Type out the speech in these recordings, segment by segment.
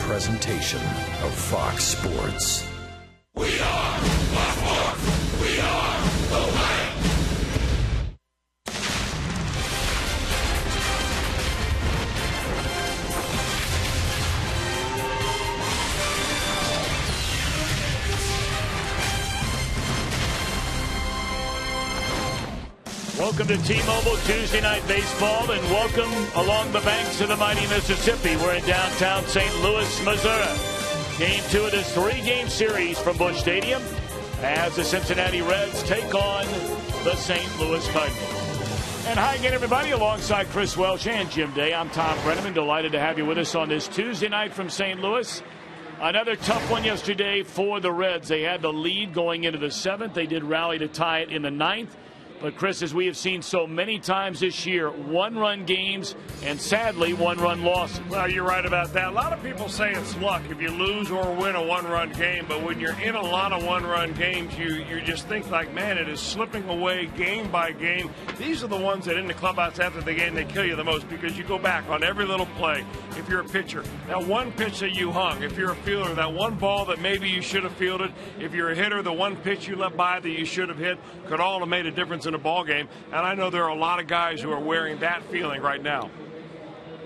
presentation of Fox Sports. We are Baltimore. We are the Lions. Welcome to T-Mobile Tuesday Night Baseball, and welcome along the banks of the mighty Mississippi. We're in downtown St. Louis, Missouri. Game 2 of this 3-game series from Busch Stadium as the Cincinnati Reds take on the St. Louis Cardinals. And hi again, everybody, alongside Chris Welsh and Jim Day. I'm Tom Brenneman. Delighted to have you with us on this Tuesday night from St. Louis. Another tough one yesterday for the Reds. They had the lead going into the 7th. They did rally to tie it in the 9th. But, Chris, as we have seen so many times this year, one-run games and, sadly, one-run losses. Well, you're right about that. A lot of people say it's luck if you lose or win a one-run game. But when you're in a lot of one-run games, you just think like, man, it is slipping away game by game. These are the ones that in the clubhouse after the game, they kill you the most because you go back on every little play. If you're a pitcher, that one pitch that you hung. If you're a fielder, that one ball that maybe you should have fielded. If you're a hitter, the one pitch you let by that you should have hit could all have made a difference in a ball game, and I know there are a lot of guys who are wearing that feeling right now.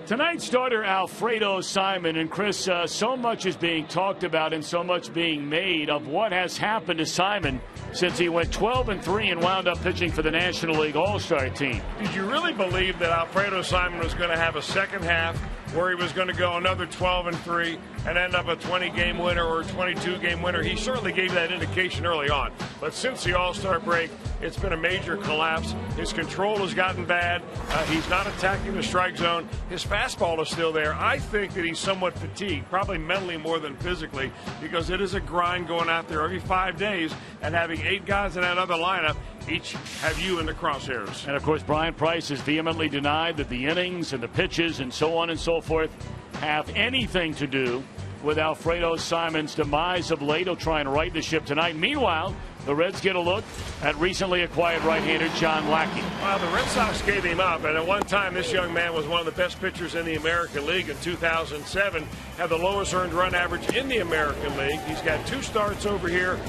Tonight's starter Alfredo Simon, and Chris, so much is being talked about and so much being made of what has happened to Simon since he went 12-3 and wound up pitching for the National League All-Star team. Did you really believe that Alfredo Simon was going to have a second half where he was going to go another 12-3 and end up a 20-game winner or a 22-game winner? He certainly gave that indication early on. But since the All-Star break, it's been a major collapse. His control has gotten bad. He's not attacking the strike zone. His fastball is still there. I think that he's somewhat fatigued, probably mentally more than physically, because it is a grind going out there every 5 days and having 8 guys in that other lineup each have you in the crosshairs. And, of course, Brian Price has vehemently denied that the innings and the pitches and so on and so forth have anything to do with Alfredo Simon's demise of late. He'll try and right the ship tonight. Meanwhile, the Reds get a look at recently acquired right-hander John Lackey. Well, the Red Sox gave him up, and at one time this young man was one of the best pitchers in the American League. In 2007, had the lowest earned run average in the American League. He's got 2 starts over here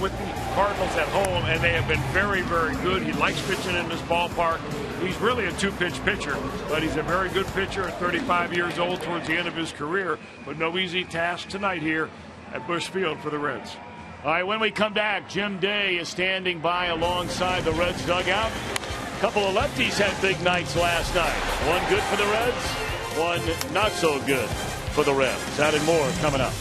with the Cardinals at home, and they have been very, very good. He likes pitching in this ballpark. He's really a 2-pitch pitcher, but he's a very good pitcher at 35 years old towards the end of his career, but no easy task tonight here at Busch Field for the Reds. All right, when we come back, Jim Day is standing by alongside the Reds dugout. A couple of lefties had big nights last night. One good for the Reds, one not so good for the Reds. That and more coming up.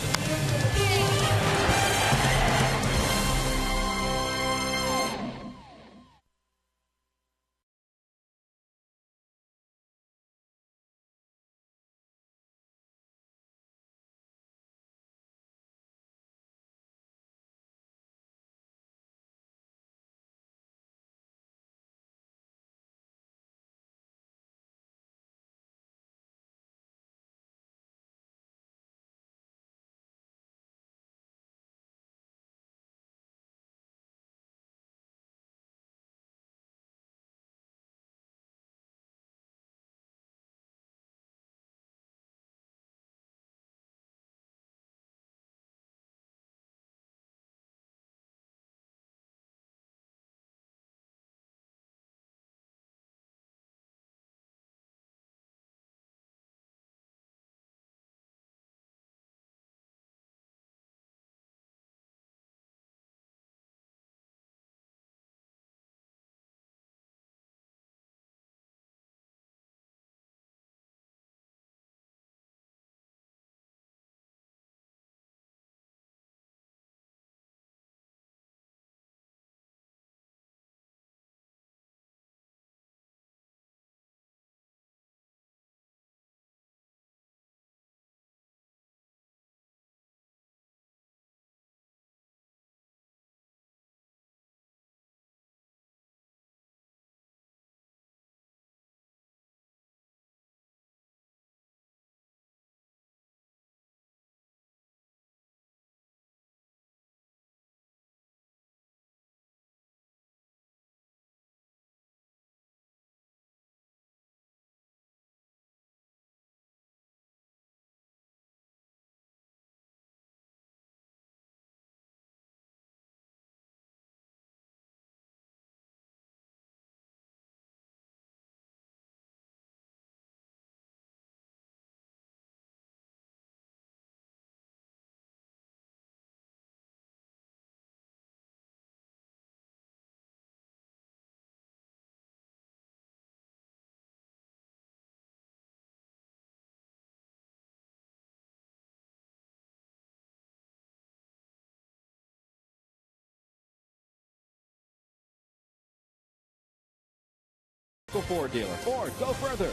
local Ford dealer. Ford, go further.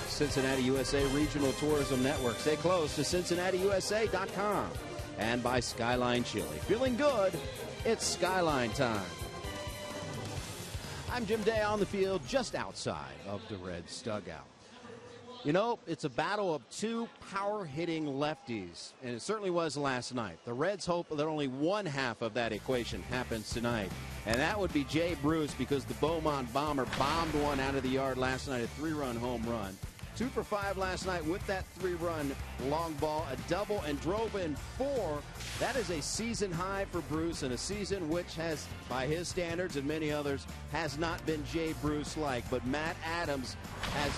Cincinnati USA Regional Tourism Network. Stay close to CincinnatiUSA.com. And by Skyline Chili. Feeling good? It's Skyline time. I'm Jim Day on the field just outside of the Reds dugout. You know, it's a battle of two power-hitting lefties, and it certainly was last night. The Reds hope that only one half of that equation happens tonight, and that would be Jay Bruce, because the Beaumont Bomber bombed one out of the yard last night, a 3-run home run. 2 for 5 last night with that 3-run long ball, a double, and drove in 4. That is a season high for Bruce, and a season which has, by his standards and many others, has not been Jay Bruce-like. But Matt Adams has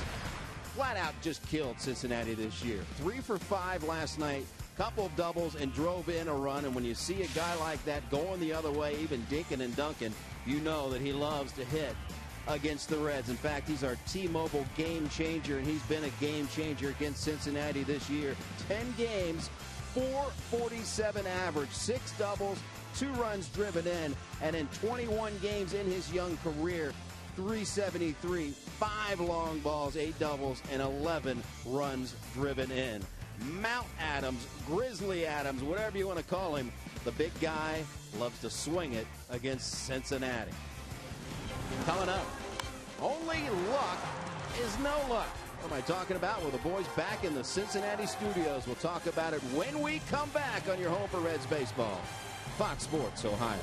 flat out just killed Cincinnati this year. 3 for 5 last night, couple of doubles, and drove in a run. And when you see a guy like that going the other way, even dinking and dunking, you know that he loves to hit against the Reds. In fact, he's our T-Mobile game changer, and he's been a game changer against Cincinnati this year. 10 games, 447 average, 6 doubles, 2 runs driven in, and in 21 games in his young career, 373, 5 long balls, 8 doubles, and 11 runs driven in. Mount Adams, Grizzly Adams, whatever you want to call him, the big guy loves to swing it against Cincinnati. Coming up, only luck is no luck. What am I talking about? Well, the boys back in the Cincinnati studios. We'll talk about it when we come back on your home for Reds baseball, Fox Sports Ohio.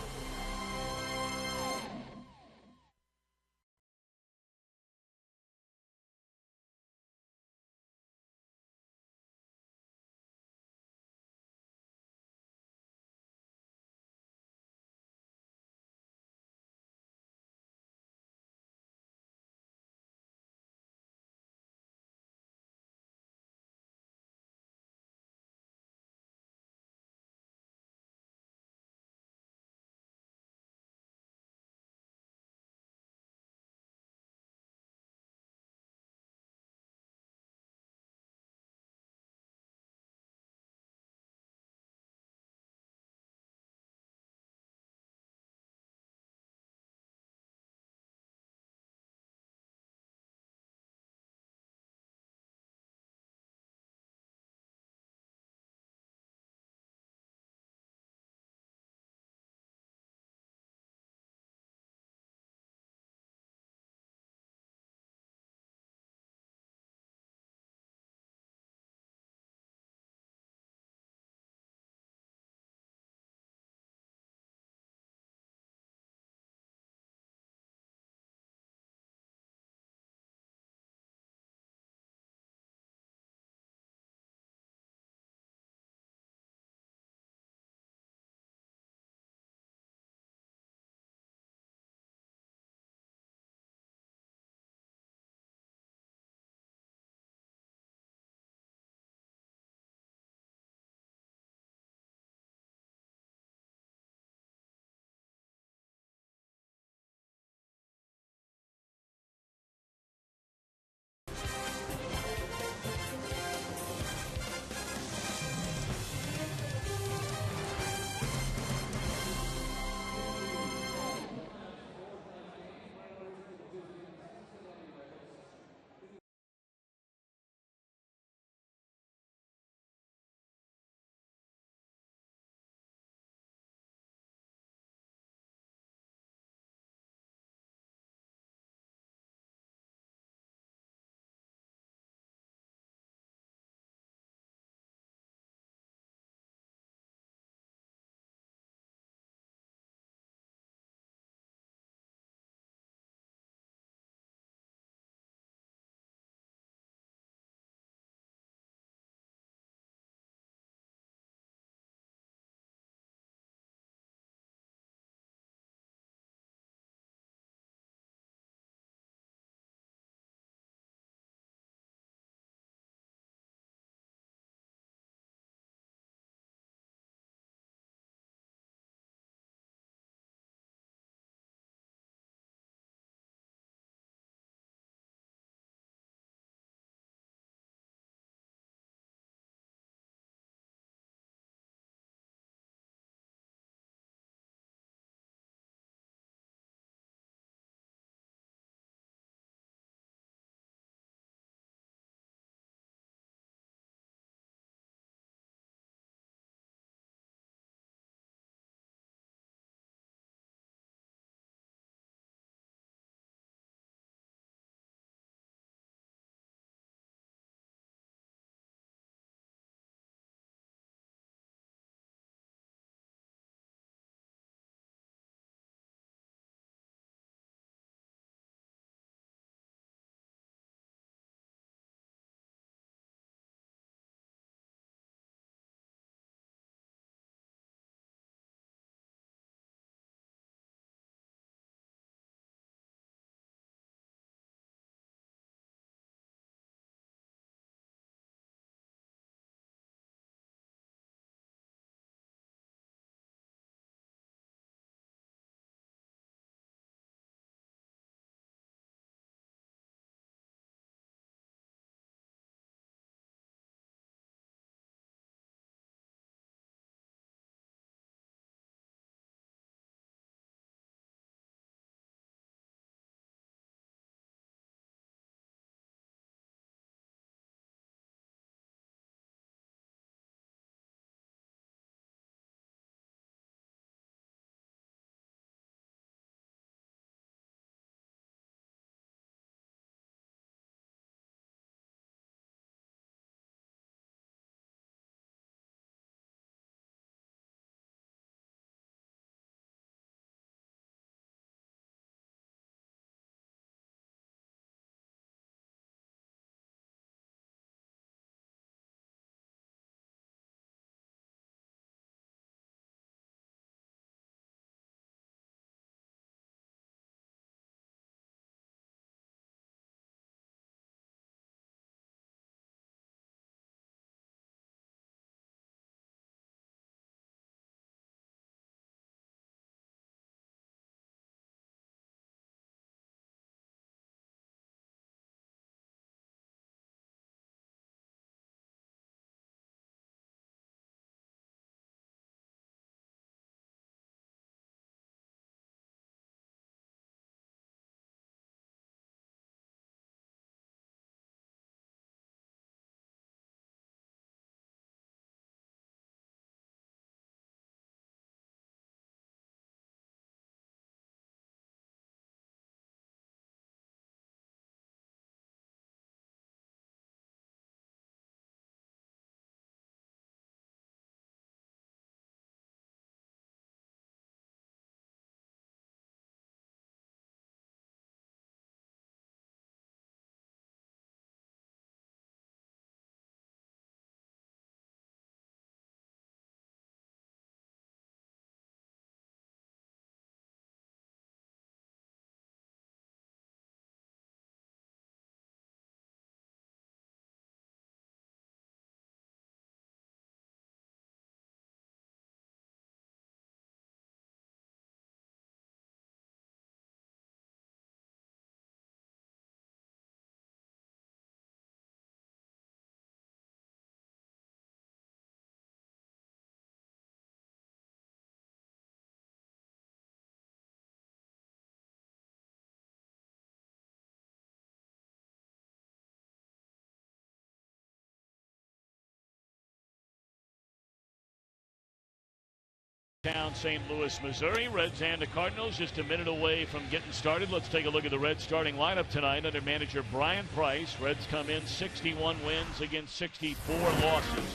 Down St. Louis, Missouri. Reds and the Cardinals just a minute away from getting started. Let's take a look at the Reds starting lineup tonight under manager Brian Price. Reds come in 61 wins against 64 losses.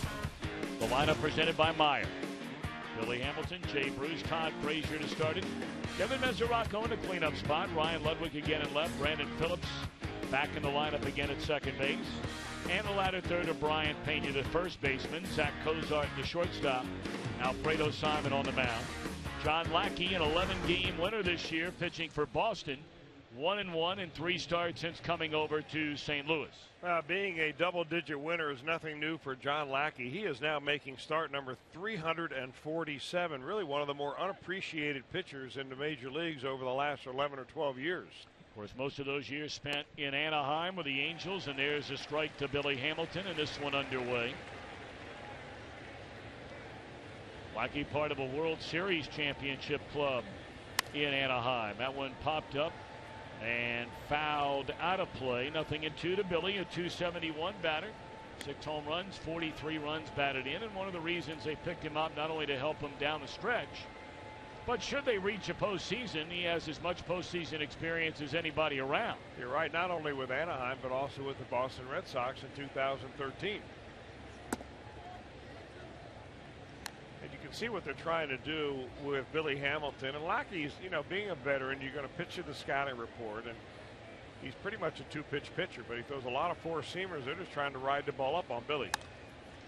The lineup presented by Meyer. Billy Hamilton, Jay Bruce, Todd Frazier to start it. Kevin Mesoraco in the cleanup spot. Ryan Ludwig again in left. Brandon Phillips back in the lineup again at second base. And the latter third of Brian Pena, the first baseman. Zach Cozart, the shortstop. Alfredo Simon on the mound. John Lackey, an 11-game winner this year, pitching for Boston. 1-1 in 3 starts since coming over to St. Louis. Being a double-digit winner is nothing new for John Lackey. He is now making start number 347. Really one of the more unappreciated pitchers in the major leagues over the last 11 or 12 years. Of course, most of those years spent in Anaheim with the Angels, and there's a strike to Billy Hamilton, and this one underway. Lackey part of a World Series championship club in Anaheim. That one popped up and fouled out of play. 0-2 to Billy, a .271 batter. 6 home runs, 43 runs batted in, and one of the reasons they picked him up not only to help him down the stretch, but should they reach a postseason, he has as much postseason experience as anybody around. You're right, not only with Anaheim, but also with the Boston Red Sox in 2013. And you can see what they're trying to do with Billy Hamilton. And Lackey's, being a veteran, you're going to pitch to the scouting report. And he's pretty much a 2-pitch pitcher, but he throws a lot of 4-seamers. They're just trying to ride the ball up on Billy.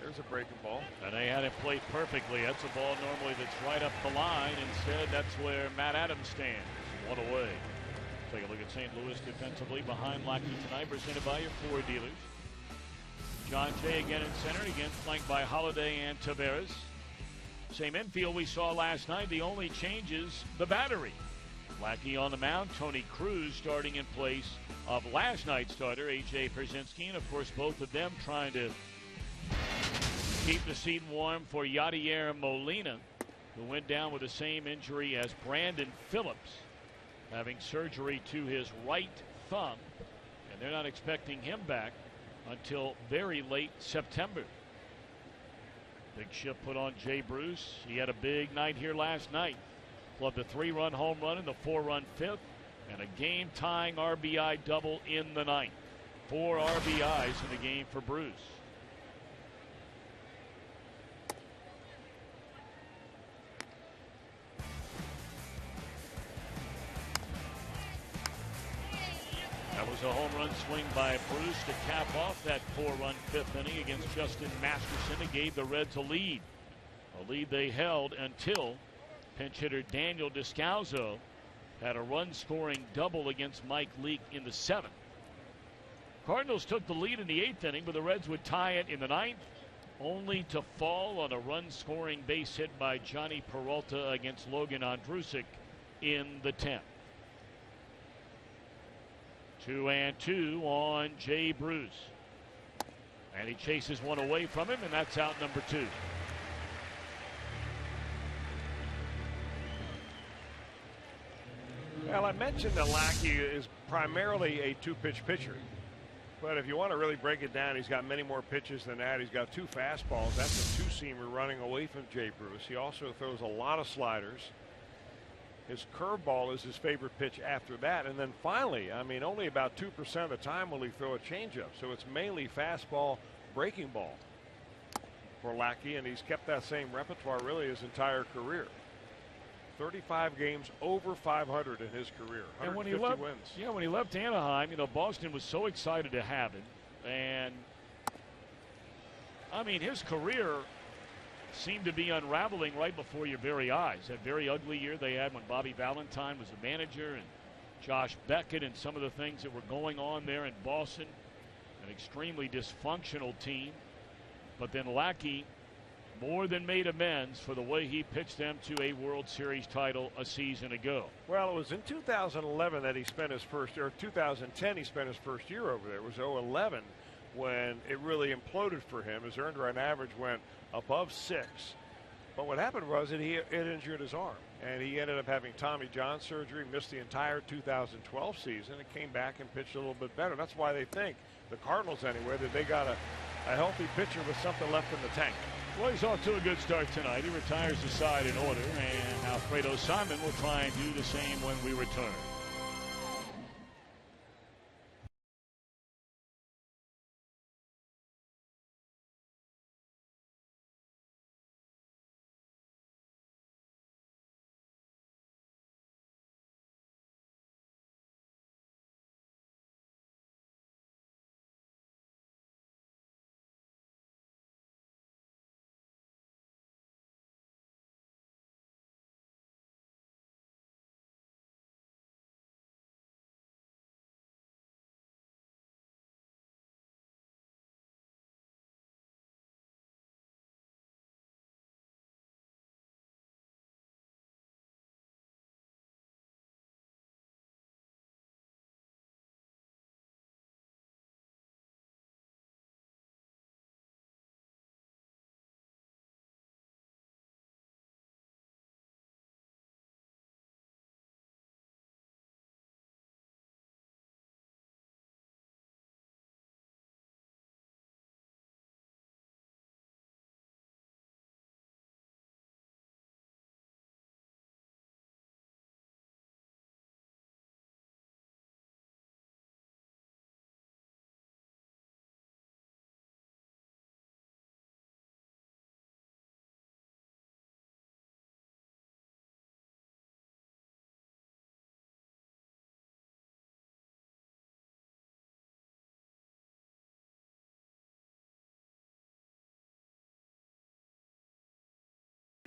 There's a breaking ball. And they had it played perfectly. That's a ball normally that's right up the line. Instead, that's where Matt Adams stands. 1 away. Take a look at St. Louis defensively behind Lackey tonight, presented by your Ford dealers. John Jay again in center, again flanked by Holiday and Taveras. Same infield we saw last night. The only change is the battery. Lackey on the mound, Tony Cruz starting in place of last night's starter, A.J. Pierzynski. And, of course, both of them trying to keep the seat warm for Yadier Molina, who went down with the same injury as Brandon Phillips, having surgery to his right thumb. And they're not expecting him back until very late September. Big shift put on Jay Bruce. He had a big night here last night. Clubbed a 3-run home run in the 4-run fifth, and a game-tying RBI double in the ninth. 4 RBIs in the game for Bruce. That was a home run swing by Bruce to cap off that 4-run fifth inning against Justin Masterson. It gave the Reds a lead they held until pinch hitter Daniel Descalzo had a run-scoring double against Mike Leake in the 7th. Cardinals took the lead in the 8th inning, but the Reds would tie it in the 9th, only to fall on a run-scoring base hit by Johnny Peralta against Logan Ondrusek in the 10th. 2-2 on Jay Bruce. And he chases one away from him, and that's out number 2. Well, I mentioned that Lackey is primarily a 2-pitch pitcher. But if you want to really break it down, he's got many more pitches than that. He's got 2 fastballs. That's a 2-seamer running away from Jay Bruce. He also throws a lot of sliders. His curveball is his favorite pitch after that. And then finally, only about 2% of the time will he throw a changeup. So it's mainly fastball, breaking ball for Lackey, and he's kept that same repertoire really his entire career. 35 games over 500 in his career. 150 and when he left, wins. Yeah, when he left Anaheim, Boston was so excited to have him. And, his career seemed to be unraveling right before your very eyes. That very ugly year they had when Bobby Valentine was the manager, and Josh Beckett, and some of the things that were going on there in Boston. An extremely dysfunctional team. But then Lackey more than made amends for the way he pitched them to a World Series title a season ago. Well, it was in 2011 that he spent his first, or 2010 he spent his first year over there. It was 2011 when it really imploded for him. His earned run average went above 6. But what happened was that it injured his arm, and he ended up having Tommy John surgery, missed the entire 2012 season, and came back and pitched a little bit better. That's why they think, the Cardinals anyway, that they got a healthy pitcher with something left in the tank. Well, he's off to a good start tonight. He retires the side in order, and Alfredo Simon will try and do the same when we return.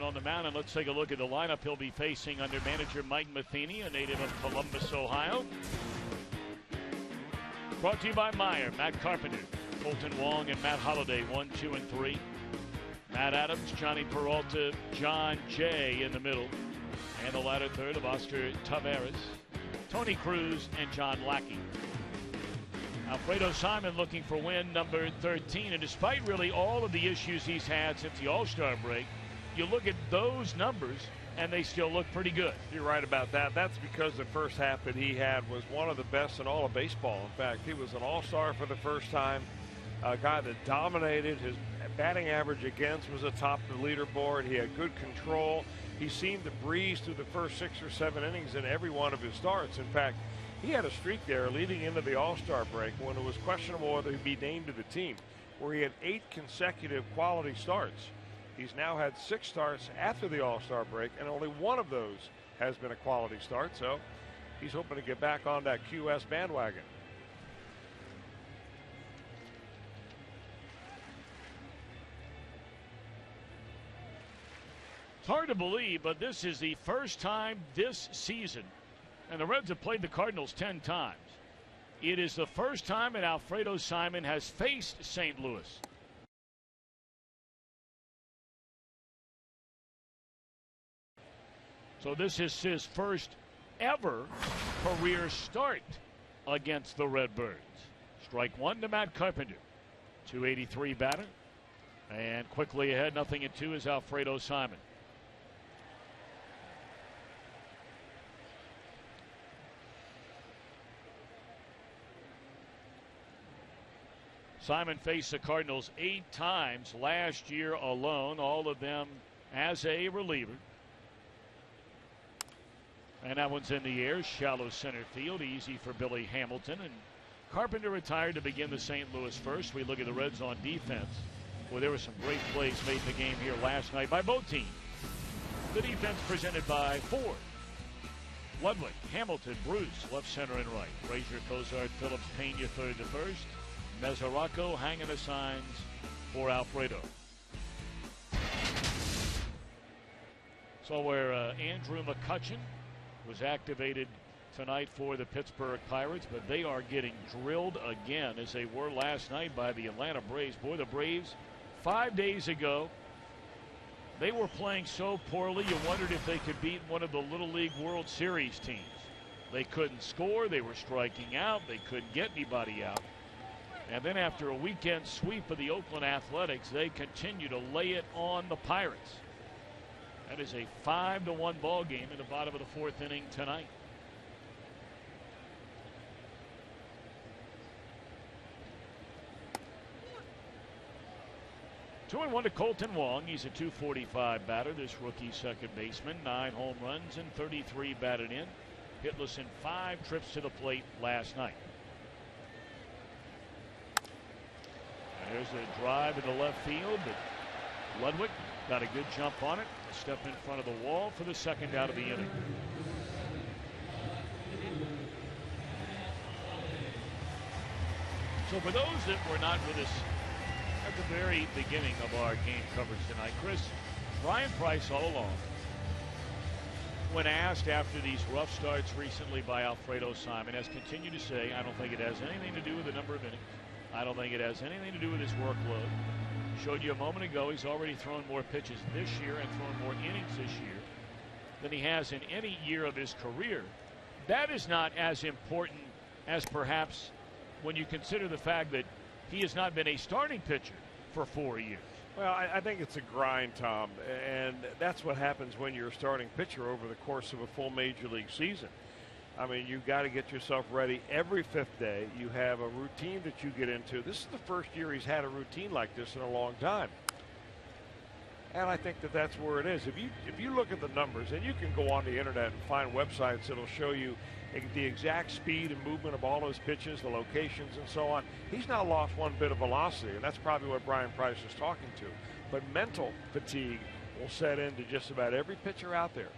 On the mound, and let's take a look at the lineup he'll be facing under manager Mike Matheny, a native of Columbus, Ohio. Brought to you by Meyer, Matt Carpenter, Colton Wong, and Matt Holliday, 1, 2, and 3. Matt Adams, Johnny Peralta, John Jay in the middle, and the latter third of Oscar Taveras, Tony Cruz, and John Lackey. Alfredo Simon looking for win number 13, and despite really all of the issues he's had since the All-Star break, you look at those numbers, and they still look pretty good. You're right about that. That's because the first half that he had was one of the best in all of baseball. In fact, he was an all-star for the first time, a guy that dominated. His batting average against was atop the leaderboard. He had good control. He seemed to breeze through the first 6 or 7 innings in every one of his starts. In fact, he had a streak there leading into the All-Star break when it was questionable whether he'd be named to the team, where he had 8 consecutive quality starts. He's now had 6 starts after the All-Star break, and only one of those has been a quality start, so he's hoping to get back on that QS bandwagon. It's hard to believe, but this is the first time this season, and the Reds have played the Cardinals 10 times. It is the first time that Alfredo Simon has faced St. Louis. So this is his first ever career start against the Redbirds. Strike 1 to Matt Carpenter. 283 batter. And quickly ahead, 0-2 is Alfredo Simon. Simon faced the Cardinals 8 times last year alone, all of them as a reliever. And that one's in the air, shallow center field, easy for Billy Hamilton. And Carpenter retired to begin the St. Louis first. We look at the Reds on defense. Well, there were some great plays made in the game here last night by both teams. The defense presented by Ford, Ludwig, Hamilton, Bruce, left, center, and right. Frazier, Cozart, Phillips, Pena, third to first. Mesoraco hanging the signs for Alfredo. So where Andrew McCutchen was activated tonight for the Pittsburgh Pirates, but they are getting drilled again as they were last night by the Atlanta Braves. Boy, the Braves 5 days ago, they were playing so poorly you wondered if they could beat one of the Little League World Series teams. They couldn't score, they were striking out, they couldn't get anybody out. And then after a weekend sweep of the Oakland Athletics, they continue to lay it on the Pirates. That is a 5-1 ball game in the bottom of the 4th inning tonight. 2-1 to Colton Wong. He's a .245 batter, this rookie second baseman. 9 home runs and 33 batted in. Hitless in 5 trips to the plate last night. And there's a drive in the left field, but Ludwig got a good jump on it. Step in front of the wall for the second out of the inning. So for those that were not with us at the very beginning of our game coverage tonight, Chris, Brian Price all along, when asked after these rough starts recently by Alfredo Simon, has continued to say, I don't think it has anything to do with the number of innings. I don't think it has anything to do with his workload. Showed you a moment ago he's already thrown more pitches this year and thrown more innings this year than he has in any year of his career. That is not as important as perhaps when you consider the fact that he has not been a starting pitcher for 4 years. Well, I think it's a grind, Tom, and that's what happens when you're a starting pitcher over the course of a full major league season. I mean, you've got to get yourself ready every 5th day. You have a routine that you get into. This is the first year he's had a routine like this in a long time. And I think that that's where it is. If you look at the numbers, and you can go on the internet and find websites that'll show you the exact speed and movement of all those pitches, the locations and so on, he's not lost one bit of velocity, and that's probably what Brian Price is talking to. But mental fatigue will set into just about every pitcher out there,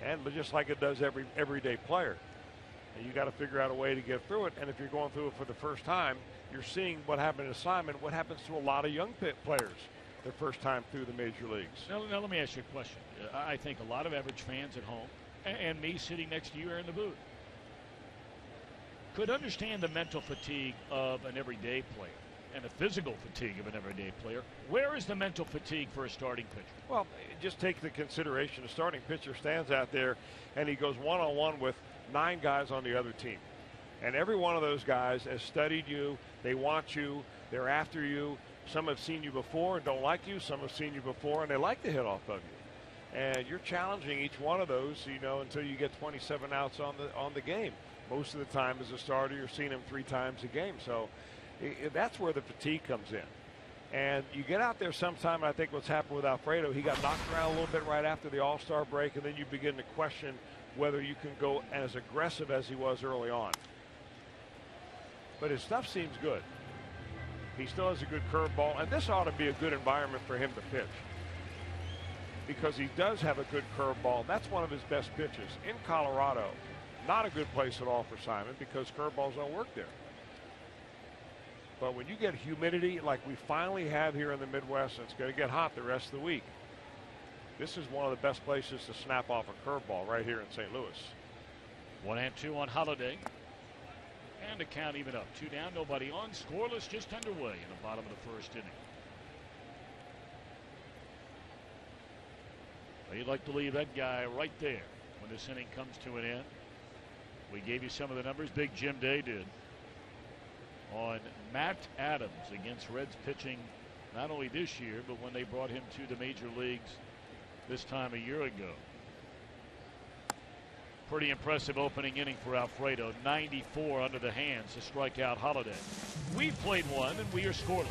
and just like it does every everyday player. And you got to figure out a way to get through it. And if you're going through it for the first time, you're seeing what happened to Simon, what happens to a lot of young players their first time through the major leagues. Now let me ask you a question. I think a lot of average fans at home, and me sitting next to you here in the booth, could understand the mental fatigue of an everyday player and the physical fatigue of an everyday player. Where is the mental fatigue for a starting pitcher? Well, just take the consideration. A starting pitcher stands out there and he goes one-on-one with 9 guys on the other team. And every one of those guys has studied you. They want you. They're after you. Some have seen you before and don't like you. Some have seen you before and they like to hit off of you. And you're challenging each one of those, until you get 27 outs on the game. Most of the time as a starter, you're seeing him 3 times a game. So that's where the fatigue comes in. And you get out there sometime, and I think what's happened with Alfredo, he got knocked around a little bit right after the All-Star break, and then you begin to question whether you can go as aggressive as he was early on. But his stuff seems good. He still has a good curveball, and this ought to be a good environment for him to pitch, because he does have a good curveball. That's one of his best pitches. In Colorado, not a good place at all for Simon because curveballs don't work there. But when you get humidity like we finally have here in the Midwest, and it's going to get hot the rest of the week, this is one of the best places to snap off a curveball right here in St. Louis. 1-2 on Holiday. And the count even up. 2 down, nobody on. Scoreless, just underway in the bottom of the first inning. You'd like to leave that guy right there when this inning comes to an end. We gave you some of the numbers. Big Jim Day did on Matt Adams against Reds pitching not only this year, but when they brought him to the major leagues this time a year ago. Pretty impressive opening inning for Alfredo. 94 under the hands to strike out Holiday. We've played one and we are scoreless.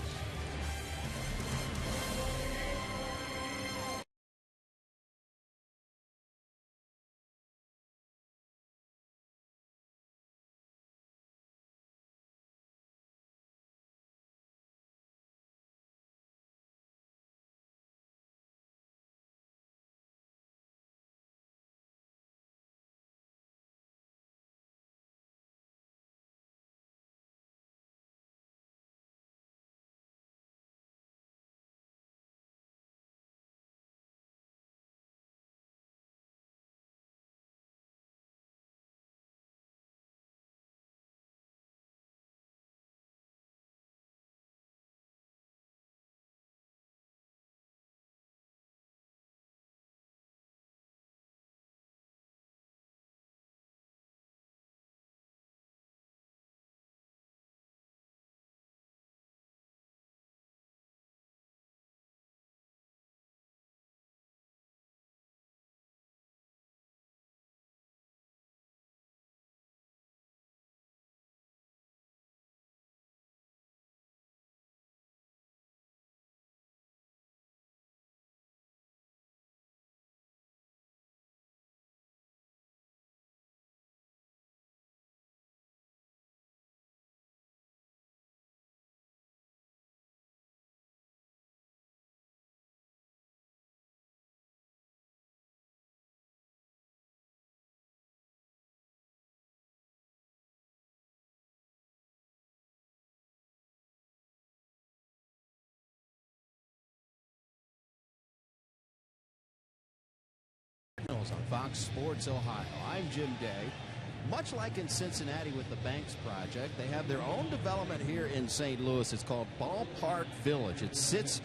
Cardinals on Fox Sports Ohio. I'm Jim Day. Much like in Cincinnati with the Banks project, they have their own development here in St. Louis. It's called Ballpark Village. It sits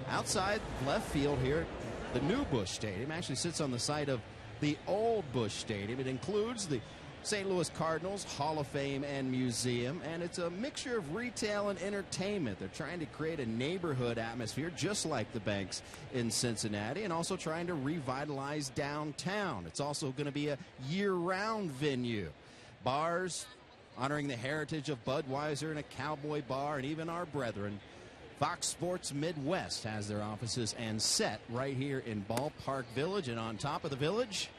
outside left field here at the new Busch Stadium. Actually sits on the site of the old Busch Stadium. It includes the St. Louis Cardinals Hall of Fame and Museum, and it's a mixture of retail and entertainment. They're trying to create a neighborhood atmosphere just like the Banks in Cincinnati, and also trying to revitalize downtown. It's also going to be a year-round venue. Bars honoring the heritage of Budweiser and a cowboy bar, and even our brethren Fox Sports Midwest has their offices and set right here in Ballpark Village. And on top of the village,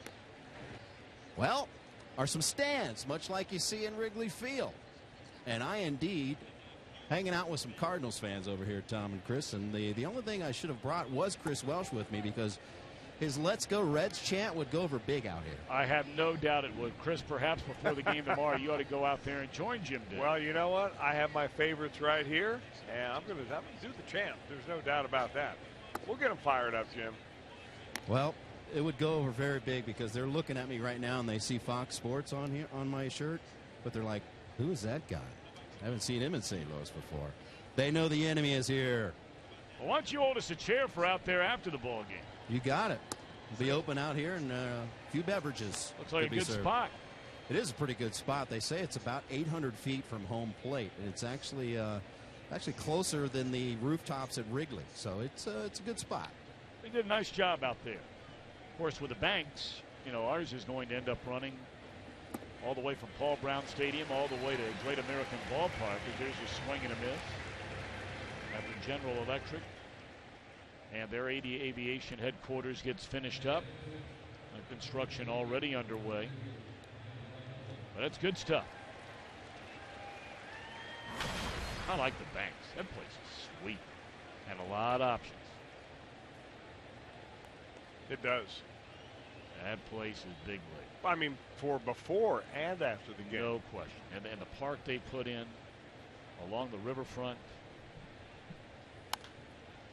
well, are some stands, much like you see in Wrigley Field. And I indeed hanging out with some Cardinals fans over here, Tom and Chris. And the only thing I should have brought was Chris Welsh with me, because his Let's Go Reds chant would go over big out here. I have no doubt it would. Chris, perhaps before the game tomorrow, you ought to go out there and join Jim Day. Well, you know what? I have my favorites right here, and I'm going to do the chant. There's no doubt about that. We'll get them fired up, Jim. Well, it would go over very big, because they're looking at me right now and they see Fox Sports on here on my shirt, but they're like, who is that guy? I haven't seen him in St. Louis before. They know the enemy is here. Well, why don't you hold us a chair for out there after the ball game? You got it. It'll be open out here, and a few beverages. Looks like a good served. spot. It is a pretty good spot. They say it's about 800 feet from home plate, and it's actually closer than the rooftops at Wrigley. So it's a good spot. They did a nice job out there. Of course, with the Banks, you know, ours is going to end up running all the way from Paul Brown Stadium all the way to Great American Ballpark, because there's a swing and a miss after General Electric. And their aviation headquarters gets finished up. Construction already underway. But it's good stuff. I like the Banks. That place is sweet. And a lot of options. It does. That place is big league. I mean, for before and after the game. No question. And the park they put in along the riverfront.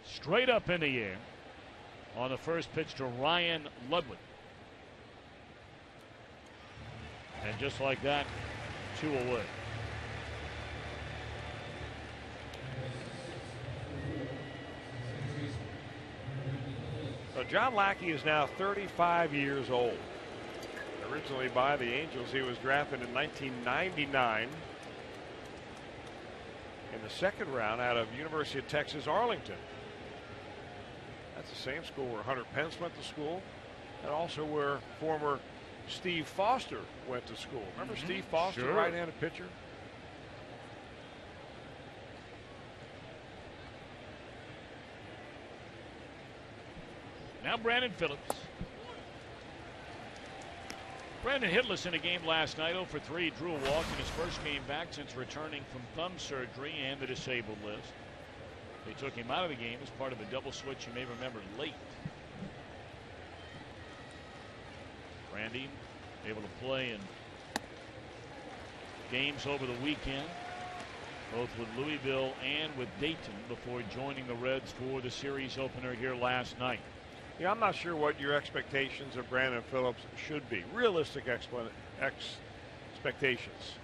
Straight up in the air on the first pitch to Ryan Ludwig. And just like that, 2 away. So John Lackey is now 35 years old. Originally by the Angels, he was drafted in 1999 in the second round out of University of Texas, Arlington. That's the same school where Hunter Pence went to school, and also where former Steve Foster went to school. Remember Steve Foster, sure. Right-handed pitcher? Now Brandon Phillips. Brandon hitless in a game last night, 0 for 3. Drew a walk in his first game back since returning from thumb surgery and the disabled list. They took him out of the game as part of a double switch, you may remember, late. Randy able to play in games over the weekend, both with Louisville and with Dayton, before joining the Reds for the series opener here last night. Yeah, I'm not sure what your expectations of Brandon Phillips should be. Realistic expectations.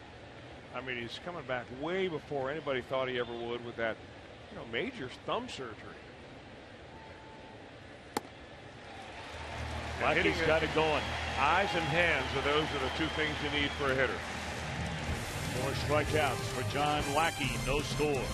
I mean, he's coming back way before anybody thought he ever would with that, major thumb surgery. Lackey's got it going. Eyes and hands are those are the 2 things you need for a hitter. 4 strikeouts for John Lackey, no score.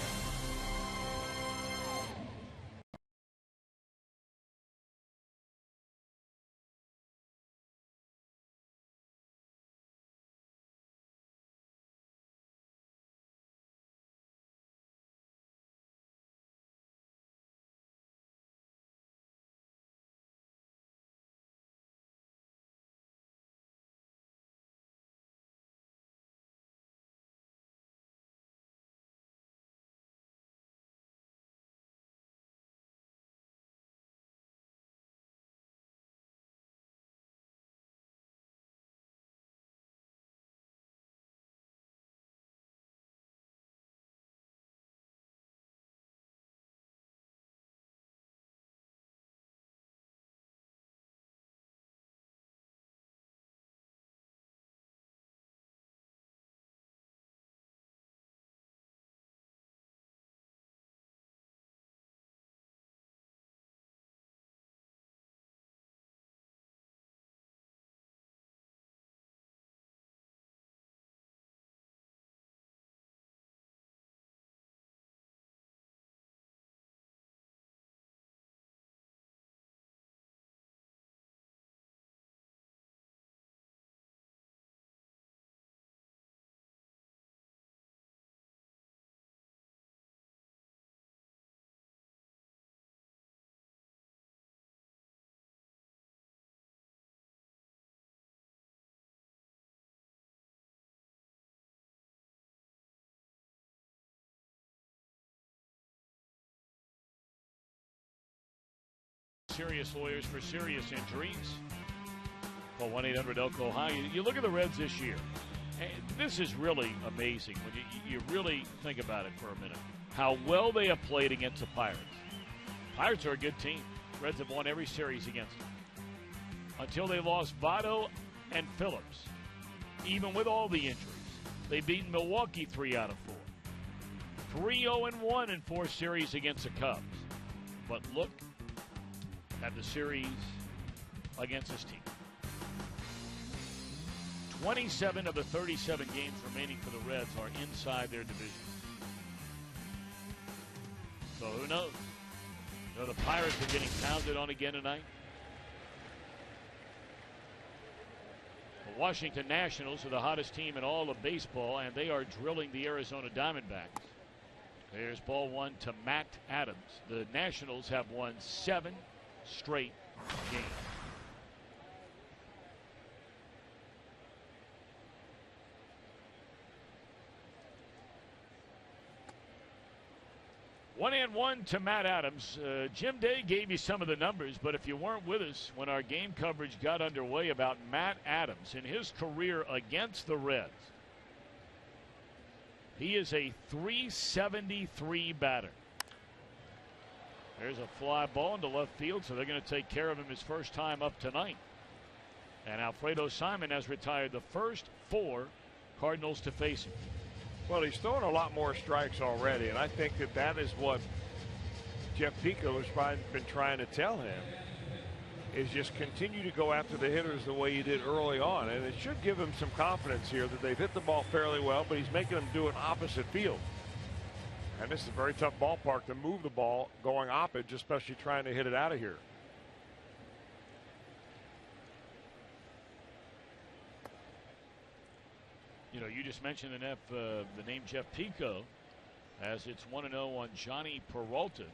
serious lawyers for serious injuries. Call 1-800-ELKO-HIGH. You look at the Reds this year, and this is really amazing when you really think about it for a minute, how well they have played against the Pirates. Pirates are a good team. Reds have won every series against them. Until they lost Votto and Phillips. Even with all the injuries, they've beaten Milwaukee 3 out of 4. 3-0-1 in 4 series against the Cubs. But look at the series against this team. 27 of the 37 games remaining for the Reds are inside their division. So who knows? You know, the Pirates are getting pounded on again tonight. The Washington Nationals are the hottest team in all of baseball, and they are drilling the Arizona Diamondbacks. There's ball 1 to Matt Adams. The Nationals have won 7 straight games. One and one to Matt Adams. Jim Day gave you some of the numbers, but if you weren't with us when our game coverage got underway about Matt Adams in his career against the Reds, he is a .373 batter. There's a fly ball into left field, so they're going to take care of him his first time up tonight. And Alfredo Simon has retired the first 4 Cardinals to face him. Well, he's throwing a lot more strikes already, and I think that is what Jeff Pico has been trying to tell him, is just continue to go after the hitters the way you did early on. And it should give him some confidence here that they've hit the ball fairly well, but he's making them do an opposite field. And this is a very tough ballpark to move the ball going opposite, especially trying to hit it out of here. You know, you just mentioned the name Jeff Pico, as it's 1-0 on Johnny Peralta.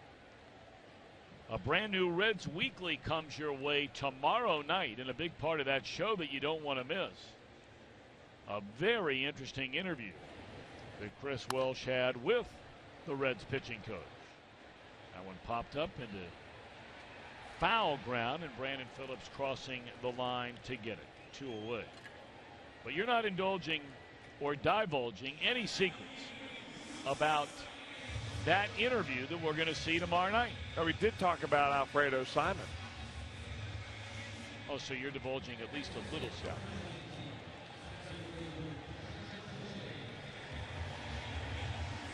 A brand new Reds Weekly comes your way tomorrow night, and a big part of that show that you don't want to miss. A very interesting interview that Chris Welsh had with the Reds pitching coach. That one popped up into foul ground, and Brandon Phillips crossing the line to get it. 2 away. But you're not indulging or divulging any secrets about that interview that we're going to see tomorrow night. Now, we did talk about Alfredo Simon. Oh, so you're divulging at least a little stuff.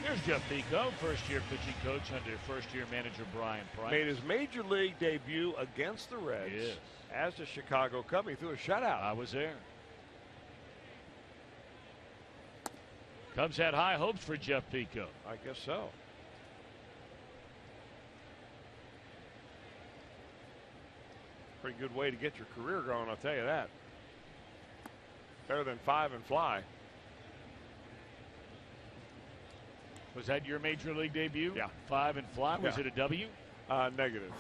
Here's Jeff Pico, first-year pitching coach under first-year manager Brian Price. Made his major league debut against the Reds. Yes. As a Chicago Cub. He threw a shutout. I was there. Cubs had high hopes for Jeff Pico. I guess so. Pretty good way to get your career going, I'll tell you that. Better than 5 and fly. Was that your major league debut? Yeah. 5 and fly. Was it a W? Negative.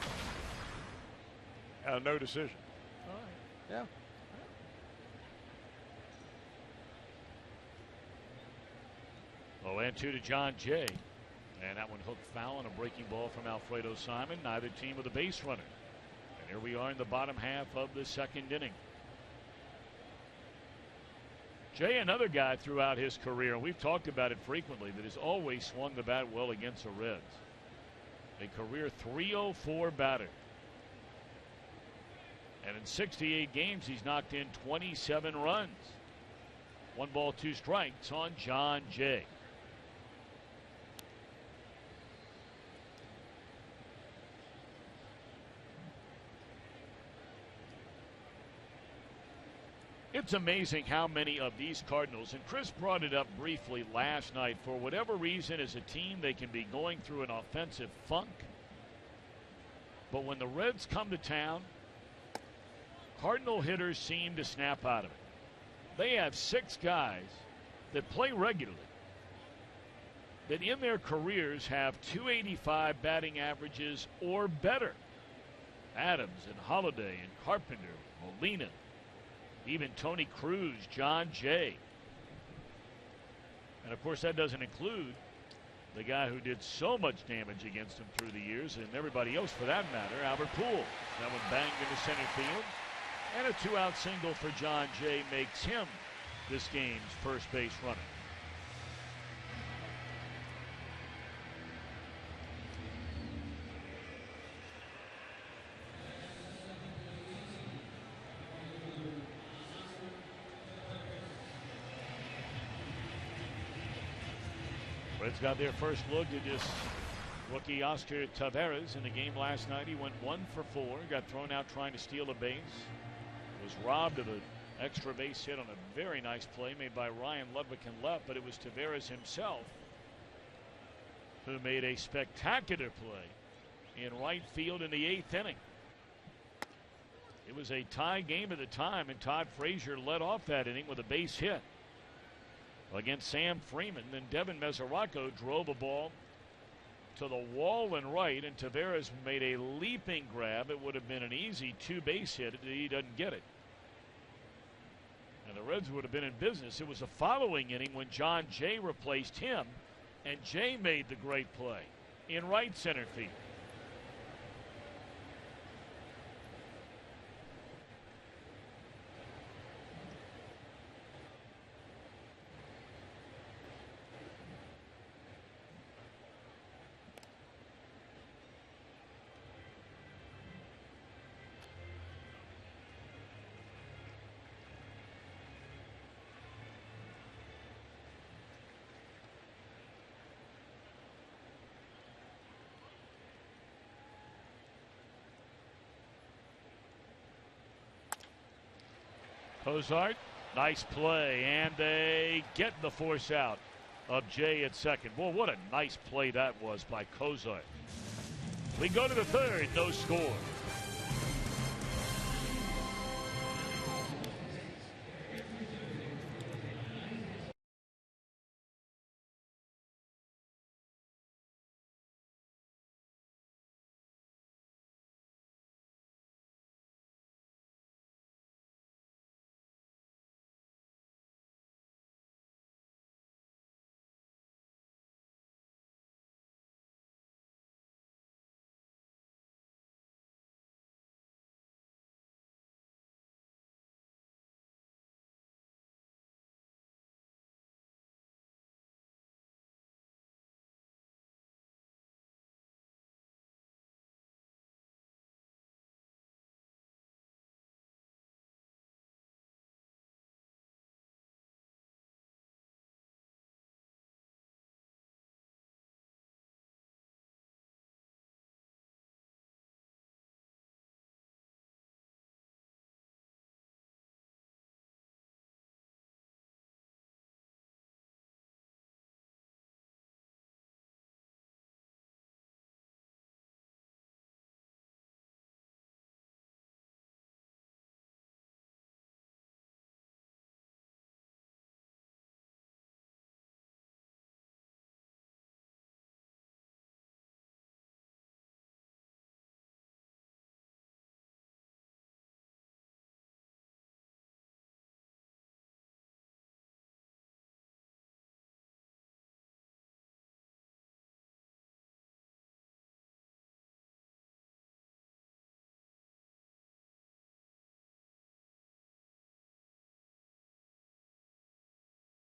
No decision. All right. Yeah. 0-2 to John Jay. And that one hooked foul on a breaking ball from Alfredo Simon. Neither team with a base runner. And here we are in the bottom half of the second inning. Jay, another guy throughout his career, and we've talked about it frequently, that has always swung the bat well against the Reds. A career .304 batter. And in 68 games, he's knocked in 27 runs. 1 ball, 2 strikes on John Jay. It's amazing how many of these Cardinals, and Chris brought it up briefly last night, for whatever reason, as a team, they can be going through an offensive funk. But when the Reds come to town, Cardinal hitters seem to snap out of it. They have 6 guys that play regularly that in their careers have .285 batting averages or better. Adams and Holiday and Carpenter, Molina, even Tony Cruz, John Jay. And of course that doesn't include the guy who did so much damage against him through the years, and everybody else for that matter, Albert Pujols. That one banged into center field. And a 2-out single for John Jay makes him this game's first base runner. Reds got their first look at this rookie Oscar Taveras in the game last night. He went 1 for 4, got thrown out trying to steal a base, was robbed of an extra base hit on a very nice play made by Ryan Ludwig in left, but it was Taveras himself who made a spectacular play in right field in the 8th inning. It was a tie game at the time, and Todd Frazier led off that inning with a base hit against Sam Freeman. Then Devin Mesoraco drove a ball to the wall and right, and Taveras made a leaping grab. It would have been an easy 2-base hit if he doesn't get it. And the Reds would have been in business. It was the following inning when John Jay replaced him, and Jay made the great play in right center field. Cozart, nice play, and they get the force out of Jay at second. Boy, what a nice play that was by Cozart. We go to the 3rd, no score.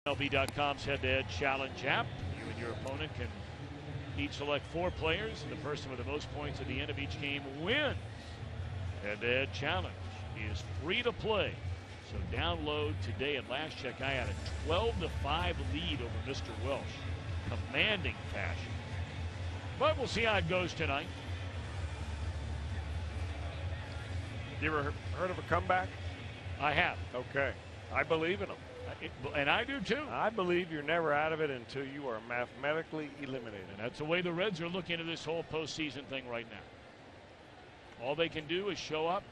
MLB.com's head-to-head challenge app. You and your opponent can each select 4 players, and the person with the most points at the end of each game wins. Head-to-head challenge is free to play, so download today. At last check, I had a 12-5 lead over Mr. Welsh. Commanding fashion. But we'll see how it goes tonight. You ever heard of a comeback? I have. Okay. I believe in them. And I do too. I believe you're never out of it until you are mathematically eliminated. And that's the way the Reds are looking at this whole postseason thing right now. All they can do is show up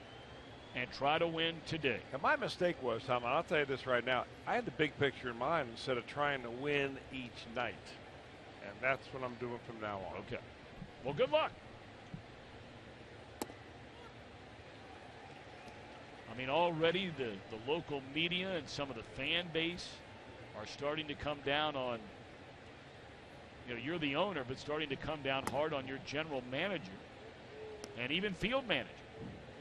and try to win today. And my mistake was, Tom, I'll tell you this right now, I had the big picture in mind instead of trying to win each night. And that's what I'm doing from now on. Okay. Well, good luck. I mean, already the local media and some of the fan base are starting to come down on you're the owner, but starting to come down hard on your general manager and even field manager.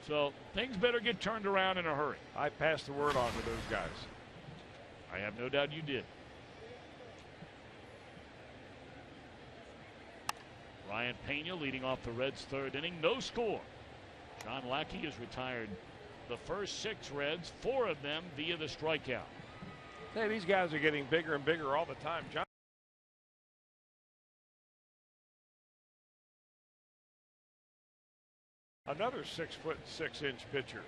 So things better get turned around in a hurry. I passed the word on to those guys. I have no doubt you did. Ryan Pena leading off the Reds' third inning. No score. John Lackey has retired the first 6 Reds, 4 of them via the strikeout. Hey, these guys are getting bigger and bigger all the time. John. Another 6'6" pitcher.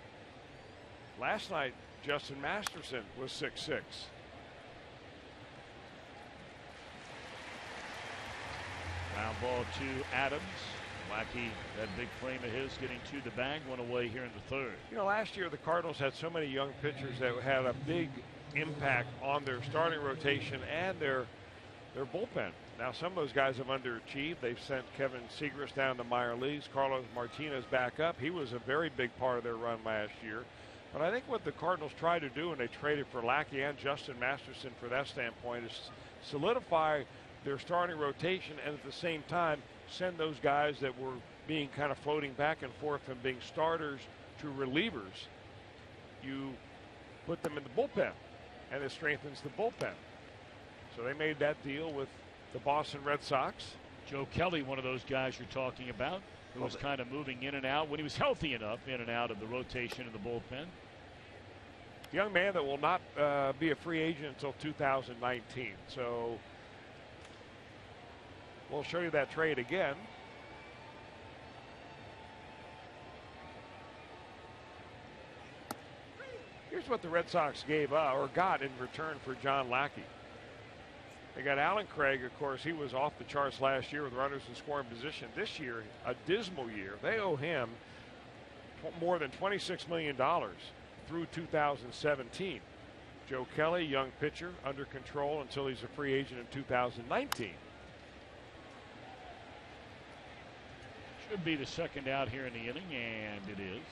Last night, Justin Masterson was 6'6". Ground ball to Adams. Lackey, that big frame of his, getting to the bag, went away here in the third. Last year the Cardinals had so many young pitchers that had a big impact on their starting rotation and their bullpen. Now some of those guys have underachieved. They've sent Kevin Segras down to minor leagues. Carlos Martinez back up. He was a very big part of their run last year. But I think what the Cardinals tried to do when they traded for Lackey and Justin Masterson for that standpoint is solidify their starting rotation and at the same time send those guys that were being kind of floating back and forth from being starters to relievers. You put them in the bullpen and it strengthens the bullpen. So they made that deal with the Boston Red Sox. Joe Kelly, one of those guys you're talking about, who was kind of moving in and out when he was healthy enough, in and out of the rotation in the bullpen. Young man that will not be a free agent until 2019. So we'll show you that trade again. Here's what the Red Sox gave or got in return for John Lackey. They got Alan Craig, of course. He was off the charts last year with runners in scoring position. This year, a dismal year. They owe him more than $26 million through 2017. Joe Kelly, young pitcher, under control until he's a free agent in 2019. Should be the second out here in the inning, and it is.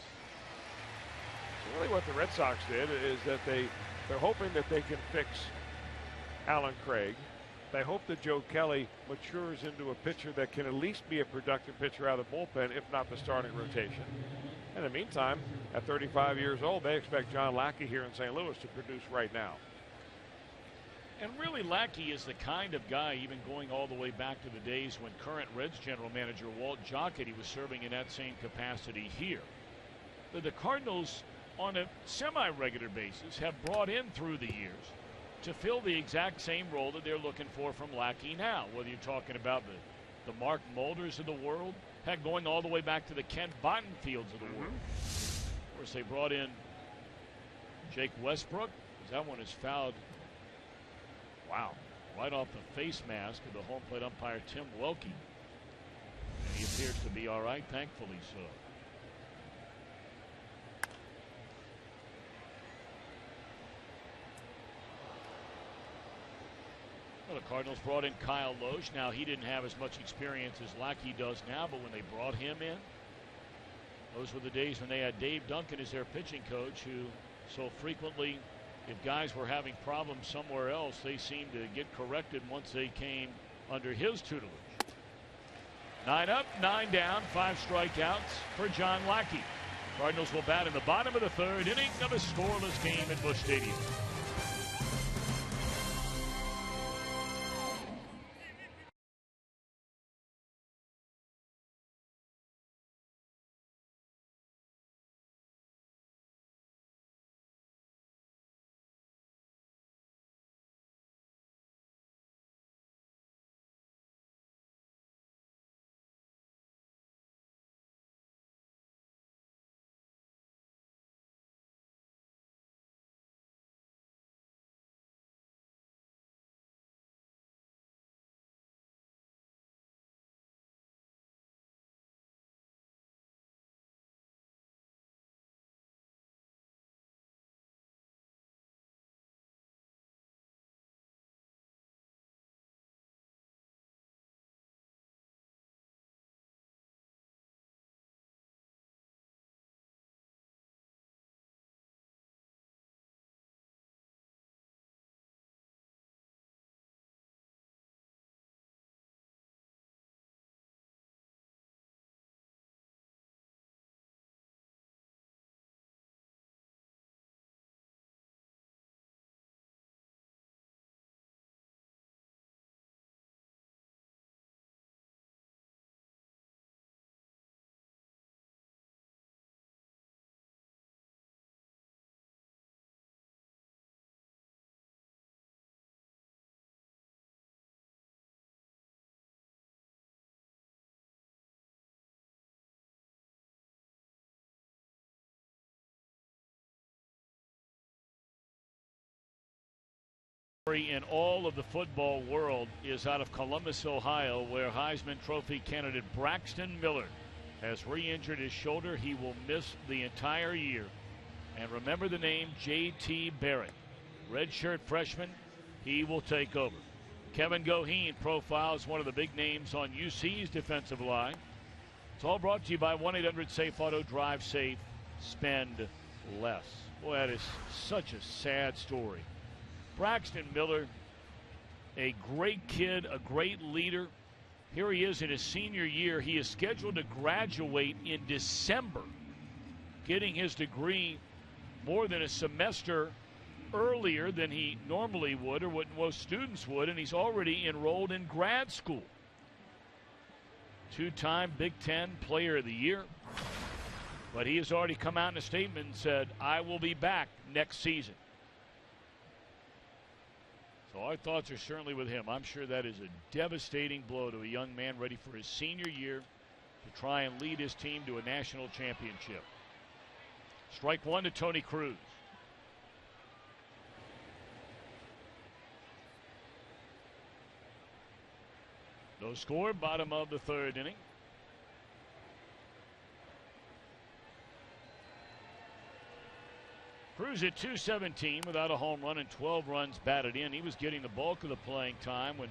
So really what the Red Sox did is that they're hoping that they can fix Alan Craig. They hope that Joe Kelly matures into a pitcher that can at least be a productive pitcher out of the bullpen, if not the starting rotation. In the meantime, at 35 years old, they expect John Lackey here in St. Louis to produce right now. And really, Lackey is the kind of guy, even going all the way back to the days when current Reds general manager Walt Jocketty was serving in that same capacity here. The Cardinals, on a semi-regular basis, have brought in through the years to fill the exact same role that they're looking for from Lackey now. Whether you're talking about the Mark Mulders of the world, heck, going all the way back to the Ken Bottenfields of the world. Of course, they brought in Jake Westbrook. That one is fouled. Wow. Right off the face mask of the home plate umpire, Tim Welke. And he appears to be all right, thankfully so. Well, the Cardinals brought in Kyle Loesch. Now, he didn't have as much experience as Lackey does now, but when they brought him in, those were the days when they had Dave Duncan as their pitching coach, who so frequently, if guys were having problems somewhere else, they seemed to get corrected once they came under his tutelage. 9 up, 9 down, 5 strikeouts for John Lackey. Cardinals will bat in the bottom of the third inning of a scoreless game at Busch Stadium. in all of the football world is out of Columbus, Ohio, where Heisman Trophy candidate Braxton Miller has re-injured his shoulder. He will miss the entire year. And remember the name J.T. Barrett, redshirt freshman. He will take over. Kevin Goheen profiles one of the big names on UC's defensive line. It's all brought to you by 1-800-SAFE-AUTO. Drive safe, spend less. Boy, that is such a sad story. Braxton Miller, a great kid, a great leader. Here he is in his senior year. He is scheduled to graduate in December, getting his degree more than a semester earlier than he normally would or what most students would, and he's already enrolled in grad school. Two-time Big Ten Player of the Year. But he has already come out in a statement and said, I will be back next season. So our thoughts are certainly with him. I'm sure that is a devastating blow to a young man ready for his senior year to try and lead his team to a national championship. Strike one to Tony Cruz. No score, bottom of the third inning. Cruz at .217 without a home run and 12 runs batted in. He was getting the bulk of the playing time when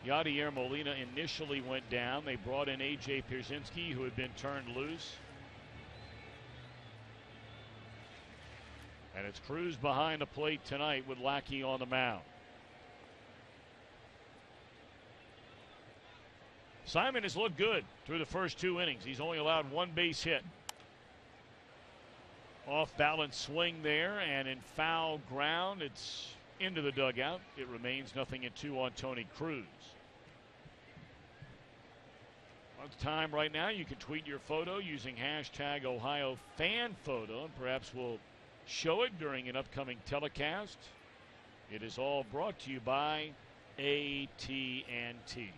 Yadier Molina initially went down. They brought in A.J. Pierzynski, who had been turned loose. And it's Cruz behind the plate tonight with Lackey on the mound. Simon has looked good through the first two innings. He's only allowed one base hit. Off balance swing there, and in foul ground, it's into the dugout. It remains 0-2 on Tony Cruz. On time right now, you can tweet your photo using hashtag #OhioFanPhoto, and perhaps we'll show it during an upcoming telecast. It is all brought to you by AT&T.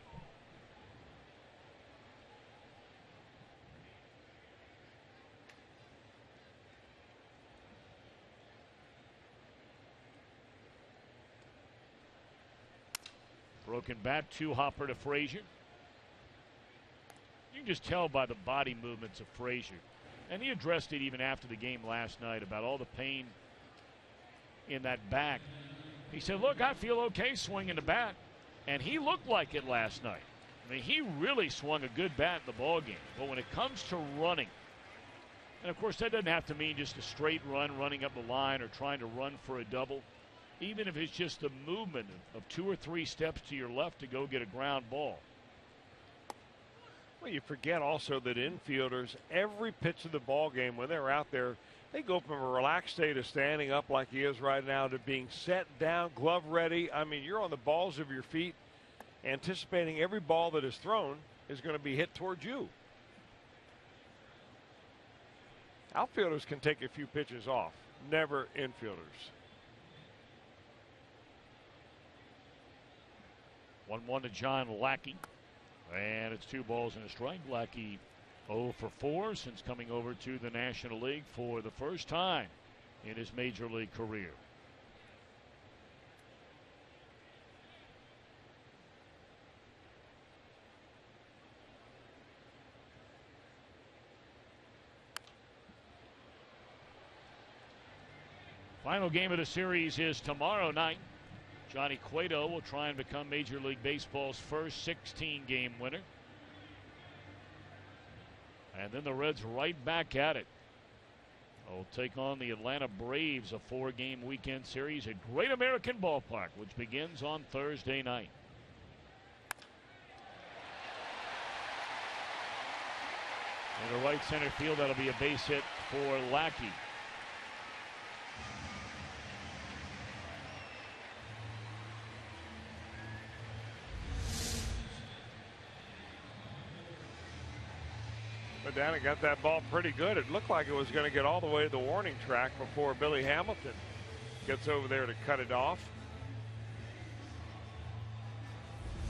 Broken bat, two-hopper to Frazier. You can just tell by the body movements of Frazier. And he addressed it even after the game last night about all the pain in that back. He said, look, I feel okay swinging the bat. And he looked like it last night. I mean, he really swung a good bat in the ballgame. But when it comes to running, and of course that doesn't have to mean just a straight run, running up the line or trying to run for a double. Even if it's just the movement of 2 or 3 steps to your left to go get a ground ball. Well, you forget also that infielders, every pitch of the ball game, when they're out there, they go from a relaxed state of standing up like he is right now to being set down, glove ready. I mean, you're on the balls of your feet, anticipating every ball that is thrown is going to be hit towards you. Outfielders can take a few pitches off, never infielders. 1-1 to John Lackey. And it's 2 balls and a strike. Lackey 0 for 4 since coming over to the National League for the first time in his major league career. Final game of the series is tomorrow night. Johnny Cueto will try and become Major League Baseball's first 16-game winner. And then the Reds right back at it. They'll take on the Atlanta Braves, a 4-game weekend series at Great American Ballpark, which begins on Thursday night. In the right center field, that'll be a base hit for Lackey. But Danny got that ball pretty good. It looked like it was going to get all the way to the warning track before Billy Hamilton gets over there to cut it off.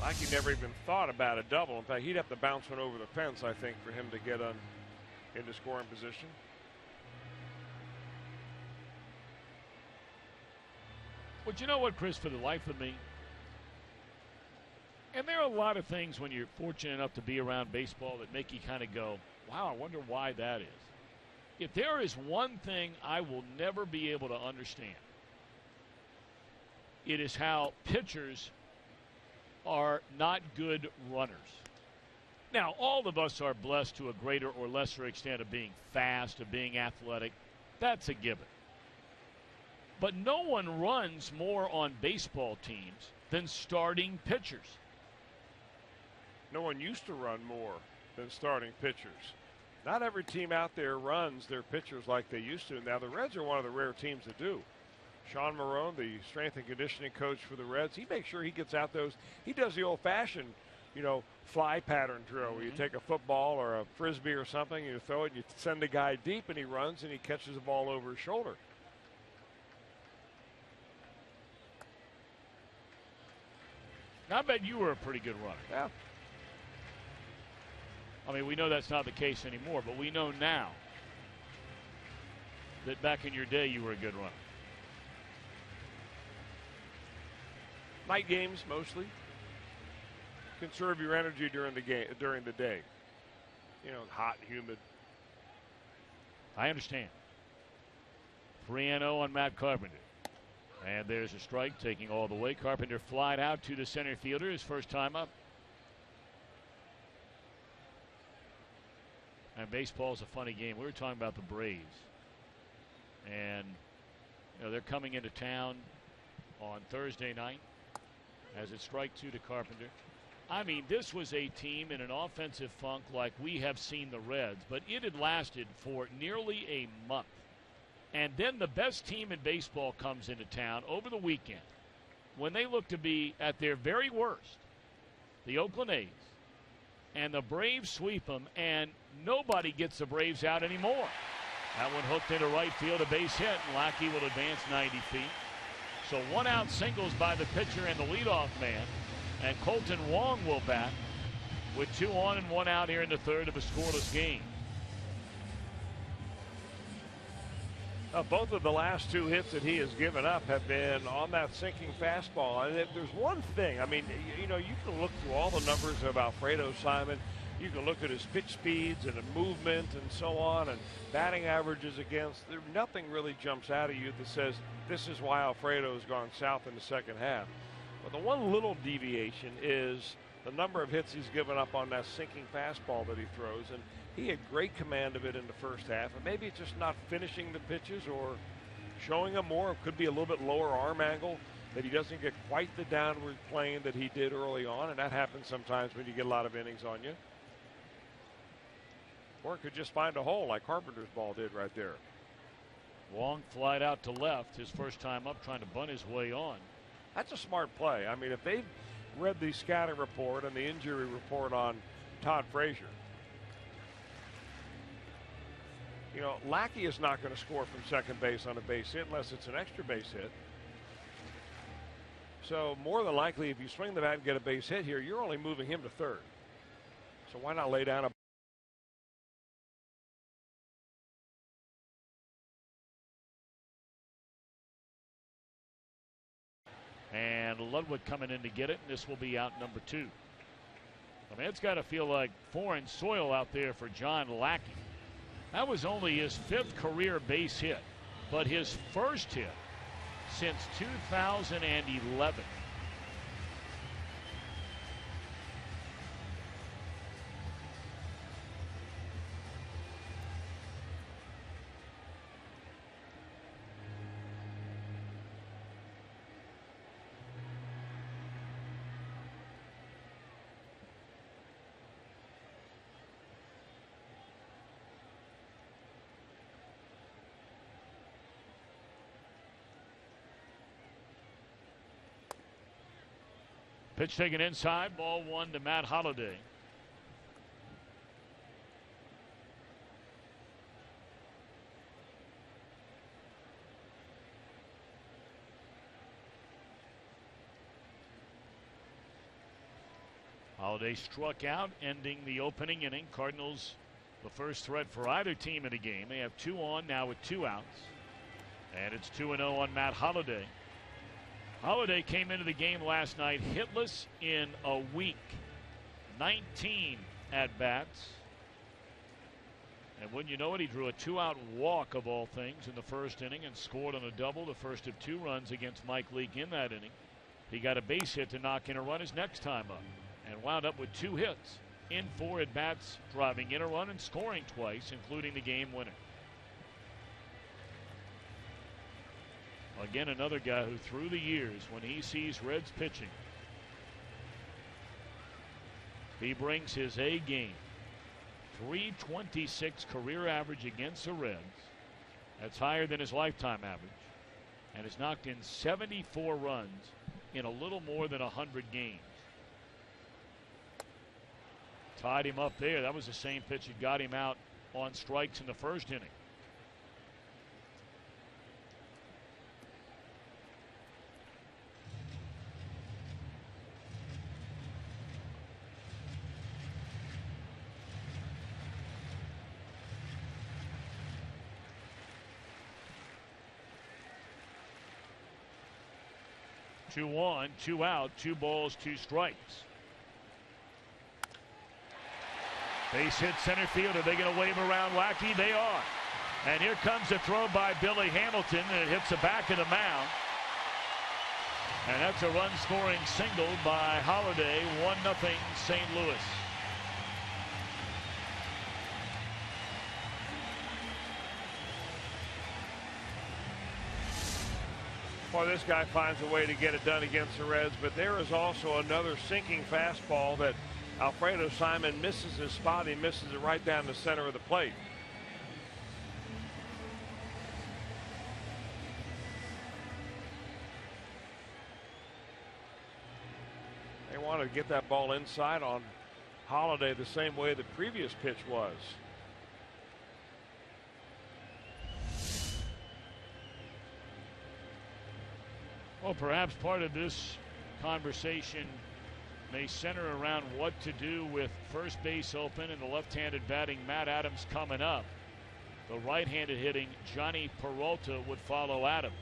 Like he never even thought about a double. In fact, he'd have to bounce one over the fence, I think, for him to get into scoring position. But you know what, Chris, for the life of me, and there are a lot of things when you're fortunate enough to be around baseball that make you kind of go, wow, I wonder why that is. If there is one thing I will never be able to understand, it is how pitchers are not good runners. Now, all of us are blessed to a greater or lesser extent of being fast, of being athletic. That's a given. But no one runs more on baseball teams than starting pitchers. No one used to run more than starting pitchers. Not every team out there runs their pitchers like they used to. Now, the Reds are one of the rare teams that do. Sean Marone, the strength and conditioning coach for the Reds, he makes sure he gets out those. He does the old-fashioned, fly pattern drill where you take a football or a frisbee or something, you throw it, and you send the guy deep, and he runs, and he catches the ball over his shoulder. Now, I bet you were a pretty good runner. Yeah. I mean, we know that's not the case anymore, but we know now that back in your day you were a good runner. Night games mostly. Conserve your energy during the day. Hot, humid. I understand. 3-0 on Matt Carpenter. And there's a strike taking all the way. Carpenter flied out to the center fielder, his first time up. And baseball is a funny game. We were talking about the Braves. And, they're coming into town on Thursday night as it's strike 2 to Carpenter. I mean, this was a team in an offensive funk like we have seen the Reds, but it had lasted for nearly a month. And then the best team in baseball comes into town over the weekend when they look to be at their very worst, the Oakland A's. And the Braves sweep them, and nobody gets the Braves out anymore. That one hooked into right field, a base hit, and Lackey will advance 90 feet. So 1-out singles by the pitcher and the leadoff man, and Colton Wong will bat with 2 on and 1 out here in the third of a scoreless game. Both of the last 2 hits that he has given up have been on that sinking fastball. And if there's one thing, you can look through all the numbers of Alfredo Simon. You can look at his pitch speeds and the movement and so on, and batting averages against. Nothing really jumps out at you that says this is why Alfredo has gone south in the second half. But the one little deviation is the number of hits he's given up on that sinking fastball that he throws. And he had great command of it in the first half, and maybe it's just not finishing the pitches or showing him more. It could be a little bit lower arm angle, that he doesn't get quite the downward plane that he did early on, and that happens sometimes when you get a lot of innings on you. Or it could just find a hole like Carpenter's ball did right there. Wong flied out to left, his first time up, trying to bunt his way on. That's a smart play. I mean, if they've read the scouting report and the injury report on Todd Frazier, Lackey is not going to score from second base on a base hit unless it's an extra base hit. So more than likely, if you swing the bat and get a base hit here, you're only moving him to third. So why not lay down a... And Ludwig coming in to get it, and this will be out number 2. I mean, it's got to feel like foreign soil out there for John Lackey. That was only his 5th career base hit, but his first hit since 2011. Pitch taken inside, ball 1 to Matt Holliday. Holliday struck out, ending the opening inning. Cardinals, the first threat for either team in the game. They have 2 on now with 2 outs. And it's 2-0 on Matt Holliday. Holiday came into the game last night hitless in a week. 19 at-bats. And wouldn't you know it, he drew a 2-out walk of all things in the first inning and scored on a double, the first of 2 runs against Mike Leake in that inning. He got a base hit to knock in a run his next time up and wound up with 2 hits in 4 at-bats, driving in a run and scoring twice, including the game winner. Again, another guy who through the years, when he sees Reds pitching, he brings his A game. .326 career average against the Reds. That's higher than his lifetime average. And has knocked in 74 runs in a little more than 100 games. Tied him up there. That was the same pitch that got him out on strikes in the first inning. Two on, 2 out, 2 balls, 2 strikes. Base hit center field. Are they going to wave around Wacky? They are. And here comes a throw by Billy Hamilton, and it hits the back of the mound. And that's a run-scoring single by Holiday. 1-0 St. Louis. Boy, this guy finds a way to get it done against the Reds, but there is also another sinking fastball that Alfredo Simon misses his spot. He misses it right down the center of the plate. They want to get that ball inside on Holiday the same way the previous pitch was. Well, perhaps part of this conversation may center around what to do with first base open and the left-handed batting Matt Adams coming up. The right-handed hitting Johnny Peralta would follow Adams.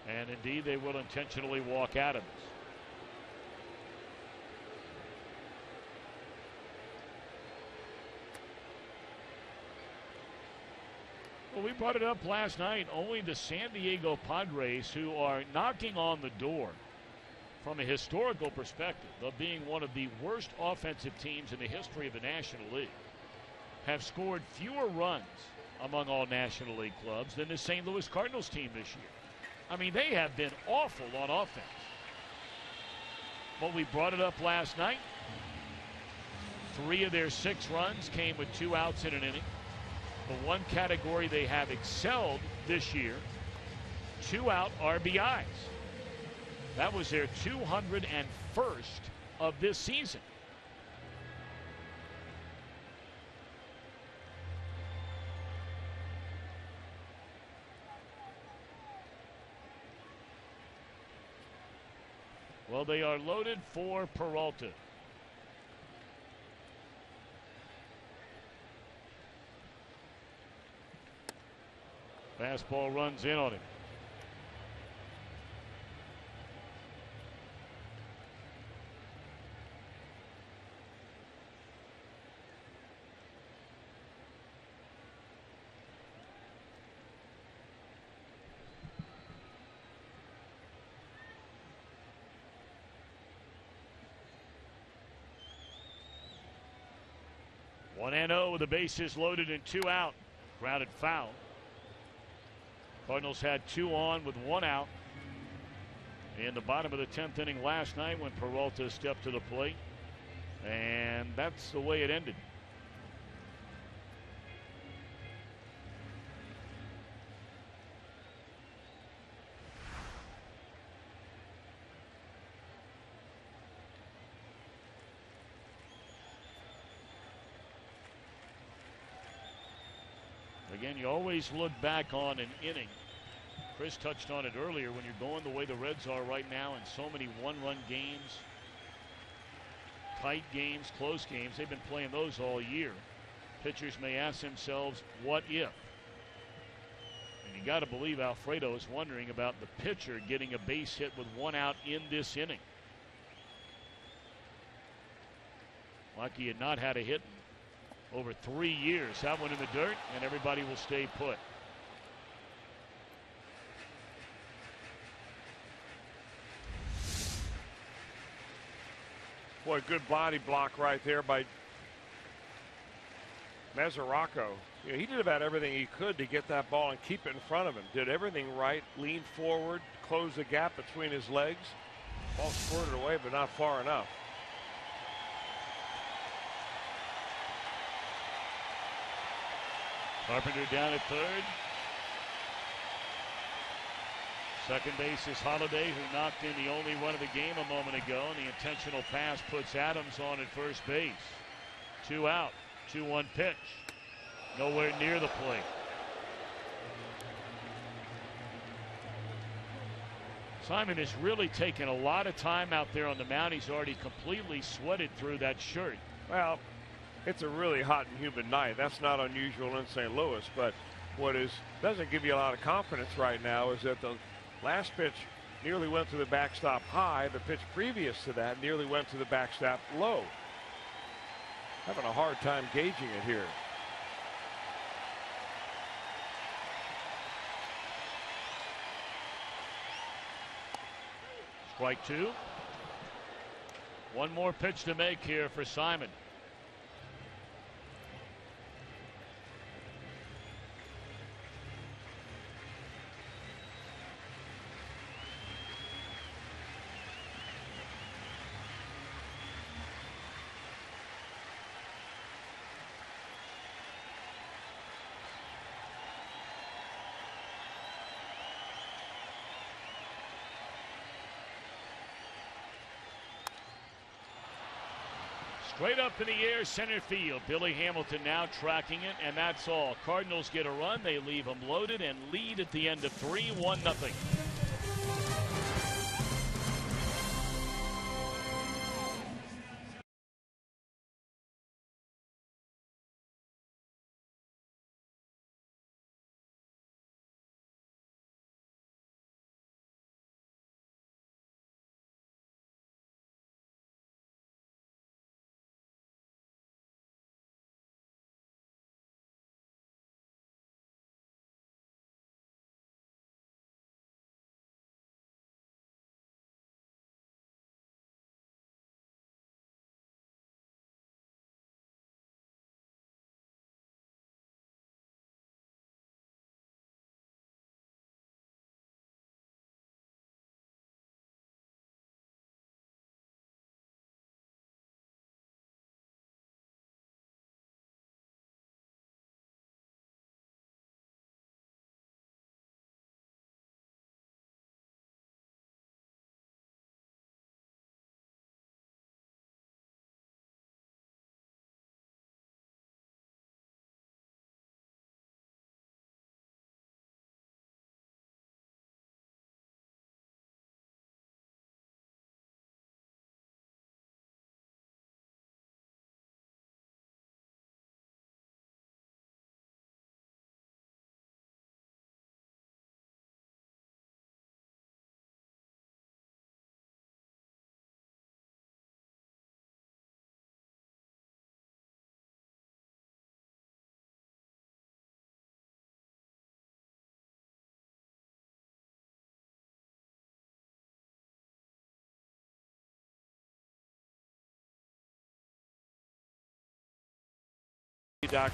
And indeed, they will intentionally walk Adams. Well, we brought it up last night. Only the San Diego Padres, who are knocking on the door from a historical perspective of being one of the worst offensive teams in the history of the National League, have scored fewer runs among all National League clubs than the St. Louis Cardinals team this year. I mean, they have been awful on offense. But we brought it up last night. 3 of their 6 runs came with 2 outs in an inning. The one category they have excelled this year, 2-out RBIs. That was their 201st of this season. Well, they are loaded for Peralta. Fastball runs in on him. One and 0 with the bases loaded and 2 out. Grounded foul. Cardinals had 2 on with 1 out in the bottom of the 10th inning last night when Peralta stepped to the plate. And that's the way it ended. again, you always look back on an inning. Chris touched on it earlier. When you're going the way the Reds are right now in so many one-run games, tight games, close games, they've been playing those all year. Pitchers may ask themselves, what if? And you got to believe Alfredo is wondering about the pitcher getting a base hit with one out in this inning. Like he had not had a hit in over 3 years. That one in the dirt, and everybody will stay put. Boy, good body block right there by Mesoraco. You know, he did about everything he could to get that ball and keep it in front of him. Did everything right, leaned forward, closed the gap between his legs. Ball squirted away, but not far enough. Carpenter down at third. Second base is Holiday, who knocked in the only run of the game a moment ago, and the intentional pass puts Adams on at first base. 2 out, 2-1 pitch. Nowhere near the plate. Simon has really taken a lot of time out there on the mound. He's already completely sweated through that shirt. Well, it's a really hot and humid night. That's not unusual in St. Louis, but what doesn't give you a lot of confidence right now is that the last pitch nearly went to the backstop high. The pitch previous to that nearly went to the backstop low. Having a hard time gauging it here. Strike 2. One more pitch to make here for Simon. Straight up in the air, center field. Billy Hamilton now tracking it, and that's all. Cardinals get a run. They leave them loaded and lead at the end of 3, 1-0.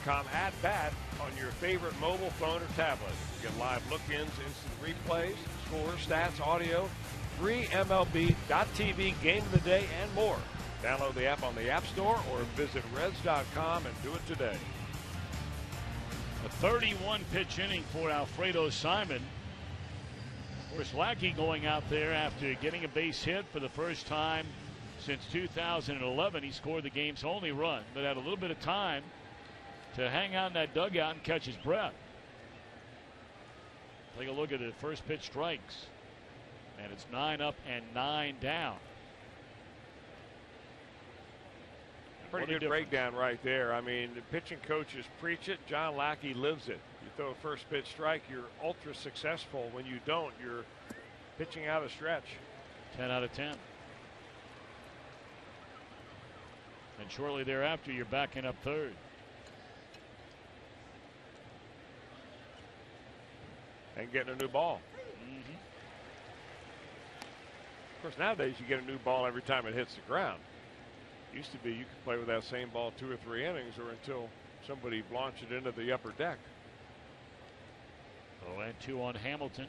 .com at bat on your favorite mobile phone or tablet. Get live look-ins, instant replays, scores, stats, audio, free MLB.TV game of the day, and more. Download the app on the App Store or visit Reds.com and do it today. A 31-pitch inning for Alfredo Simon. Of course, Lackey going out there after getting a base hit for the first time since 2011. He scored the game's only run, but had a little bit of time to hang out in that dugout and catch his breath. Take a look at it. First pitch strikes. And it's 9 up and 9 down. Pretty good breakdown right there. I mean, the pitching coaches preach it. John Lackey lives it. You throw a first pitch strike, you're ultra successful. When you don't, you're pitching out of stretch. 10 out of 10. And shortly thereafter, you're backing up third. And getting a new ball. Mm-hmm. Of course, nowadays you get a new ball every time it hits the ground. Used to be you could play with that same ball 2 or 3 innings or until somebody launched it into the upper deck. 0-2 on Hamilton.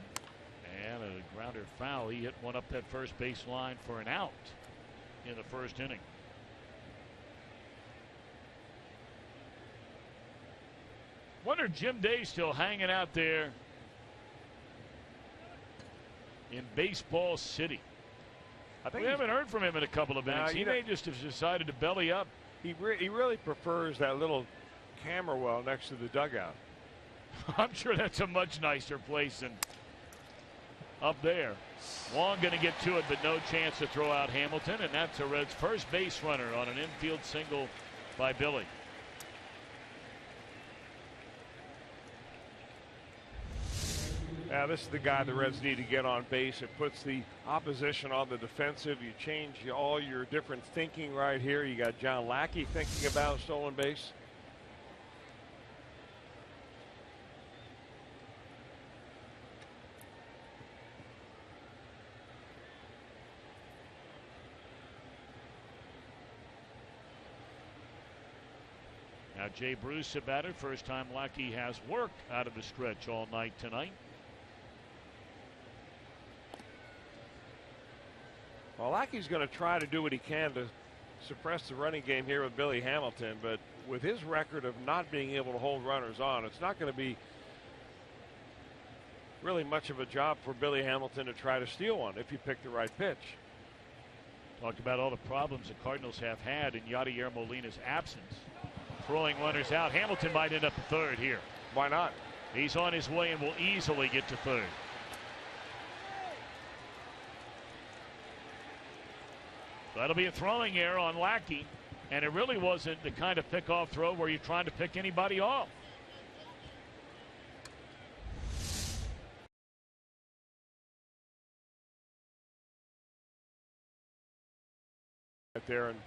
And a grounder foul. He hit one up that first base line for an out in the first inning. Wonder if Jim Day's still hanging out there in Baseball City. I think we haven't heard from him in a couple of minutes. He may just have decided to belly up. He really prefers that little camera well next to the dugout. I'm sure that's a much nicer place than up there. Wong going to get to it, but no chance to throw out Hamilton, and that's a Reds first base runner on an infield single by Billy. Now, this is the guy the Reds need to get on base. It puts the opposition on the defensive. You change all your different thinking right here. You got John Lackey thinking about stolen base. Now Jay Bruce, a batter. First time Lackey has worked out of the stretch all night tonight. Well, Lackey's going to try to do what he can to suppress the running game here with Billy Hamilton, but with his record of not being able to hold runners on, it's not going to be really much of a job for Billy Hamilton to try to steal one if you pick the right pitch. Talked about all the problems the Cardinals have had in Yadier Molina's absence. Throwing runners out. Hamilton might end up at third here. Why not? He's on his way and will easily get to third. That'll be a throwing error on Lackey, and it really wasn't the kind of pickoff throw where you're trying to pick anybody off. Right there, and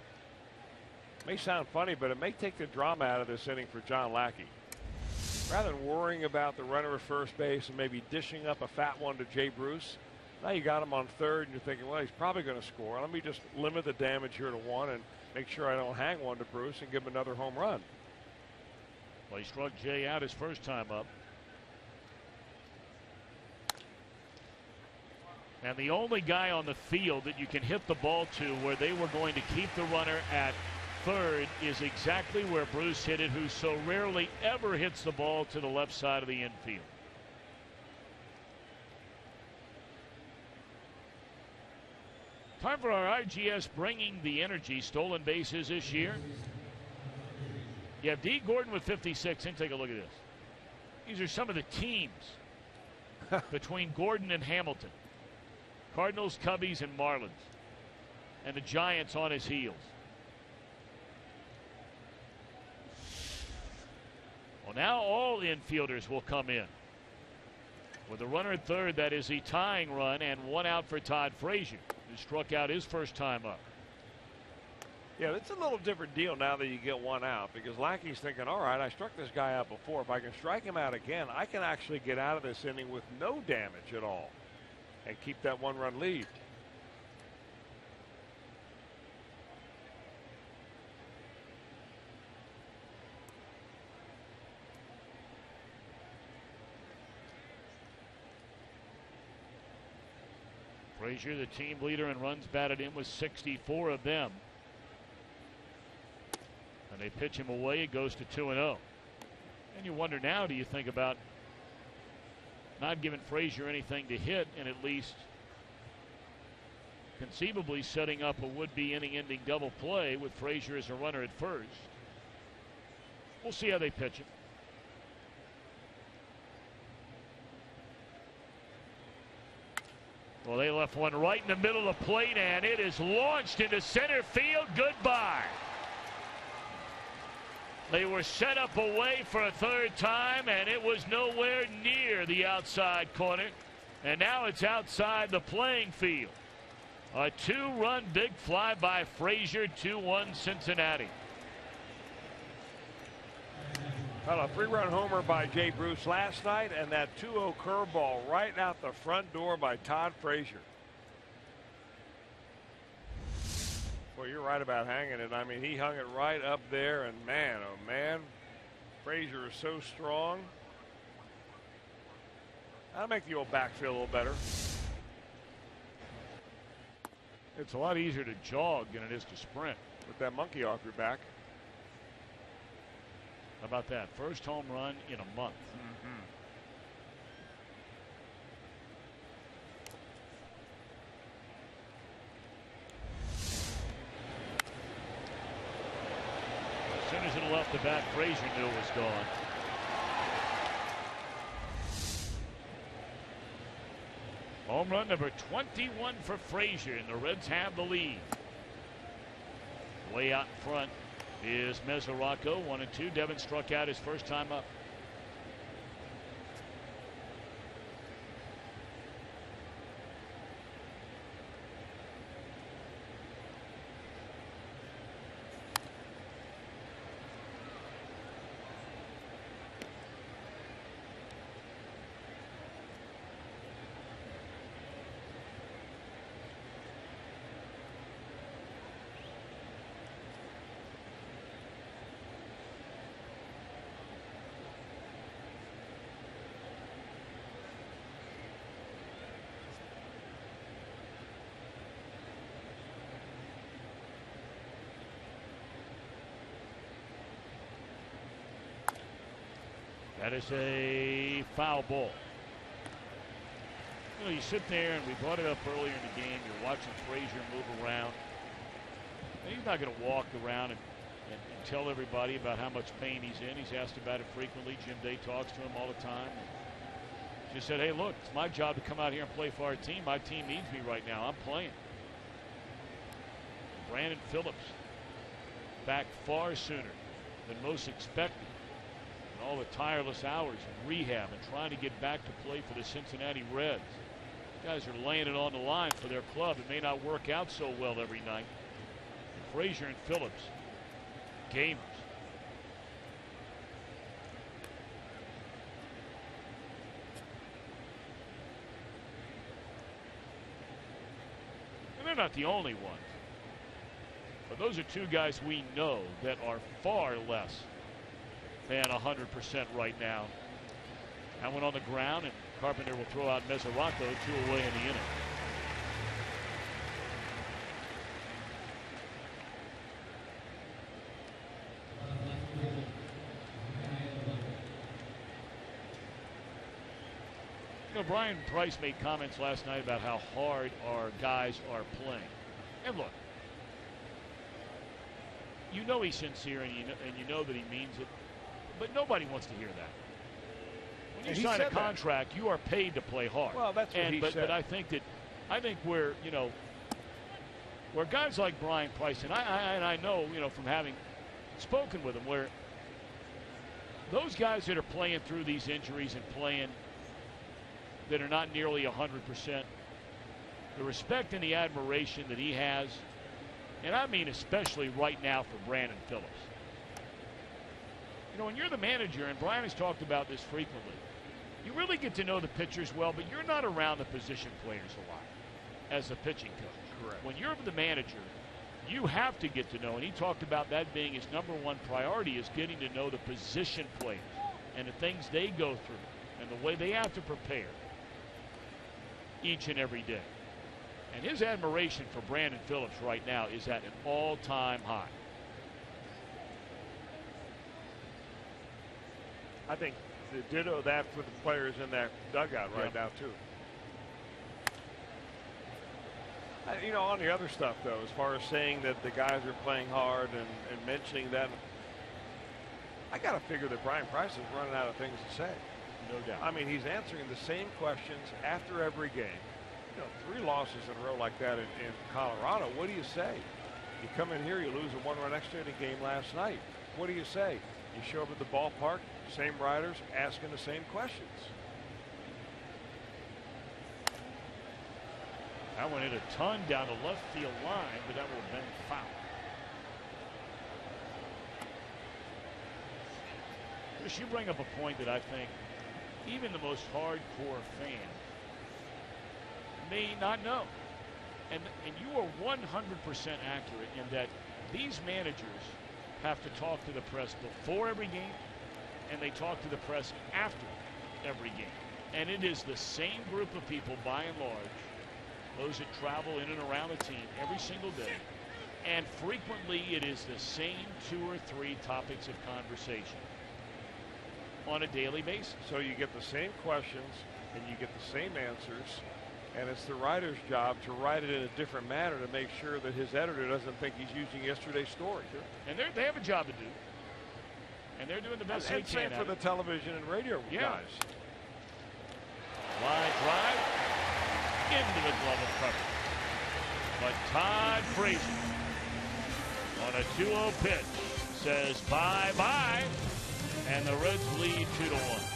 it may sound funny, but it may take the drama out of this inning for John Lackey. Rather than worrying about the runner at first base and maybe dishing up a fat one to Jay Bruce, now you got him on third and you're thinking, well, he's probably going to score. Let me just limit the damage here to 1 and make sure I don't hang one to Bruce and give him another home run. Well, he struck Jay out his first time up. And the only guy on the field that you can hit the ball to where they were going to keep the runner at third is exactly where Bruce hit it, who so rarely ever hits the ball to the left side of the infield. Time for our IGS bringing the energy stolen bases this year. You have D. Gordon with 56, and take a look at this. These are some of the teams between Gordon and Hamilton. Cardinals, Cubbies, and Marlins. And the Giants on his heels. Well, now all infielders will come in. With a runner at third, that is the tying run, and 1 out for Todd Frazier, who struck out his first time up. Yeah, it's a little different deal now that you get 1 out, because Lackey's thinking, all right, I struck this guy out before. If I can strike him out again, I can actually get out of this inning with no damage at all and keep that 1-run lead. Frazier, the team leader in runs batted in, with 64 of them. And they pitch him away. It goes to 2-0. And you wonder now, do you think about not giving Frazier anything to hit and at least conceivably setting up a would-be inning-ending double play with Frazier as a runner at first? We'll see how they pitch him. Well, they left one right in the middle of the plate, and it is launched into center field. Goodbye. They were set up away for a third time, and it was nowhere near the outside corner. And now it's outside the playing field. A 2-run big fly by Frazier, 2-1 Cincinnati. Well, a 3-run homer by Jay Bruce last night, and that 2-0 curveball right out the front door by Todd Frazier. Well, you're right about hanging it. I mean, he hung it right up there, and man, oh man, Frazier is so strong. That'll make the old back feel a little better. It's a lot easier to jog than it is to sprint. With that monkey off your back. How about that? First home run in a month. As soon as it left the bat, Frazier knew it was gone. Home run number 21 for Frazier, and the Reds have the lead. Way out in front is Mesoraco, 1-2. Devin struck out his first time up. That is a foul ball. You know, you sit there, and we brought it up earlier in the game. You're watching Frazier move around. And he's not going to walk around and tell everybody about how much pain he's in. He's asked about it frequently. Jim Day talks to him all the time. Just said, hey, look, it's my job to come out here and play for our team. My team needs me right now. I'm playing. Brandon Phillips back far sooner than most expected. All the tireless hours of rehab and trying to get back to play for the Cincinnati Reds. Guys are laying it on the line for their club. It may not work out so well every night. And Frazier and Phillips, gamers. And they're not the only ones. But those are two guys we know that are far less than 100% right now. That one on the ground, and Carpenter will throw out Mesoraco, 2 away in the inning. You know, Brian Price made comments last night about how hard our guys are playing. And look, you know he's sincere, and you know that he means it. But nobody wants to hear that. When you sign a contract, you are paid to play hard. Well, that's what he said. But I think where where guys like Brian Price, and I know, from having spoken with him, where those guys that are playing through these injuries and playing that are not nearly 100%, the respect and the admiration that he has, and I mean especially right now for Brandon Phillips. When you're the manager, and Brian has talked about this frequently, you really get to know the pitchers well, but you're not around the position players a lot as a pitching coach. Correct. When you're the manager, you have to get to know, and he talked about that being his #1 priority, is getting to know the position players and the things they go through and the way they have to prepare each and every day. And his admiration for Brandon Phillips right now is at an all-time high. I think the ditto that for the players in that dugout right now, too. On the other stuff, though, as far as saying that the guys are playing hard and mentioning that, I got to figure that Brian Price is running out of things to say. No doubt. I mean, he's answering the same questions after every game. You know, 3 losses in a row like that in Colorado. What do you say? You come in here, you lose a 1-run extra inning game last night. What do you say? You show up at the ballpark, same riders asking the same questions. That one hit a ton down the left field line, but that will have been foul. Chris, you bring up a point that I think even the most hardcore fan may not know. And you are 100% accurate in that these managers have to talk to the press before every game, and they talk to the press after every game. And it is the same group of people, by and large, those that travel in and around the team every single day. And frequently it is the same 2 or 3 topics of conversation on a daily basis. So you get the same questions and you get the same answers. And it's the writer's job to write it in a different manner to make sure that his editor doesn't think he's using yesterday's story. And they have a job to do. And they're doing the best they can. Same for the television and radio guys. Line drive into the glove of cover. But Todd Frazier on a 2-0 pitch says bye-bye. And the Reds lead 2-1.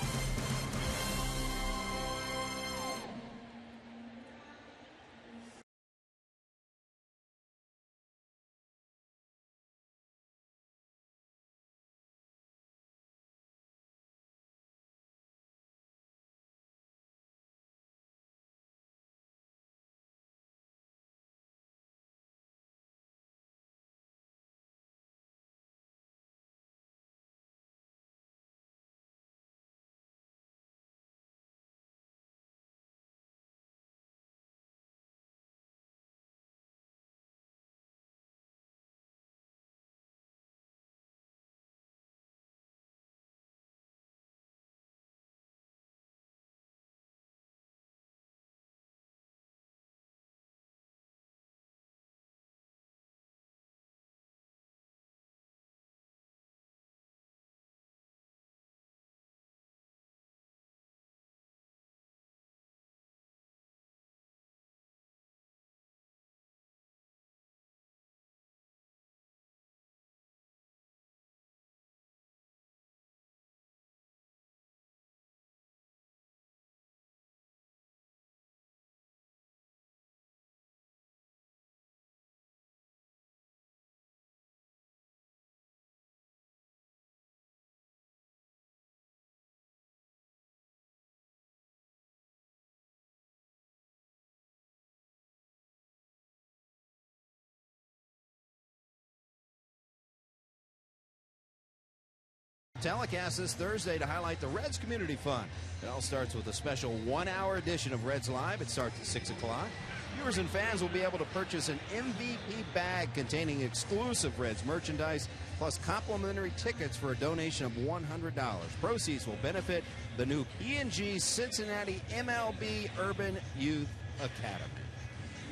Telecast this Thursday to highlight the Reds Community Fund. It all starts with a special 1-hour edition of Reds Live. It starts at 6 o'clock. Viewers and fans will be able to purchase an MVP bag containing exclusive Reds merchandise, plus complimentary tickets for a donation of $100. Proceeds will benefit the new P&G Cincinnati MLB Urban Youth Academy.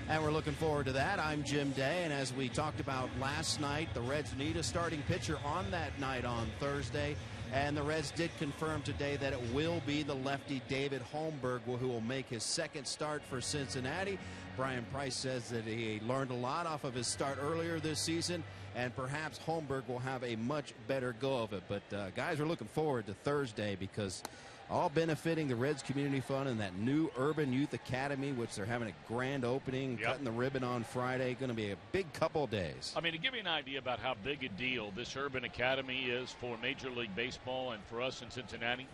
And we're looking forward to that. I'm Jim Day, and as we talked about last night, the Reds need a starting pitcher on that night on Thursday. And the Reds did confirm today that it will be the lefty David Holmberg who will make his second start for Cincinnati. Brian Price says that he learned a lot off of his start earlier this season, and perhaps Holmberg will have a much better go of it. But guys, we're looking forward to Thursday because all benefiting the Reds Community Fund and that new Urban Youth Academy, which they're having a grand opening, cutting the ribbon on Friday. Going to be a big couple of days. I mean, to give you an idea about how big a deal this Urban Academy is for Major League Baseball and for us in Cincinnati,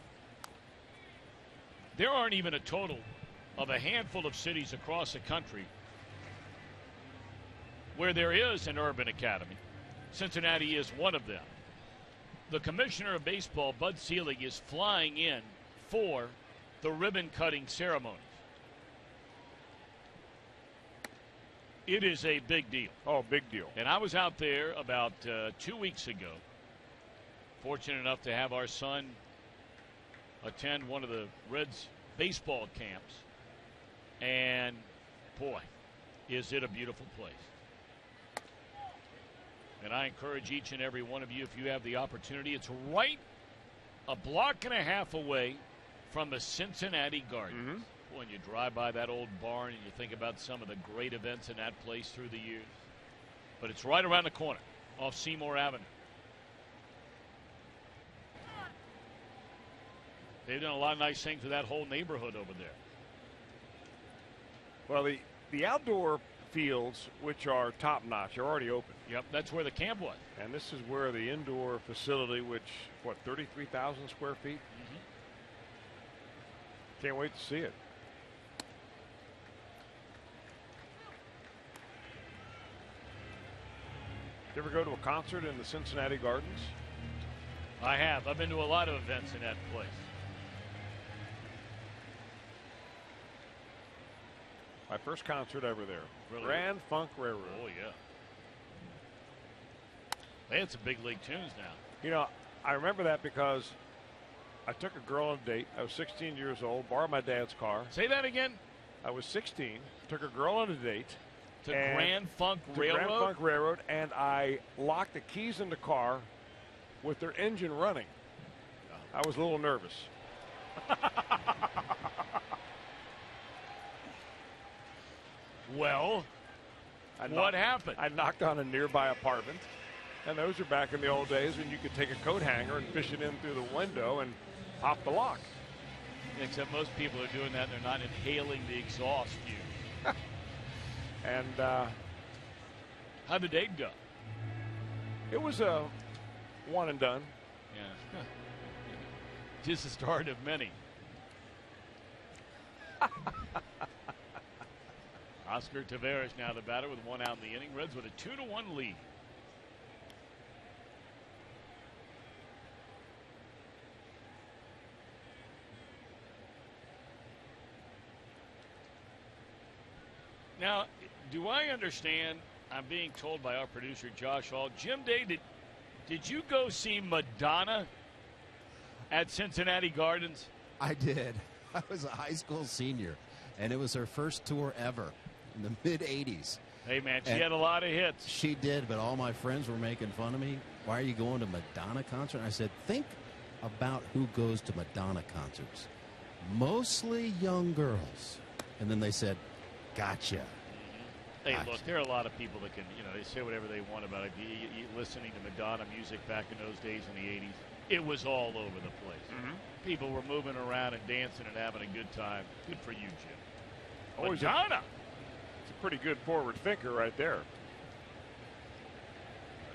there aren't even a total of a handful of cities across the country where there is an Urban Academy. Cincinnati is one of them. The Commissioner of Baseball, Bud Selig, is flying in for the ribbon-cutting ceremonies. It is a big deal. Oh, big deal. And I was out there about 2 weeks ago, fortunate enough to have our son attend one of the Reds baseball camps. And, boy, is it a beautiful place. And I encourage each and every one of you, if you have the opportunity, it's right a block and a half away from the Cincinnati Gardens. When you drive by that old barn and you think about some of the great events in that place through the years. But it's right around the corner off Seymour Avenue. They've done a lot of nice things with that whole neighborhood over there. Well, the outdoor fields, which are top-notch, are already open. Yep, that's where the camp was. And this is where the indoor facility, which, 33,000 square feet? Mm-hmm. Can't wait to see it. You ever go to a concert in the Cincinnati Gardens? I have. I've been to a lot of events in that place. My first concert ever there. Really? Grand Funk Railroad. Oh, yeah. They had some big league tunes now. You know, I remember that because I took a girl on a date. I was 16 years old, borrowed my dad's car. Say that again? I was 16, took a girl on a date. To Grand Funk Railroad? Grand Funk Railroad, and I locked the keys in the car with their engine running. I was a little nervous. Well, what happened? I knocked on a nearby apartment, and those are back in the old days when you could take a coat hanger and fish it in through the window and pop the lock. Except most people are doing that and they're not inhaling the exhaust fumes. And how'd the date go? It was a one and done. Yeah. Just the start of many. Oscar Taveras now the batter with one out in the inning. Reds with a 2-1 lead. Now, do I understand? I'm being told by our producer Josh Hall. Jim Day, did you go see Madonna at Cincinnati Gardens? I did. I was a high school senior, and it was her first tour ever in the mid-'80s. Hey, man, she had a lot of hits. She did, but all my friends were making fun of me. Why are you going to Madonna concert? I said, think about who goes to Madonna concerts. Mostly young girls. And then they said, gotcha. Hey, look, there are a lot of people that can, they say whatever they want about it. Listening to Madonna music back in those days in the 80s, it was all over the place. Mm-hmm. People were moving around and dancing and having a good time. Good for you, Jim. Madonna! It's a pretty good forward thinker right there.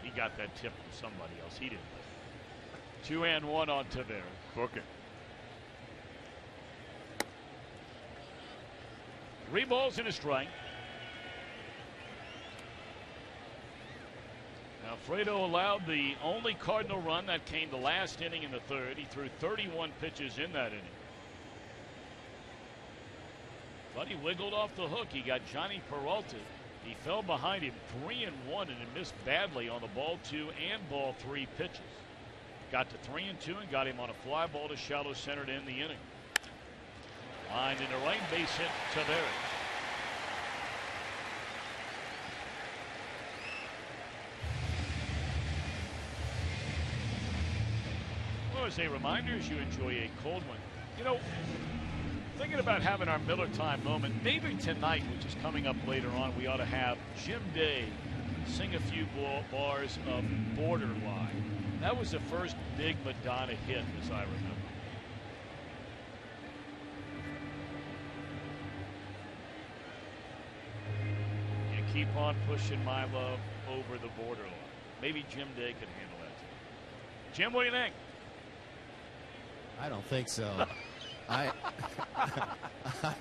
He got that tip from somebody else. He didn't. 2-1 on Taveras. Book it. 3 balls and a strike. Alfredo allowed the only Cardinal run. That came the last inning in the third. He threw 31 pitches in that inning. But he wiggled off the hook. He got Johnny Peralta. He fell behind him 3-1 and it missed badly on the ball 2 and ball 3 pitches. Got to 3-2 and got him on a fly ball to shallow center to end the inning. Line into right, base hit Taveras. Well, as a reminder, as you enjoy a cold one, thinking about having our Miller Time moment, maybe tonight, which is coming up later on, we ought to have Jim Day sing a few bars of Borderline. That was the first big Madonna hit, as I remember. You keep on pushing my love over the borderline. Maybe Jim Day could handle that. Jim, what do you think? I don't think so. I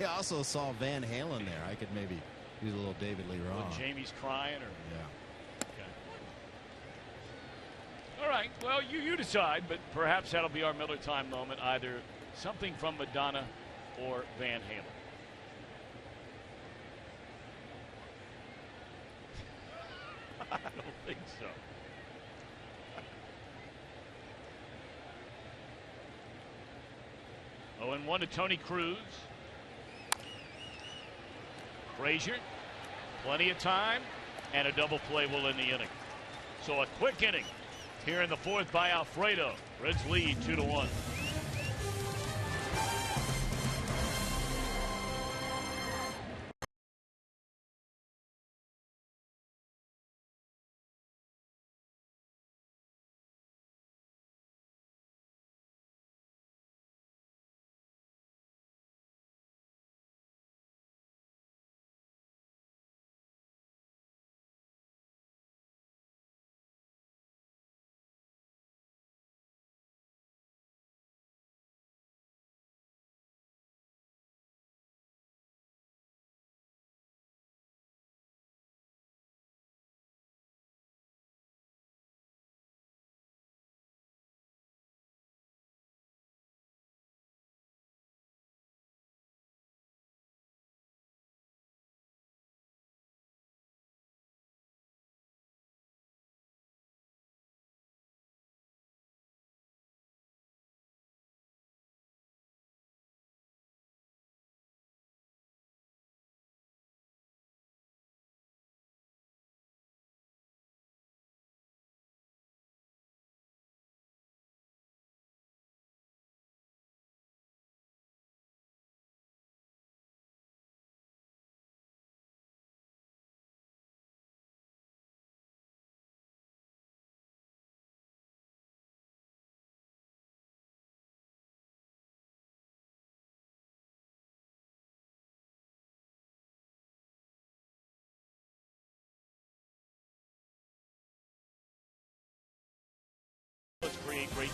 also saw Van Halen there. I could maybe use a little David Lee Roth. Jamie's crying, or yeah. Okay. All right. Well, you decide, but perhaps that'll be our Miller Time moment. Either something from Madonna or Van Halen. I don't think so. Oh, and 1 to Tony Cruz. Frazier, plenty of time, and a double play will end the inning. So a quick inning here in the fourth by Alfredo. Reds lead 2-1.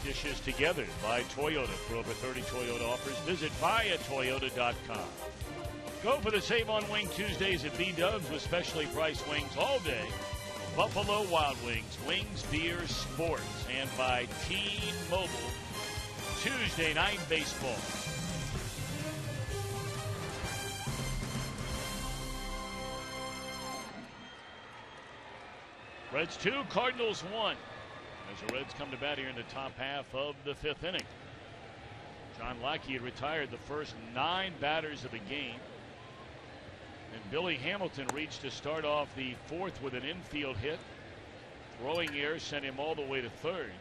dishes together by Toyota. For over 30 Toyota offers, visit buyatoyota.com. Go for the Save on Wing Tuesdays at B-Dubs with specially priced wings all day. Buffalo Wild Wings, Wings, Beer, Sports, and by T-Mobile. Tuesday Night Baseball. Reds 2, Cardinals 1. As the Reds come to bat here in the top half of the 5th inning. John Lackey had retired the first 9 batters of the game. And Billy Hamilton reached to start off the 4th with an infield hit. Throwing error sent him all the way to 3rd.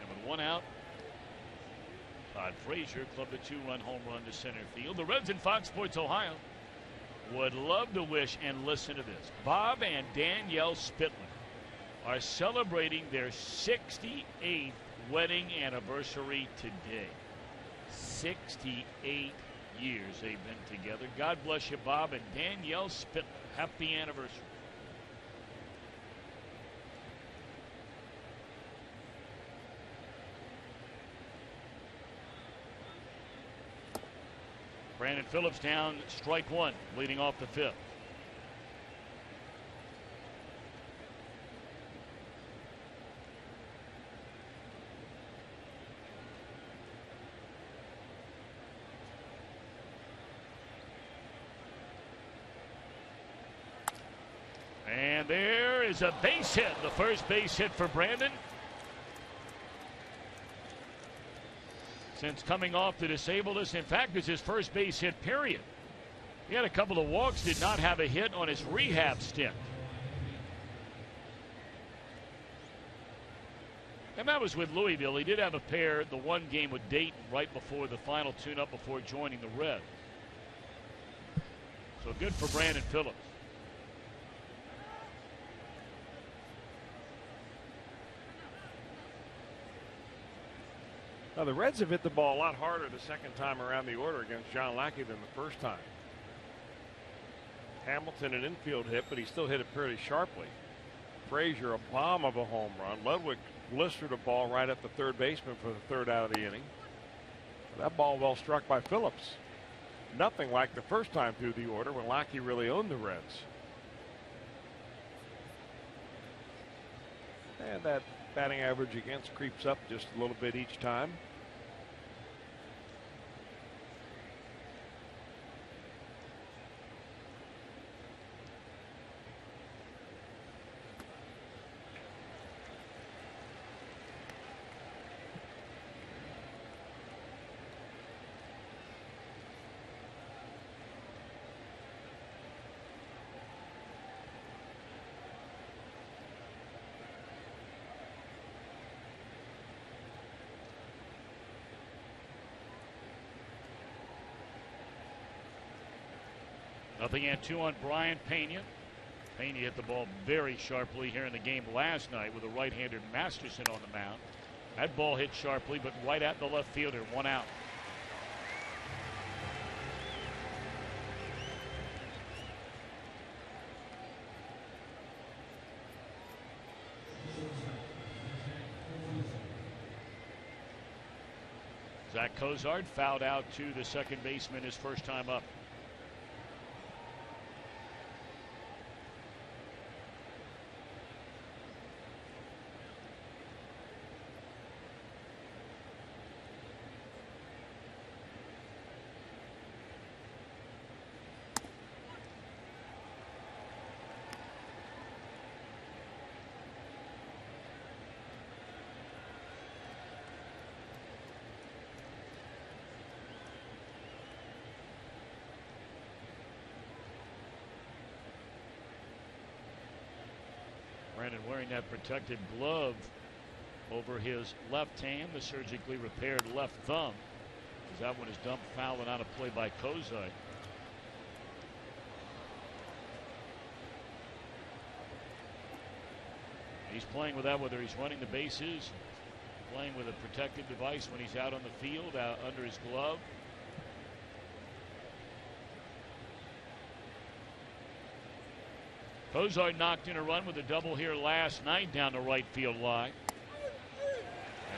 And with 1 out, Todd Frazier clubbed a 2-run home run to center field. The Reds in Fox Sports Ohio would love to wish, and listen to this, Bob and Danielle Spitler are celebrating their 68th wedding anniversary today. 68 years they've been together. God bless you, Bob and Danielle Spitler. Happy anniversary. Brandon Phillips down, strike 1, leading off the 5th. And there is a base hit, the first base hit for Brandon. Since coming off the disabled list, in fact, it's his first base hit, period. He had a couple of walks, did not have a hit on his rehab stint. And that was with Louisville. He did have a pair, the one game with Dayton right before the final tune-up before joining the Reds. So good for Brandon Phillips. Now, the Reds have hit the ball a lot harder the second time around the order against John Lackey than the first time. Hamilton an infield hit, but he still hit it pretty sharply. Frazier a bomb of a home run. Ludwig blistered a ball right at the third baseman for the 3rd out of the inning. That ball well struck by Phillips. Nothing like the first time through the order when Lackey really owned the Reds. And that batting average against creeps up just a little bit each time. Nothing and 2 on Brian Pena. Pena hit the ball very sharply here in the game last night with a right-hander Masterson on the mound. That ball hit sharply, but right at the left fielder, 1 out. Zach Cozart fouled out to the second baseman his first time up. Brandon wearing that protected glove over his left hand, the surgically repaired left thumb. As that one is dumped foul and out of play by Kozai. He's playing with that whether he's running the bases, playing with a protective device when he's out on the field, out under his glove. Cozart knocked in a run with a double here last night down the right field line.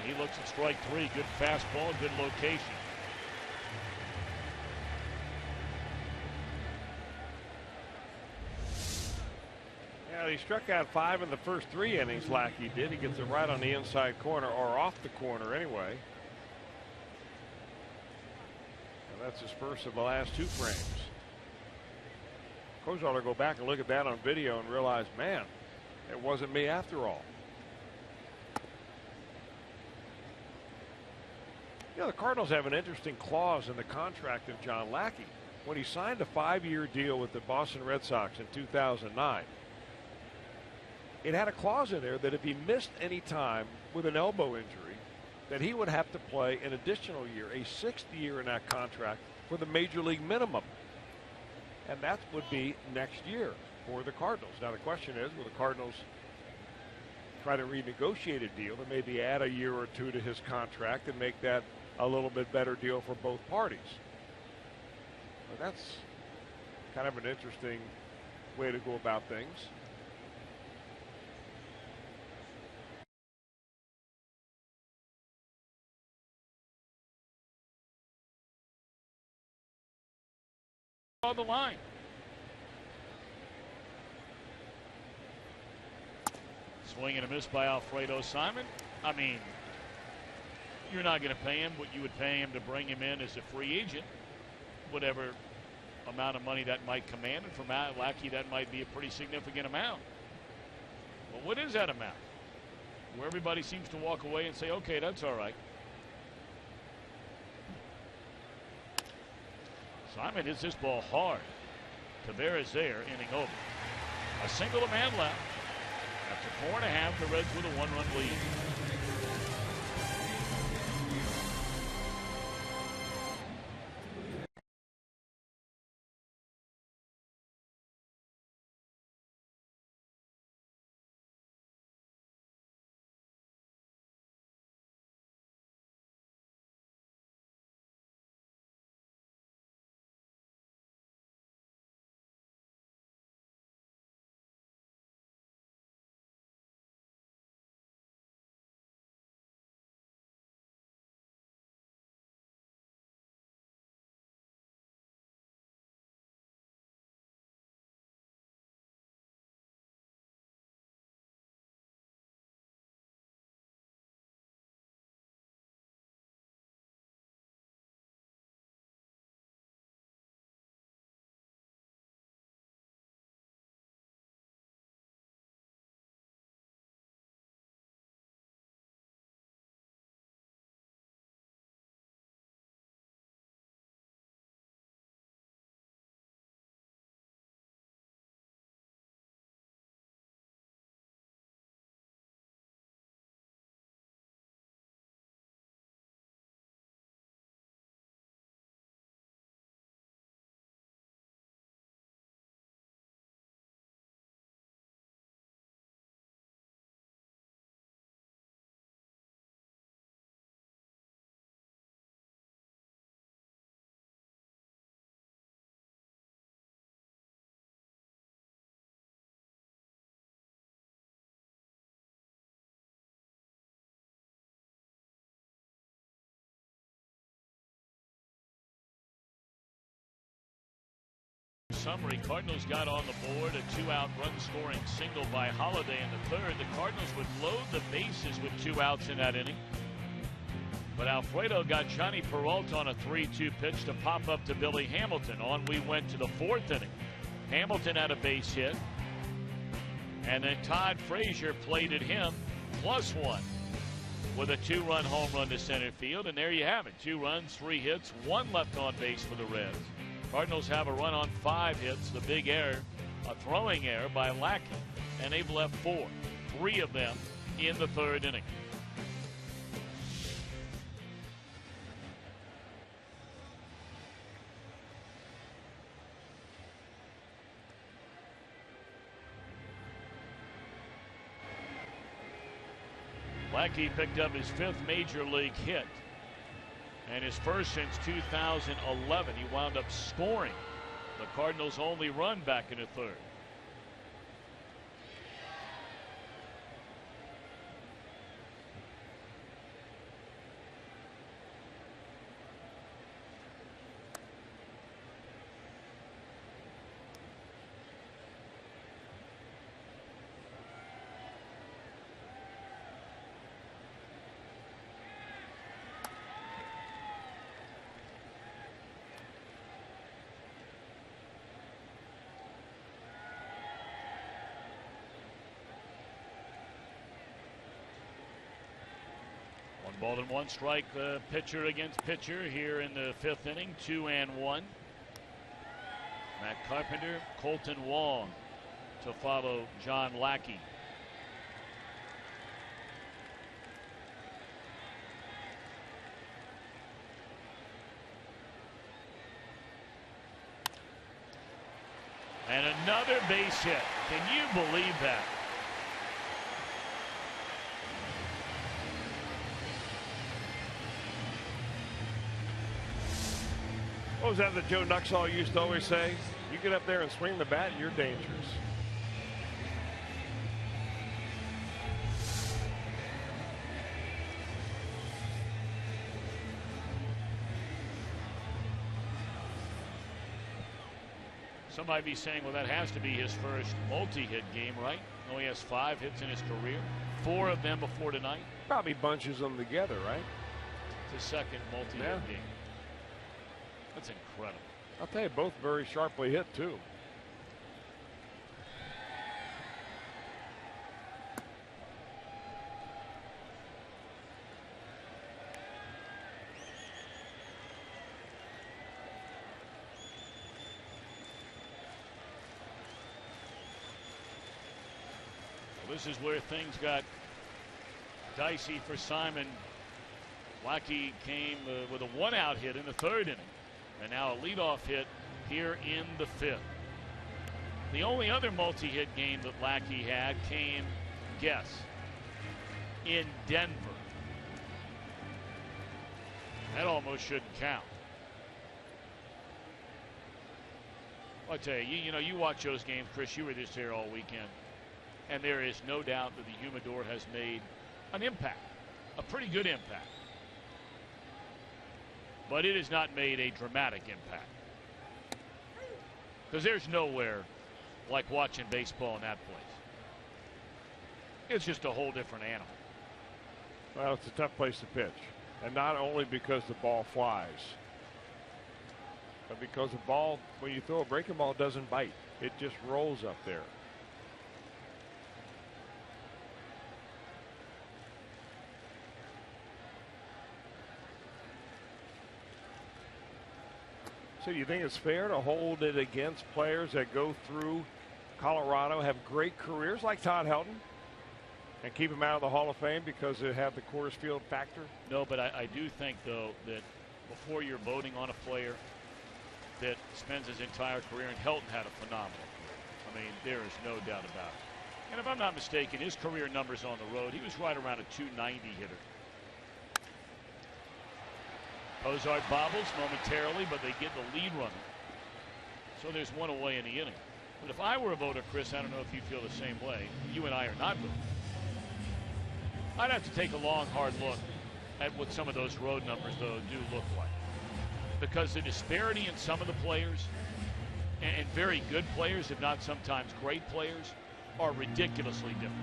He looks at strike three. Good fastball, good location. Yeah, he struck out 5 in the first 3 innings. Lackey did. He gets it right on the inside corner, or off the corner anyway. And that's his first of the last 2 frames. Coach ought to go back and look at that on video and realize, man, it wasn't me after all. You know, the Cardinals have an interesting clause in the contract of John Lackey. When he signed a 5-year deal with the Boston Red Sox in 2009, it had a clause in there that if he missed any time with an elbow injury, that he would have to play an additional year, a 6th year in that contract for the major league minimum. And that would be next year for the Cardinals. Now the question is, will the Cardinals try to renegotiate a deal and maybe add a year or 2 to his contract and make that a little bit better deal for both parties? But that's kind of an interesting way to go about things. On the line. Swing and a miss by Alfredo Simon. I mean, you're not going to pay him what you would pay him to bring him in as a free agent, whatever amount of money that might command, and for Matt Lackey that might be a pretty significant amount. But what is that amount? Where everybody seems to walk away and say, okay, that's all right. Simon hits this ball hard. Tavares there, inning over. A single to man left. After 4.5, the Reds with a 1-run lead. Summary, Cardinals got on the board a 2-out run-scoring single by Holiday in the third. The Cardinals would load the bases with 2 outs in that inning. But Alfredo got Johnny Peralta on a 3-2 pitch to pop up to Billy Hamilton. On we went to the 4th inning. Hamilton had a base hit. And then Todd Frazier plated him +1 with a 2-run home run to center field. And there you have it. 2 runs, 3 hits, 1 left on base for the Reds. Cardinals have a run on 5 hits. The big error, a throwing error by Lackey, and they've left 4. 3 of them in the 3rd inning. Lackey picked up his 5th major league hit. And his first since 2011. He wound up scoring the Cardinals' only run back in the 3rd. 1-1 strike, pitcher against pitcher here in the 5th inning. 2-1. Matt Carpenter, Colton Wong to follow John Lackey. And another base hit. Can you believe that? What was that Joe Nuxall used to always say? You get up there and swing the bat, you're dangerous. Some might be saying, well, that has to be his first multi-hit game, right? Only has 5 hits in his career. 4 of them before tonight. Probably bunches them together, right? It's his second multi-hit game. That's incredible. I'll tell you, both very sharply hit, too. This is where things got dicey for Simon. Lackey came with a 1-out hit in the 3rd inning, and now a leadoff hit here in the 5th. The only other multi-hit game that Lackey had came, guess, in Denver. That almost shouldn't count. I'll tell you, you watch those games, Chris. You were just here all weekend. And there is no doubt that the humidor has made an impact, a pretty good impact. But it has not made a dramatic impact. Because there's nowhere like watching baseball in that place. It's just a whole different animal. Well, it's a tough place to pitch. And not only because the ball flies, but because the ball, when you throw a breaking ball, doesn't bite. It just rolls up there. So you think it's fair to hold it against players that go through Colorado, have great careers like Todd Helton, and keep him out of the Hall of Fame because they have the Coors Field factor? No, but I do think, though, that before you're voting on a player that spends his entire career, and Helton had a phenomenal career. I mean, there is no doubt about it. And if I'm not mistaken, his career numbers on the road, he was right around a 290 hitter. Ozark bobbles momentarily, but they get the lead runner. So there's one away in the inning. But if I were a voter, Chris, I don't know if you feel the same way. You and I are not voting. I'd have to take a long, hard look at what some of those road numbers, though, do look like. Because the disparity in some of the players, and very good players, if not sometimes great players, are ridiculously different.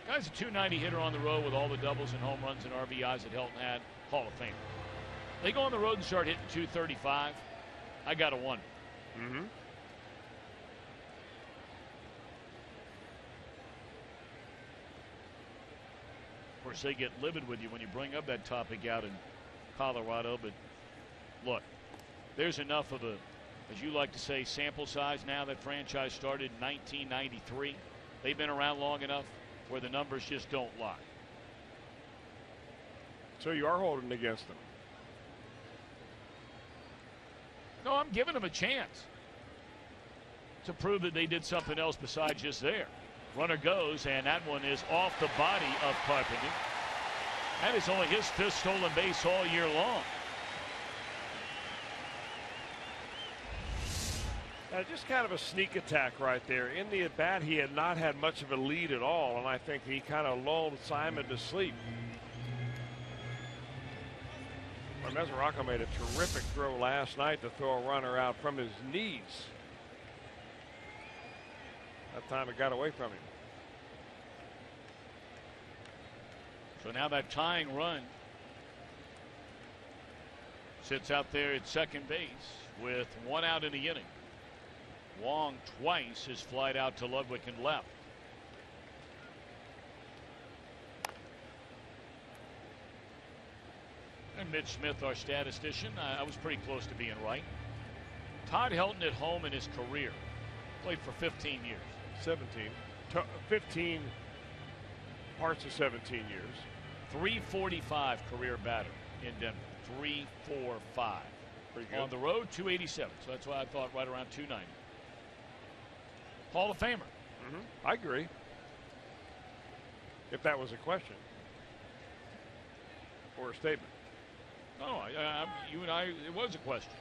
Guy's a 290 hitter on the road with all the doubles and home runs and RBIs that Helton had. Hall of Fame. They go on the road and start hitting 235. I got a 1. Mm-hmm. Of course, they get livid with you when you bring up that topic out in Colorado. But look, there's enough of a, as you like to say, sample size now. That franchise started in 1993. They've been around long enough where the numbers just don't lie. So you are holding against them? No, I'm giving them a chance to prove that they did something else besides just there. Runner goes, and that one is off the body of Carpenter. That is only his 5th stolen base all year long. Just kind of a sneak attack right there. In the at-bat, he had not had much of a lead at all, and I think he kind of lulled Simon to sleep. Mesoraco made a terrific throw last night to throw a runner out from his knees. That time it got away from him. So now that tying run sits out there at second base with 1 out in the inning. Wong twice has flied out to Ludwig and left. And Mitch Smith, our statistician, I was pretty close to being right. Todd Helton at home in his career played for 15 years. 17. 15 parts of 17 years. 345 career batter in Denver. 345. Pretty good. On the road, 287. So that's why I thought right around 290. Hall of Famer. I agree. If that was a question or a statement. No, you and I, it was a question.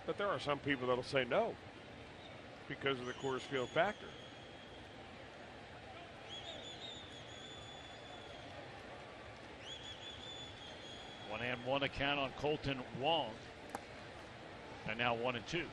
But there are some people that'll say no because of the Coors Field factor. One and one account on Colton Wong. And now 1-2.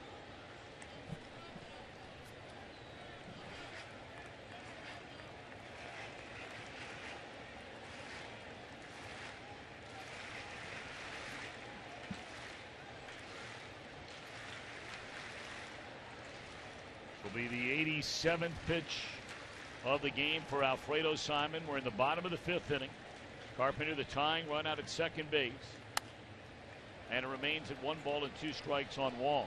Will be the 87th pitch of the game for Alfredo Simon. We're in the bottom of the 5th inning. Carpenter, the tying run out at second base. And it remains at 1-2 strikes on Wong.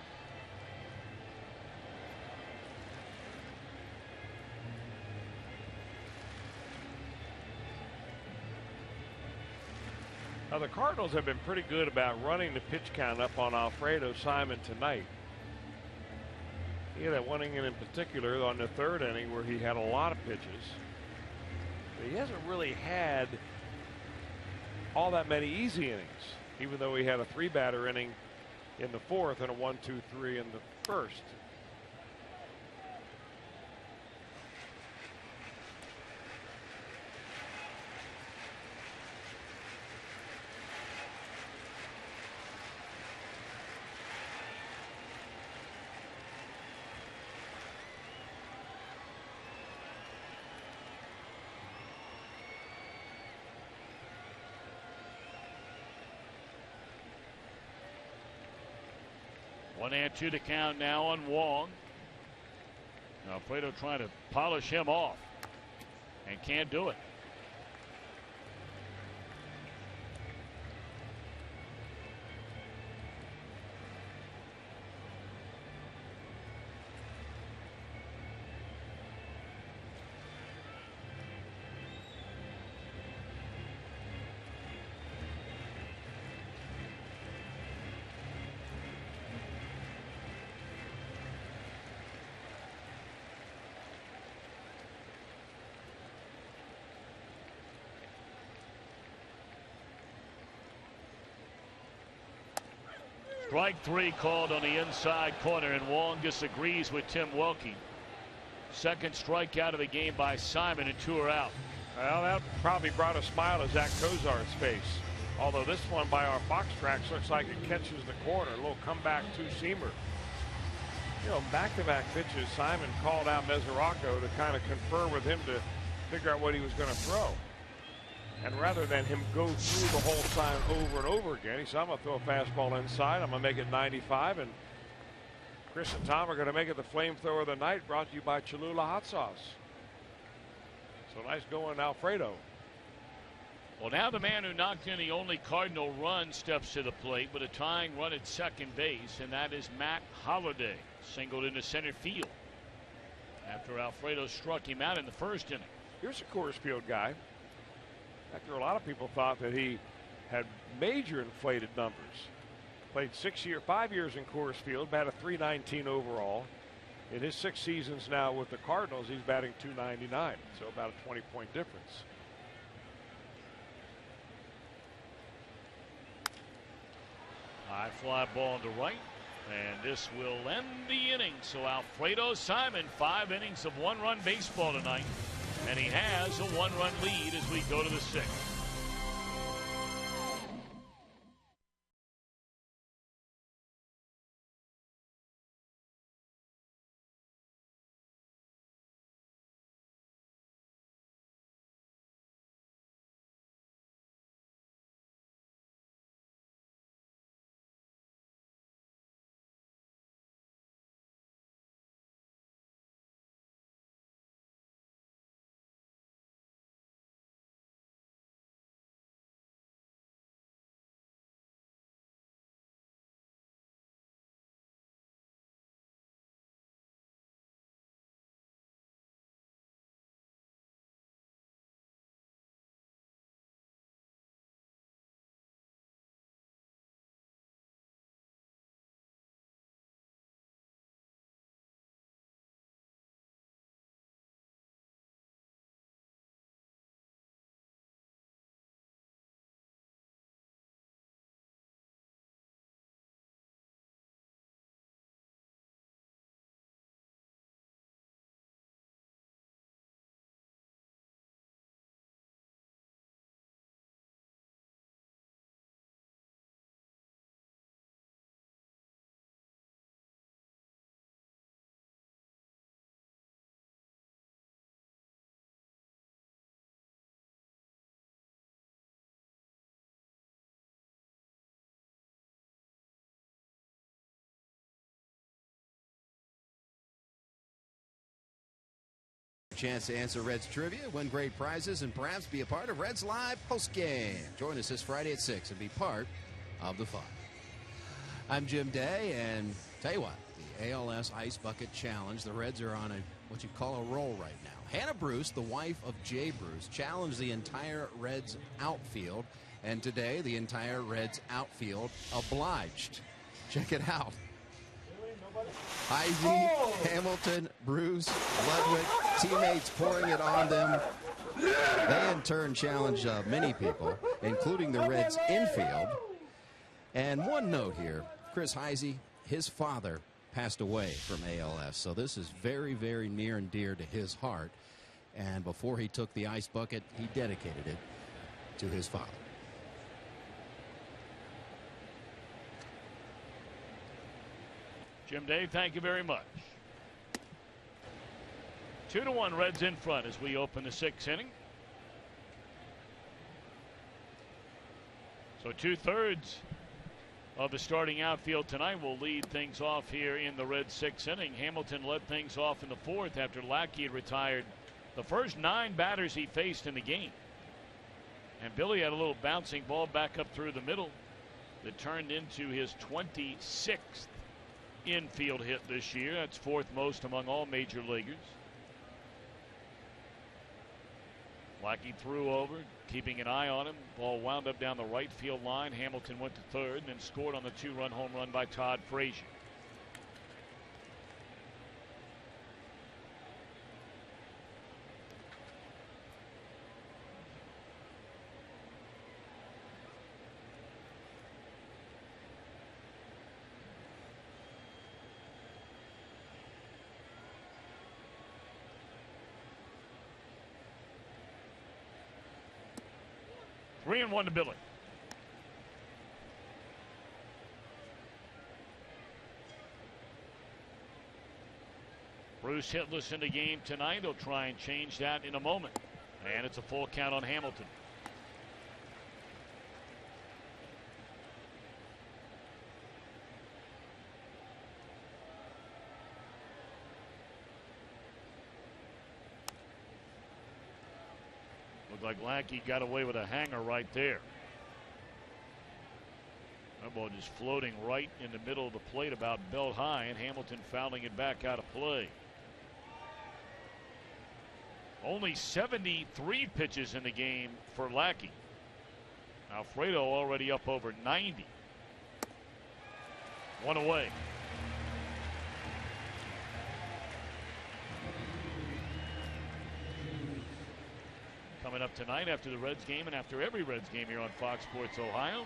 Now the Cardinals have been pretty good about running the pitch count up on Alfredo Simon tonight. He had that one inning in particular on the 3rd inning where he had a lot of pitches. But he hasn't really had all that many easy innings, even though he had a 3-batter inning in the 4th and a 1-2-3 in the 1st. One and two to count now on Wong. Alfredo trying to polish him off and can't do it. Strike 3 called on the inside corner, and Wong disagrees with Tim Welke. Second strikeout of the game by Simon, and 2 are out. Well, that probably brought a smile to Zach Kozar's face. Although this one by our box tracks looks like it catches the corner. A little comeback two-seamer. You know, back-to-back pitches, Simon called out Mesoraco to kind of confer with him to figure out what he was going to throw. And rather than him go through the whole sign over and over again, he said, I'm going to throw a fastball inside. I'm going to make it 95. And Chris and Tom are going to make it the flamethrower of the night, brought to you by Cholula Hot Sauce. So nice going, Alfredo. Well, now the man who knocked in the only Cardinal run steps to the plate with a tying run at second base, and that is Matt Holliday. Singled into center field after Alfredo struck him out in the 1st inning. Here's a Coors Field guy. After a lot of people thought that he had major inflated numbers. Played 5 years in Coors Field, batted .319 overall. In his 6 seasons now with the Cardinals, he's batting .299, so about a 20-point difference. High fly ball to right, and this will end the inning. So Alfredo Simon, 5 innings of 1-run baseball tonight. And he has a 1-run lead as we go to the 6th. chance to answer Reds trivia, win great prizes, and perhaps be a part of Reds Live postgame. Join us this Friday at 6 and be part of the fun. I'm Jim Day, and tell you what, the ALS Ice Bucket Challenge, the Reds are on what you call a roll right now. Hannah Bruce, the wife of Jay Bruce, challenged the entire Reds outfield, and today the entire Reds outfield obliged. Check it out. Heisey, Hamilton, Bruce, Ludwig, teammates pouring it on them. They in turn challenged many people, including the Reds infield. And one note here, Chris Heisey, his father passed away from ALS, so this is very, very near and dear to his heart. And before he took the ice bucket, he dedicated it to his father. Jim Day, thank you very much. 2-1 Reds in front as we open the 6th inning. So 2/3 of the starting outfield tonight will lead things off here in the Reds' 6th inning. Hamilton led things off in the 4th after Lackey had retired the first 9 batters he faced in the game. And Billy had a little bouncing ball back up through the middle that turned into his 26th infield hit this year. That's 4th most among all major leaguers. Lackey threw over, keeping an eye on him. Ball wound up down the right field line. Hamilton went to third and then scored on the 2-run home run by Todd Frazier. Three and 1 to Billy. Bruce hitless in the game tonight. He'll try and change that in a moment. And it's a full count on Hamilton. Looked like Lackey got away with a hanger right there. That ball just floating right in the middle of the plate about belt high, and Hamilton fouling it back out of play. Only 73 pitches in the game for Lackey. Alfredo already up over 90. One away. Coming up tonight after the Reds game and after every Reds game here on Fox Sports Ohio.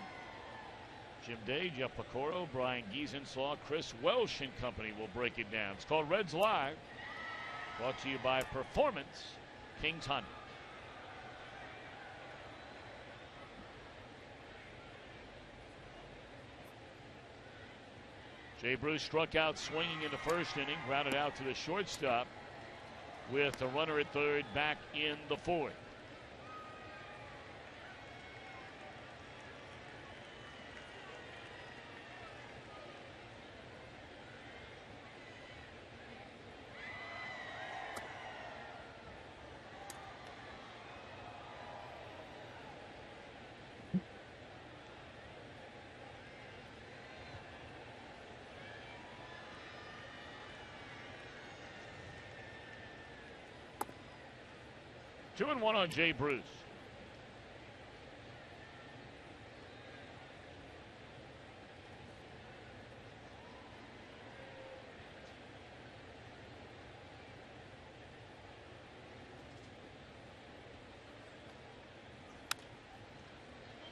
Jim Day, Jeff Pecoro, Brian Giesenslaw, Chris Welsh and company will break it down. It's called Reds Live. Brought to you by Performance Kings Honda. Jay Bruce struck out swinging in the first inning, grounded out to the shortstop with a runner at third back in the 4th. Two and 1 on Jay Bruce.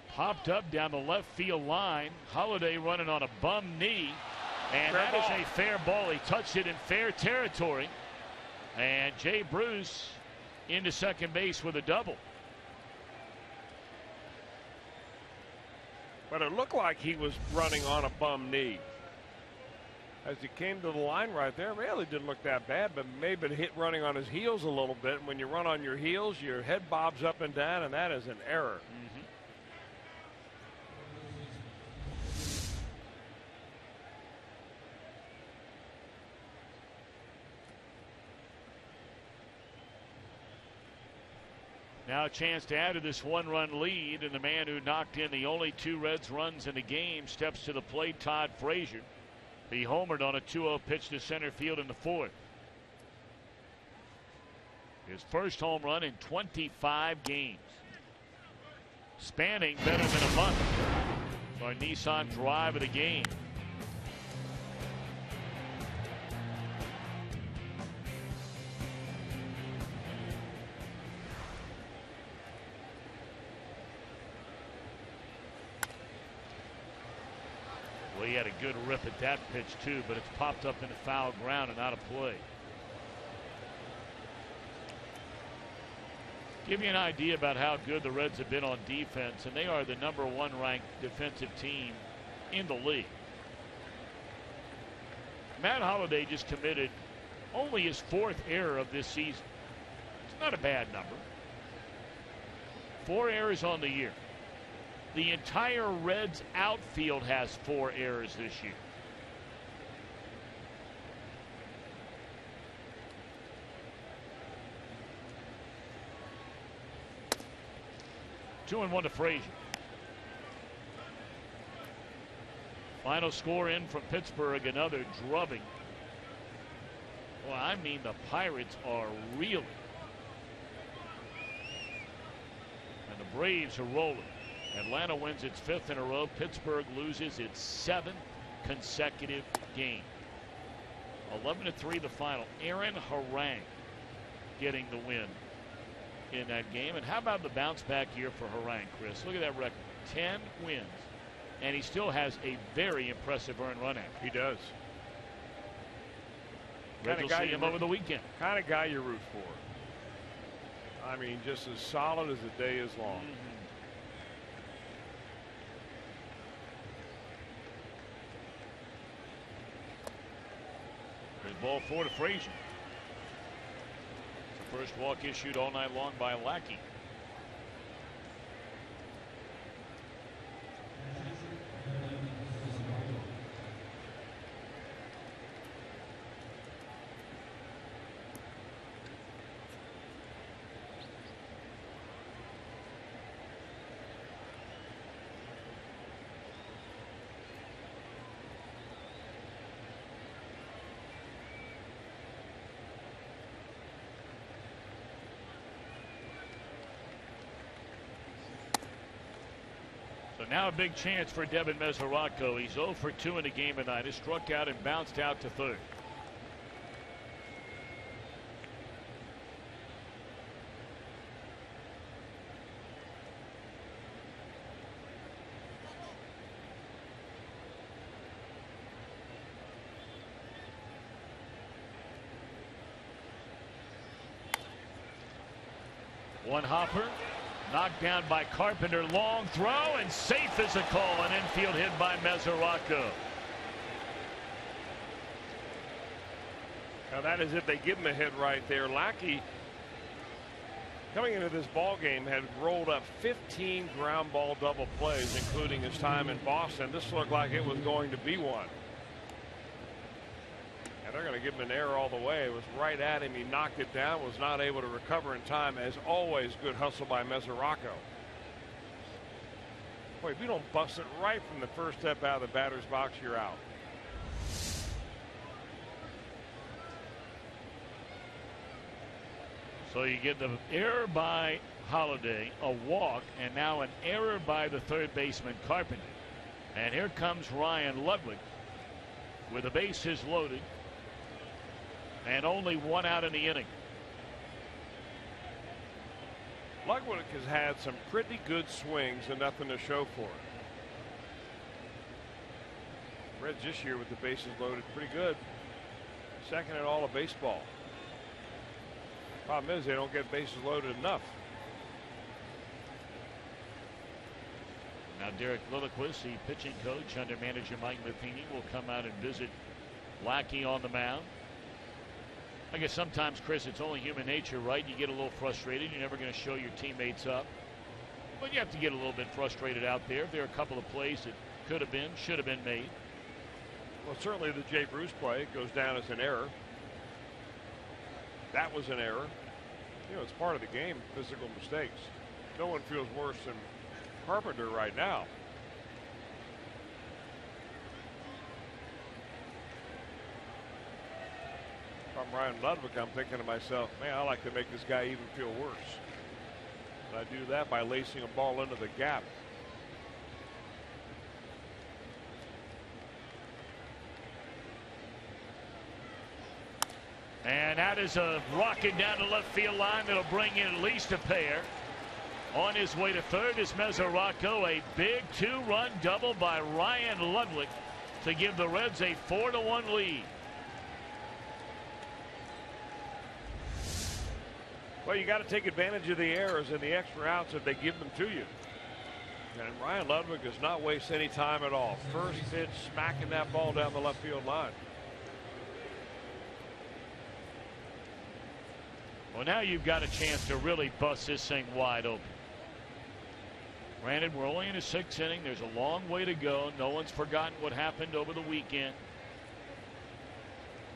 Popped up down the left field line. Holiday running on a bum knee. And that is a fair ball. He touched it in fair territory. And Jay Bruce into second base with a double. But it looked like he was running on a bum knee. As he came to the line right there, really didn't look that bad, but maybe hit running on his heels a little bit. When you run on your heels, your head bobs up and down, and that is an error. Now a chance to add to this one-run lead, and the man who knocked in the only 2 Reds runs in the game steps to the plate. Todd Frazier. He homered on a 2-0 pitch to center field in the 4th. His first home run in 25 games. Spanning better than a month. Our Nissan drive of the game. Well, he had a good rip at that pitch too, but it's popped up into foul ground and out of play. Give you an idea about how good the Reds have been on defense, and they are the #1 ranked defensive team in the league. Matt Holliday just committed only his 4th error of this season. It's not a bad number. 4 errors on the year. The entire Reds outfield has 4 errors this year. Two and 1 to Frazier. Final score in from Pittsburgh, another drubbing. Well, I mean, the Pirates are reeling. And the Braves are rolling. Atlanta wins its 5th in a row. Pittsburgh loses its 7th consecutive game. 11-3 the final. Aaron Harang getting the win in that game. And how about the bounce back year for Harang, Chris? Look at that record. 10 wins. And he still has a very impressive earned run average. He does. Reds will see him over the weekend. Kind of guy you root for. I mean, just as solid as the day is long. There's ball 4 to Frazier. First walk issued all night long by Lackey. So now a big chance for Devin Mesoraco. He's 0 for 2 in the game tonight. He struck out and bounced out to third. One hopper. Knocked down by Carpenter. Long throw and safe as a call. An infield hit by Mesoraco. Now that is if they give him a hit right there. Lackey, coming into this ball game, had rolled up 15 ground ball double plays, including his time in Boston. This looked like it was going to be one. And they're going to give him an error all the way. It was right at him. He knocked it down, was not able to recover in time. As always, good hustle by Mesoraco. Boy, if you don't bust it right from the first step out of the batter's box, you're out. So you get the error by Holliday, a walk, and now an error by the third baseman Carpenter. And here comes Ryan Ludwig with the bases loaded and only 1 out in the inning. Ludwig has had some pretty good swings and nothing to show for it. Reds this year with the bases loaded pretty good. Second in all of baseball. Problem is they don't get bases loaded enough. Now Derek Lilliquist, the pitching coach under manager Mike Matheny, will come out and visit Lackey on the mound. I guess sometimes, Chris, it's only human nature, right? You get a little frustrated. You're never going to show your teammates up. But you have to get a little bit frustrated out there. There are a couple of plays that could have been, should have been made. Well, certainly the Jay Bruce play goes down as an error. That was an error. You know, it's part of the game, physical mistakes. No one feels worse than Carpenter right now. If I'm Ryan Ludwig, I'm thinking to myself, man, I like to make this guy even feel worse. And I do that by lacing a ball into the gap. And that is a rocket down the left field line that'll bring in at least a pair. On his way to third is Mesoraco. A big 2-run double by Ryan Ludwig to give the Reds a 4-1 lead. Well, you got to take advantage of the errors and the extra outs if they give them to you. And Ryan Ludwig does not waste any time at all. First pitch, smacking that ball down the left field line. Well, now you've got a chance to really bust this thing wide open. Granted, we're only in the 6th inning. There's a long way to go. No one's forgotten what happened over the weekend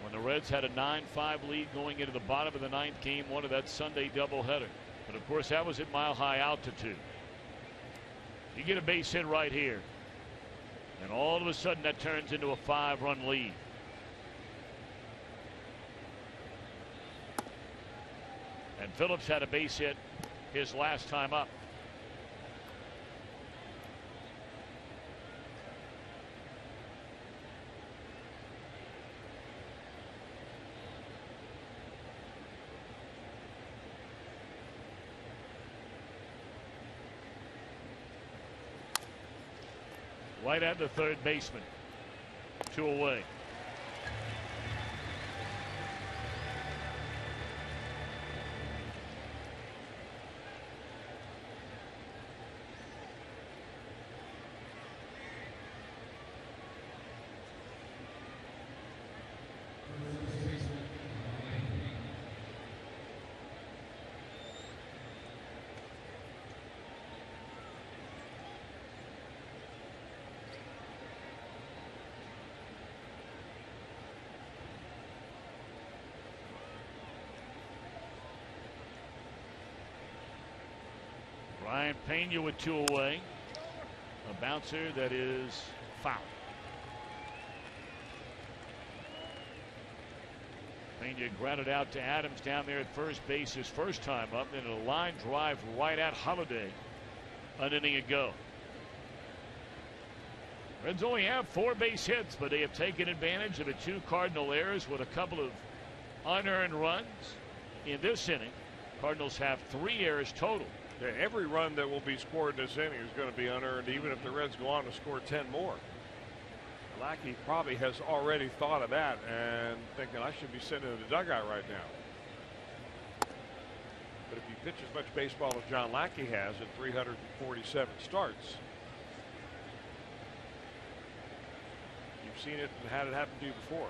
when the Reds had a 9-5 lead going into the bottom of the 9th game, one of that Sunday doubleheader. But of course, that was at mile-high altitude. You get a base hit right here, and all of a sudden that turns into a 5-run lead. And Phillips had a base hit his last time up. Right at the third baseman. 2 away. Ryan Pena with 2 away. A bouncer that is foul. Pena grounded out to Adams down there at first base his first time up. Then a line drive right at Holiday an inning ago. Reds only have 4 base hits, but they have taken advantage of the 2 Cardinal errors with a couple of unearned runs in this inning. Cardinals have 3 errors total. Yeah, every run that will be scored in this inning is going to be unearned, even if the Reds go on to score 10 more. Lackey probably has already thought of that and thinking, I should be sitting in the dugout right now. But if you pitch as much baseball as John Lackey has in 347 starts, you've seen it and had it happen to you before.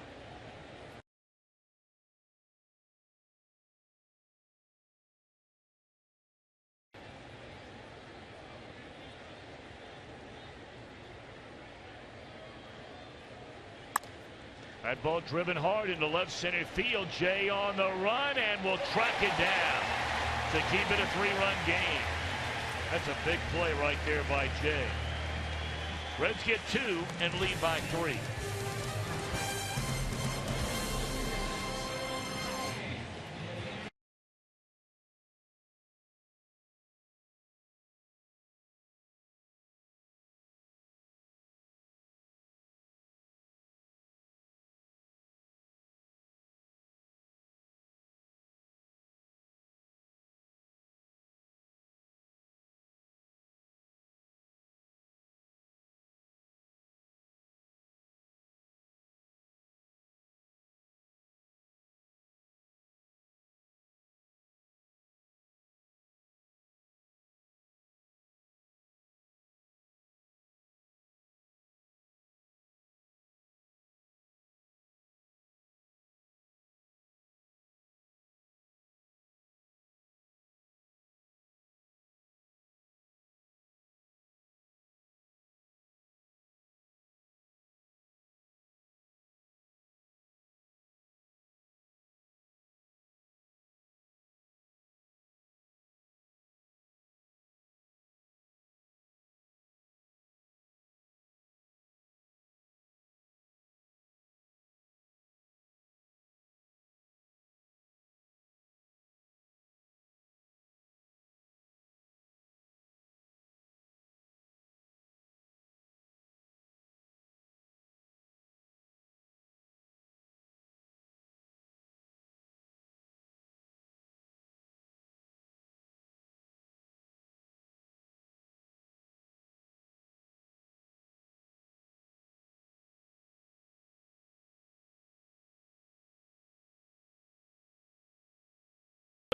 That ball driven hard into left center field. Jay on the run and will track it down to keep it a 3-run game. That's a big play right there by Jay. Reds get 2 and lead by 3.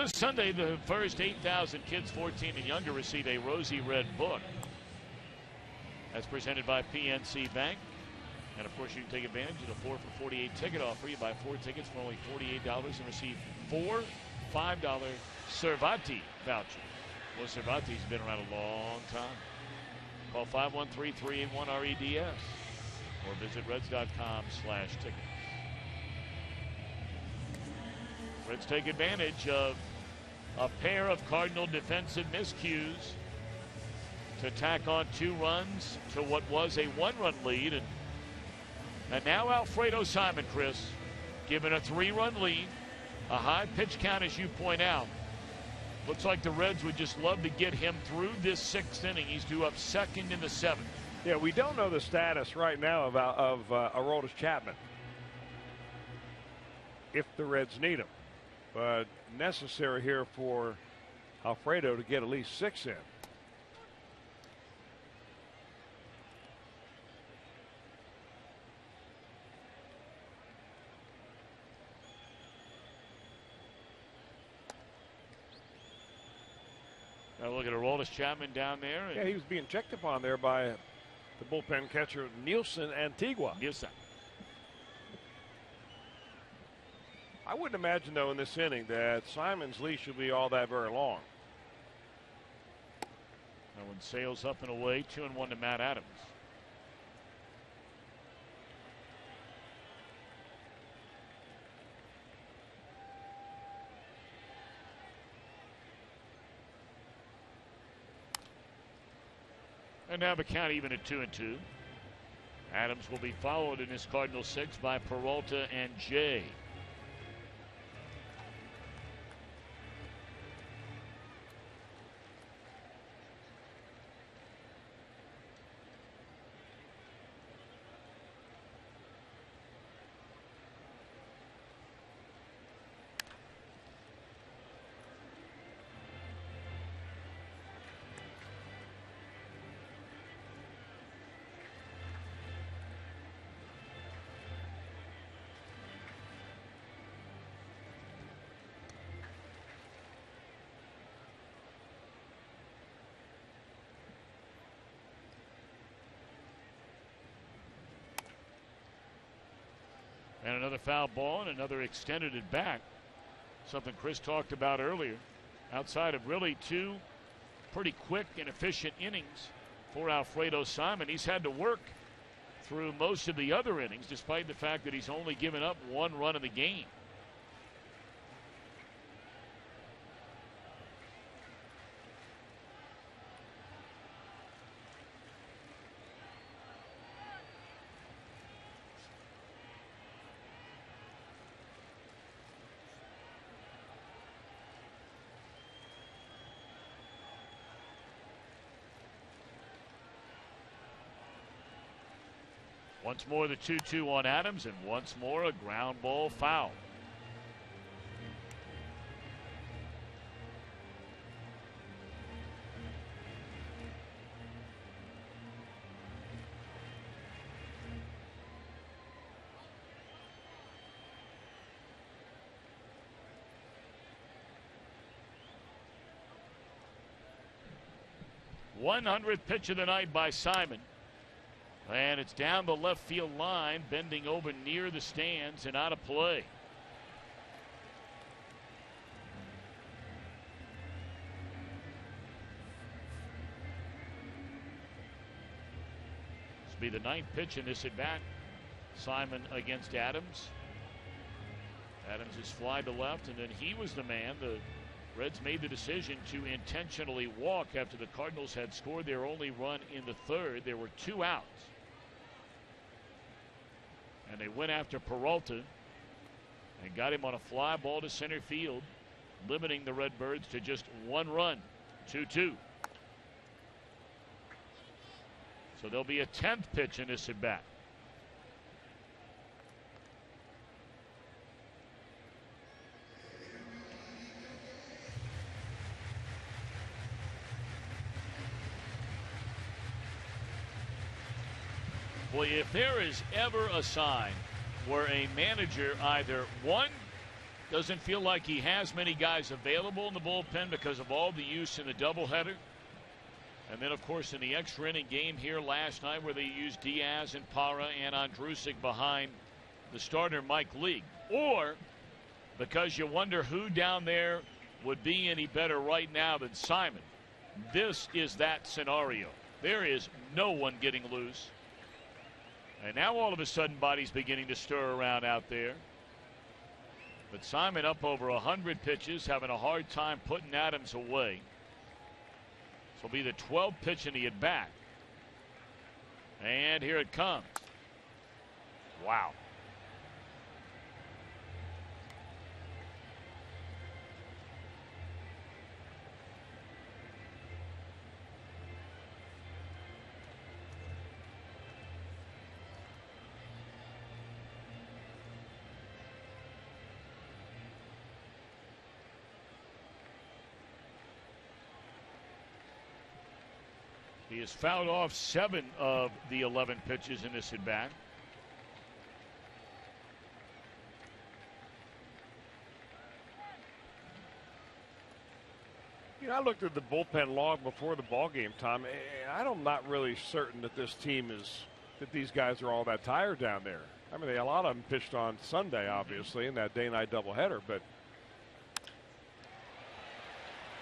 This Sunday, the first 8,000 kids 14 and younger receive a Rosy Red book. That's presented by PNC Bank. And of course, you can take advantage of the 4 for $48 ticket offer. You buy 4 tickets for only $48 and receive 4 $5 Cervati vouchers. Well, Cervati's been around a long time. Call 513-381-REDS or visit Reds.com/tickets. Reds take advantage of a pair of Cardinal defensive miscues to tack on 2 runs to what was a 1-run lead. And now Alfredo Simon, Chris, given a 3-run lead, a high pitch count, as you point out. Looks like the Reds would just love to get him through this 6th inning. He's due up 2nd in the 7th. Yeah, we don't know the status right now of Aroldis Chapman, if the Reds need him. But necessary here for Alfredo to get at least 6 in. Now look at Aroldis Chapman down there. Yeah, he was being checked upon there by the bullpen catcher Nielsen Antigua. Nielsen. I wouldn't imagine, though, in this inning that Simon's leash will be all that very long. That one sails up and away. 2-1 to Matt Adams. And now the count even at 2-2. Adams will be followed in his Cardinal 6 by Peralta and Jay. And another foul ball and another extended it back. Something Chris talked about earlier. Outside of really 2 pretty quick and efficient innings for Alfredo Simon, he's had to work through most of the other innings, despite the fact that he's only given up 1 run in the game. Once more the 2-2 on Adams, and once more a ground ball foul. #100th pitch of the night by Simon. And it's down the left field line, bending over near the stands and out of play. This will be the 9th pitch in this at bat. Simon against Adams. Adams is fly to left, and then he was the man. The Reds made the decision to intentionally walk after the Cardinals had scored their only run in the 3rd. There were 2 outs. And they went after Peralta and got him on a fly ball to center field, limiting the Redbirds to just 1 run, 2-2. So there'll be a 10th pitch in this at bat. Boy, if there is ever a sign where a manager either 1, Doesn't feel like he has many guys available in the bullpen because of all the use in the doubleheader. And then, of course, in the extra inning game here last night where they used Diaz and Parra and Andrusik behind the starter Mike Leake. Or because you wonder who down there would be any better right now than Simon. This is that scenario. There is no one getting loose. And now all of a sudden bodies beginning to stir around out there. But Simon up over 100 pitches, having a hard time putting Adams away. This will be the 12th pitch in the at-bat. And here it comes. Wow. He has fouled off 7 of the 11 pitches in this at-bat. You know, I looked at the bullpen log before the ball game, Tom. I'm not really certain that this team is, that these guys are all that tired down there. I mean, a lot of them pitched on Sunday, obviously, in that day-night doubleheader, but.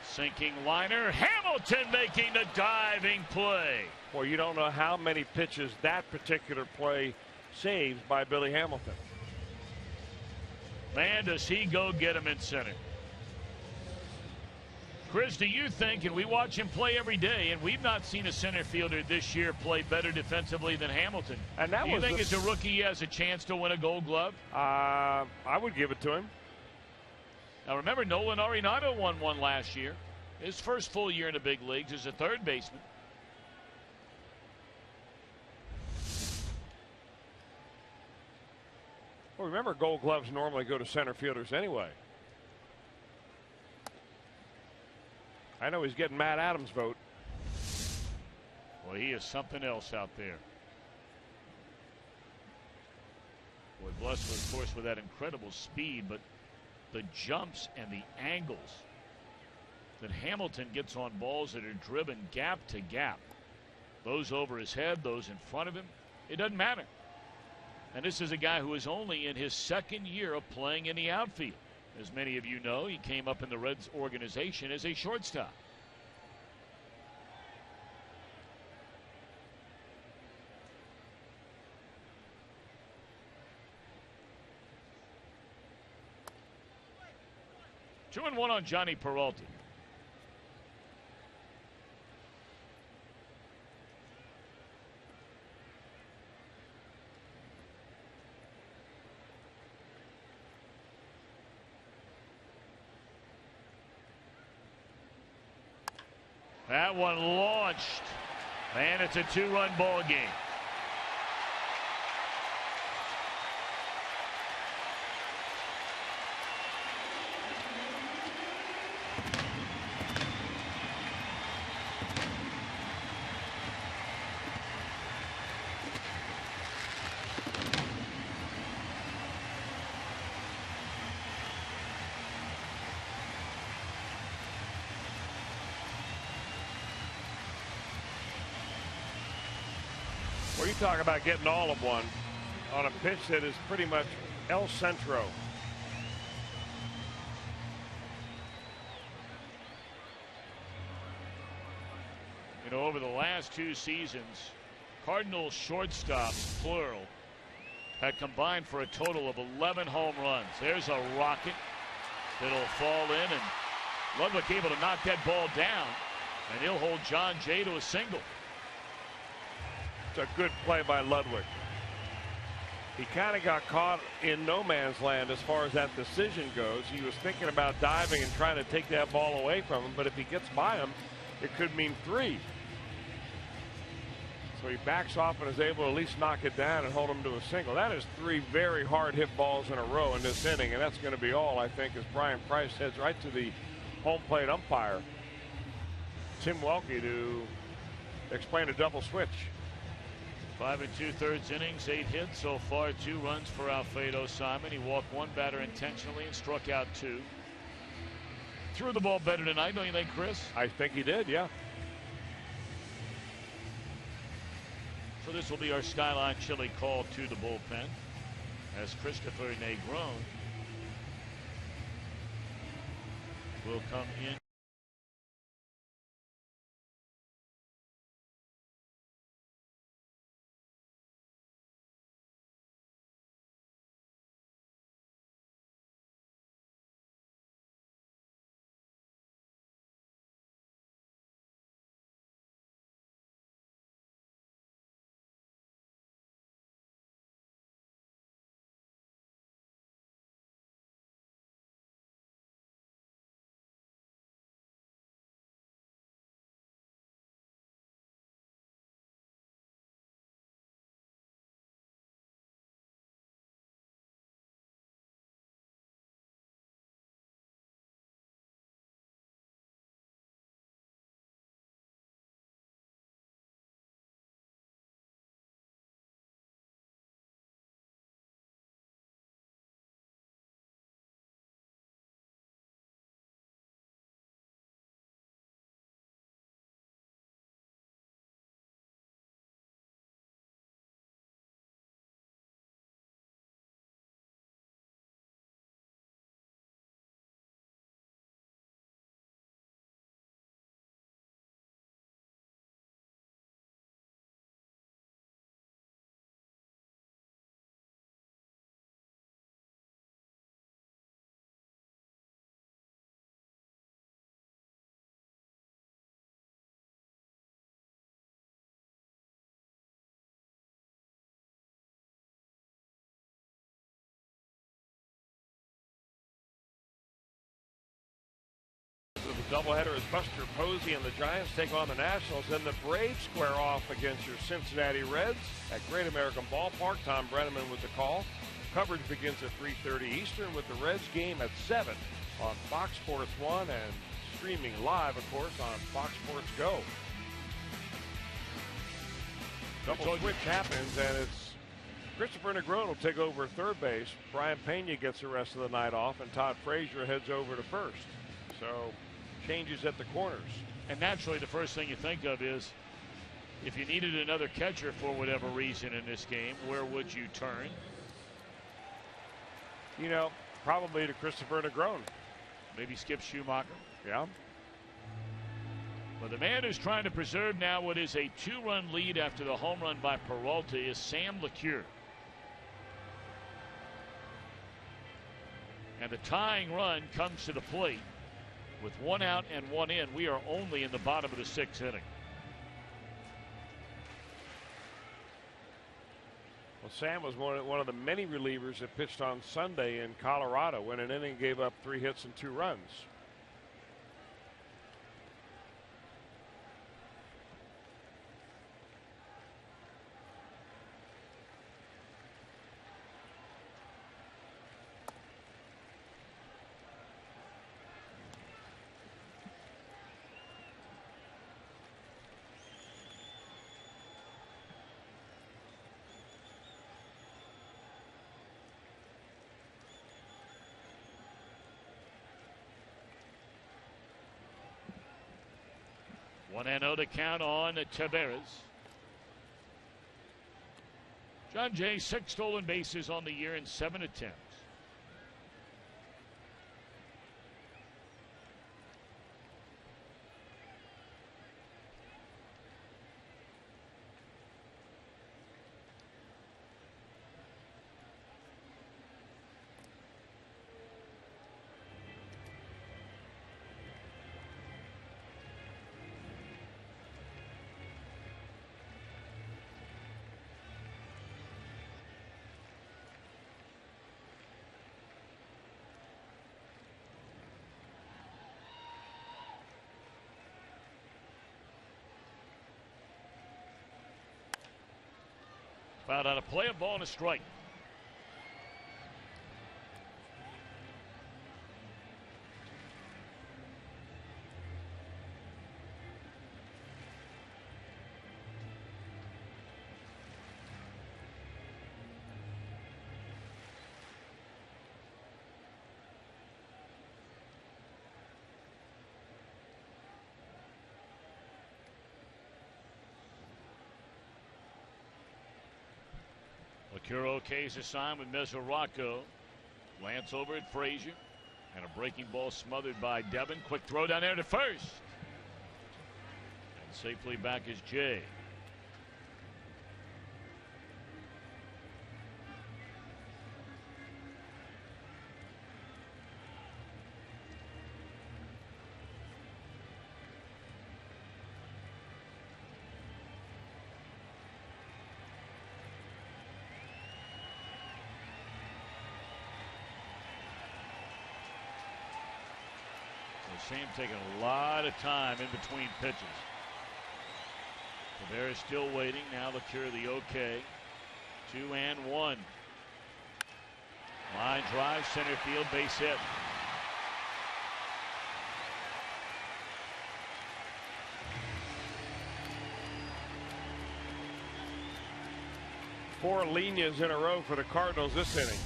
Sinking liner, Hamilton making the diving play. Well, you don't know how many pitches that particular play saves by Billy Hamilton. Man, does he go get him in center. Chris, do you think, and we watch him play every day, and we've not seen a center fielder this year play better defensively than Hamilton. And that do you think as a rookie he has a chance to win a Gold Glove? I would give it to him. Now remember, Nolan Arenado won one last year. His first full year in the big leagues as a third baseman. Well, remember, Gold Gloves normally go to center fielders anyway. I know he's getting Matt Adams' vote. Well, he is something else out there. Boy, blessed, of course, with that incredible speed, but the jumps and the angles that Hamilton gets on balls that are driven gap to gap. Those over his head, those in front of him, it doesn't matter. And this is a guy who is only in his second year of playing in the outfield. As many of you know, he came up in the Reds organization as a shortstop. Two and one on Johnny Peralta. That one launched, and it's a 2-run ball game. Well, you talk about getting all of one on a pitch that is pretty much El Centro. You know, over the last 2 seasons, Cardinals shortstops, plural, had combined for a total of 11 home runs. There's a rocket that'll fall in, and Ludwig able to knock that ball down, and he'll hold John Jay to a single. A good play by Ludwig. He kind of got caught in no man's land as far as that decision goes. He was thinking about diving and trying to take that ball away from him, but if he gets by him, it could mean 3. So he backs off and is able to at least knock it down and hold him to a single. That is 3 very hard hit balls in a row in this inning, and that's going to be all, I think, as Brian Price heads right to the home plate umpire, Tim Welke, to explain a double switch. 5 2/3 innings, 8 hits so far, 2 runs for Alfredo Simon. He walked 1 batter intentionally and struck out 2. Threw the ball better tonight, don't you think, Chris? I think he did, yeah. So this will be our Skyline Chili call to the bullpen as Christopher Negron will come in. The doubleheader is Buster Posey and the Giants take on the Nationals. Then the Braves square off against your Cincinnati Reds at Great American Ballpark. Tom Brenneman with the call. Coverage begins at 3:30 Eastern with the Reds game at 7 on Fox Sports 1 and streaming live, of course, on Fox Sports Go. Double switch happens, and it's Christopher Negron will take over third base. Brian Pena gets the rest of the night off, and Todd Frazier heads over to first. So changes at the corners. And naturally, the first thing you think of is if you needed another catcher for whatever reason in this game, where would you turn? You know, probably to Christopher Negron. Maybe Skip Schumacher. Yeah. But the man who's trying to preserve now what is a 2-run lead after the home run by Peralta is Sam LeCure. And the tying run comes to the plate with 1 out and 1 in. We are only in the bottom of the 6th inning. Well, Sam was one of the many relievers that pitched on Sunday in Colorado when an inning gave up 3 hits and 2 runs. One and 0 to count on Taveras. John Jay, 6 stolen bases on the year in 7 attempts. Fouled out a play, a ball and a strike. Kuroke's assigned with Mesoraco. Lance over at Frazier. And a breaking ball smothered by Devin. Quick throw down there to first. And safely back is Jay. Sam taking a lot of time in between pitches. Tavares still waiting. Now Lecure the okay. 2-1. Line drive, center field, base hit. Four líneas in a row for the Cardinals this inning.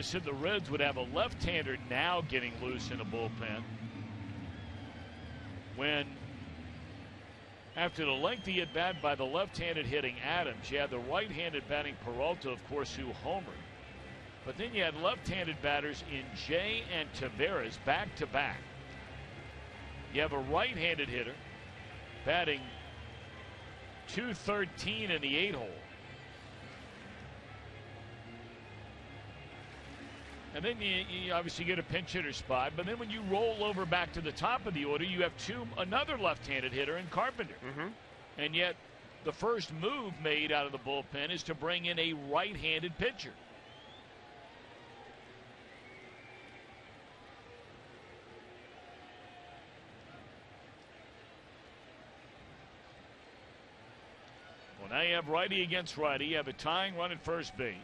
Said the Reds would have a left-hander now getting loose in the bullpen, when after the lengthy at bat by the left-handed hitting Adams, you had the right-handed batting Peralta, of course, who homered, but then you had left-handed batters in Jay and Tavares back to back. You have a right-handed hitter batting .213 in the 8-hole. And then you obviously get a pinch hitter spot. But then when you roll over back to the top of the order, you have another left-handed hitter in Carpenter. And yet the first move made out of the bullpen is to bring in a right-handed pitcher. Well, now you have righty against righty. You have a tying run at first base.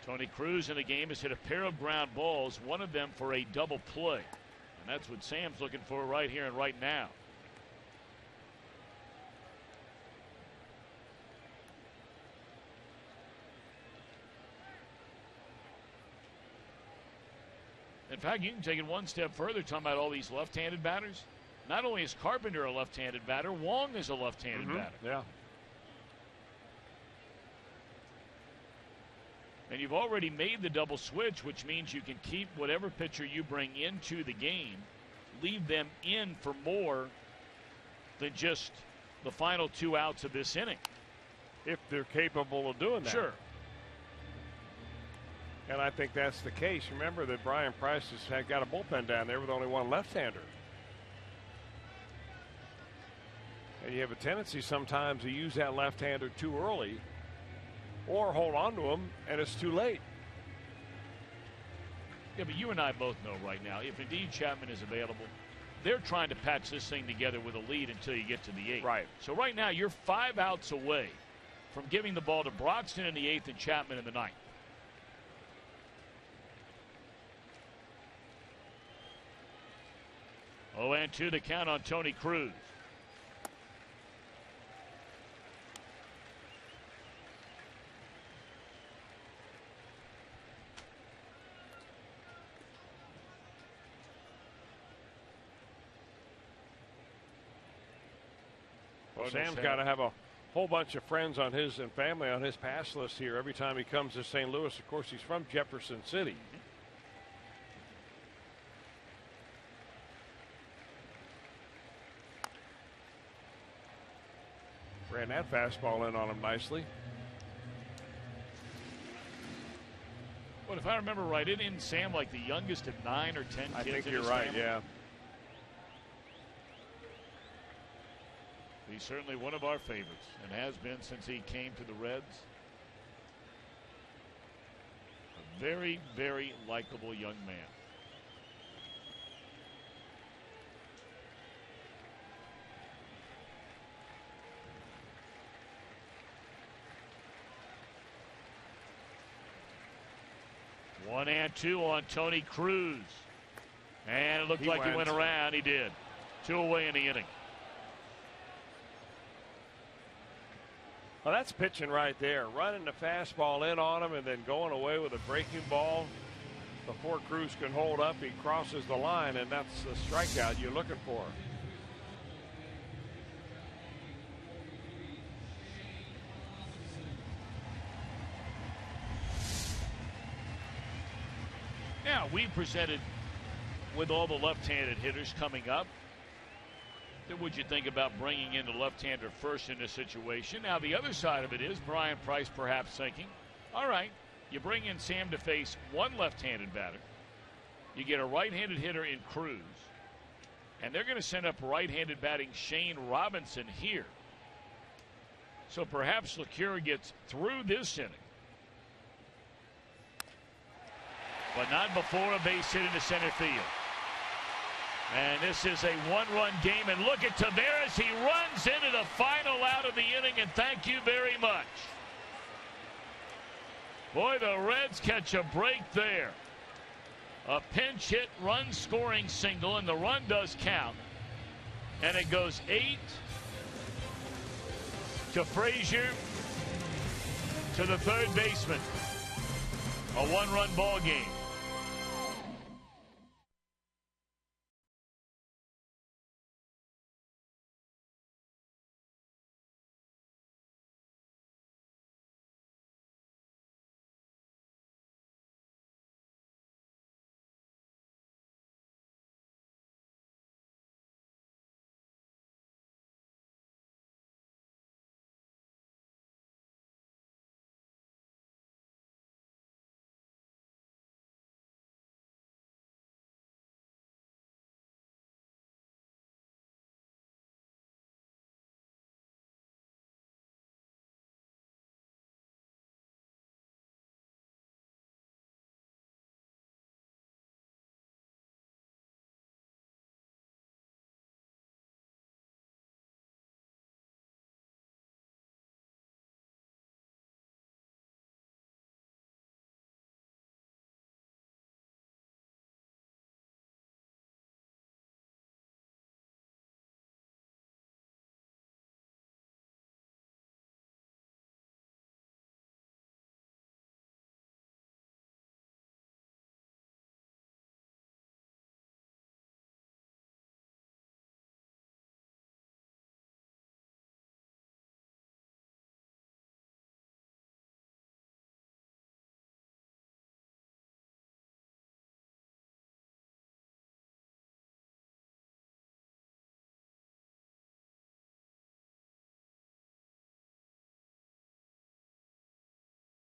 Tony Cruz in the game has hit a pair of ground balls, one of them for a double play. And that's what Sam's looking for right here and right now. In fact, you can take it one step further, talking about all these left-handed batters. Not only is Carpenter a left-handed batter, Wong is a left-handed batter. Yeah. And you've already made the double switch, which means you can keep whatever pitcher you bring into the game, leave them in for more than just the final 2 outs of this inning. If they're capable of doing that. Sure. And I think that's the case. Remember that Brian Price has got a bullpen down there with only one left-hander. And you have a tendency sometimes to use that left-hander too early, or hold on to him, and it's too late. Yeah, but you and I both know right now, if indeed Chapman is available, they're trying to patch this thing together with a lead until you get to the 8th. Right. So right now, you're 5 outs away from giving the ball to Broxton in the 8th and Chapman in the 9th. Oh, and 2 the count on Tony Cruz. Well, Sam's got to have a whole bunch of friends on his and family on his pass list here every time he comes to St. Louis. Of course, he's from Jefferson City. Ran that fastball in on him nicely. Well, if I remember right, isn't Sam like the youngest of 9 or 10 kids? I think in you're his right, family? yeah. He's certainly one of our favorites and has been since he came to the Reds. A very, very likable young man. One and 2 on Tony Cruz. And it looked like he went around. He did. 2 away in the inning. Well, that's pitching right there. Running the fastball in on him and then going away with a breaking ball. Before Cruz can hold up, he crosses the line, and that's the strikeout you're looking for. Now, we presented with all the left-handed hitters coming up. What would you think about bringing in the left-hander first in this situation? Now, the other side of it is Brian Price perhaps thinking, all right, you bring in Sam to face one left-handed batter. You get a right-handed hitter in Cruz. And they're going to send up right-handed batting Shane Robinson here. So perhaps LeCure gets through this inning. But not before a base hit into center field. And this is a one-run game. And look at Taveras. He runs into the final out of the inning, and thank you very much. Boy, the Reds catch a break there. A pinch hit, run-scoring single, and the run does count. And it goes 8 to Frazier to the third baseman. A one-run ball game.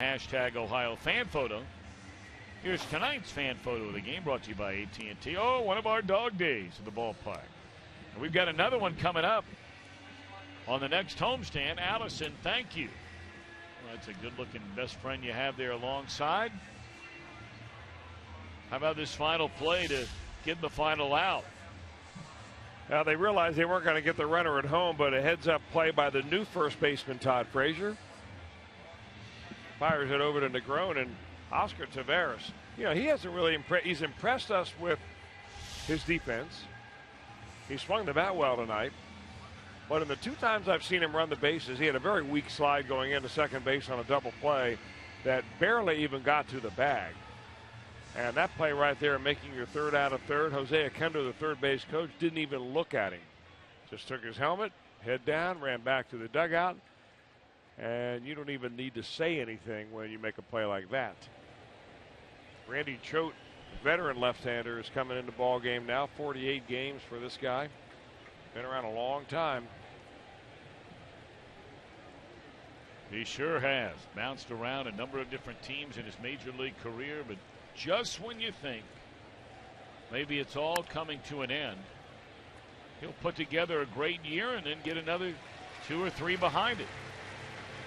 Hashtag Ohio fan photo. Here's tonight's fan photo of the game brought to you by AT&T. Oh, one of our dog days at the ballpark. And we've got another one coming up on the next homestand. Allison, thank you. Well, that's a good-looking best friend you have there alongside. How about this final play to get the final out? Now, they realized they weren't going to get the runner at home, but a heads-up play by the new first baseman, Todd Frazier. Fires it over to Negron, and Oscar Taveras. You know, he hasn't really he's impressed us with his defense. He swung the bat well tonight. But in the 2 times I've seen him run the bases, he had a very weak slide going into second base on a double play that barely even got to the bag. And that play right there, making your third out of third, Jose Akendo, the third base coach, didn't even look at him. Just took his helmet, head down, ran back to the dugout. And you don't even need to say anything when you make a play like that. Randy Choate, veteran left-hander, is coming into ball game now. 48 games for this guy. Been around a long time. He sure has. Bounced around a number of different teams in his major league career, but just when you think maybe it's all coming to an end, he'll put together a great year and then get another 2 or 3 behind it.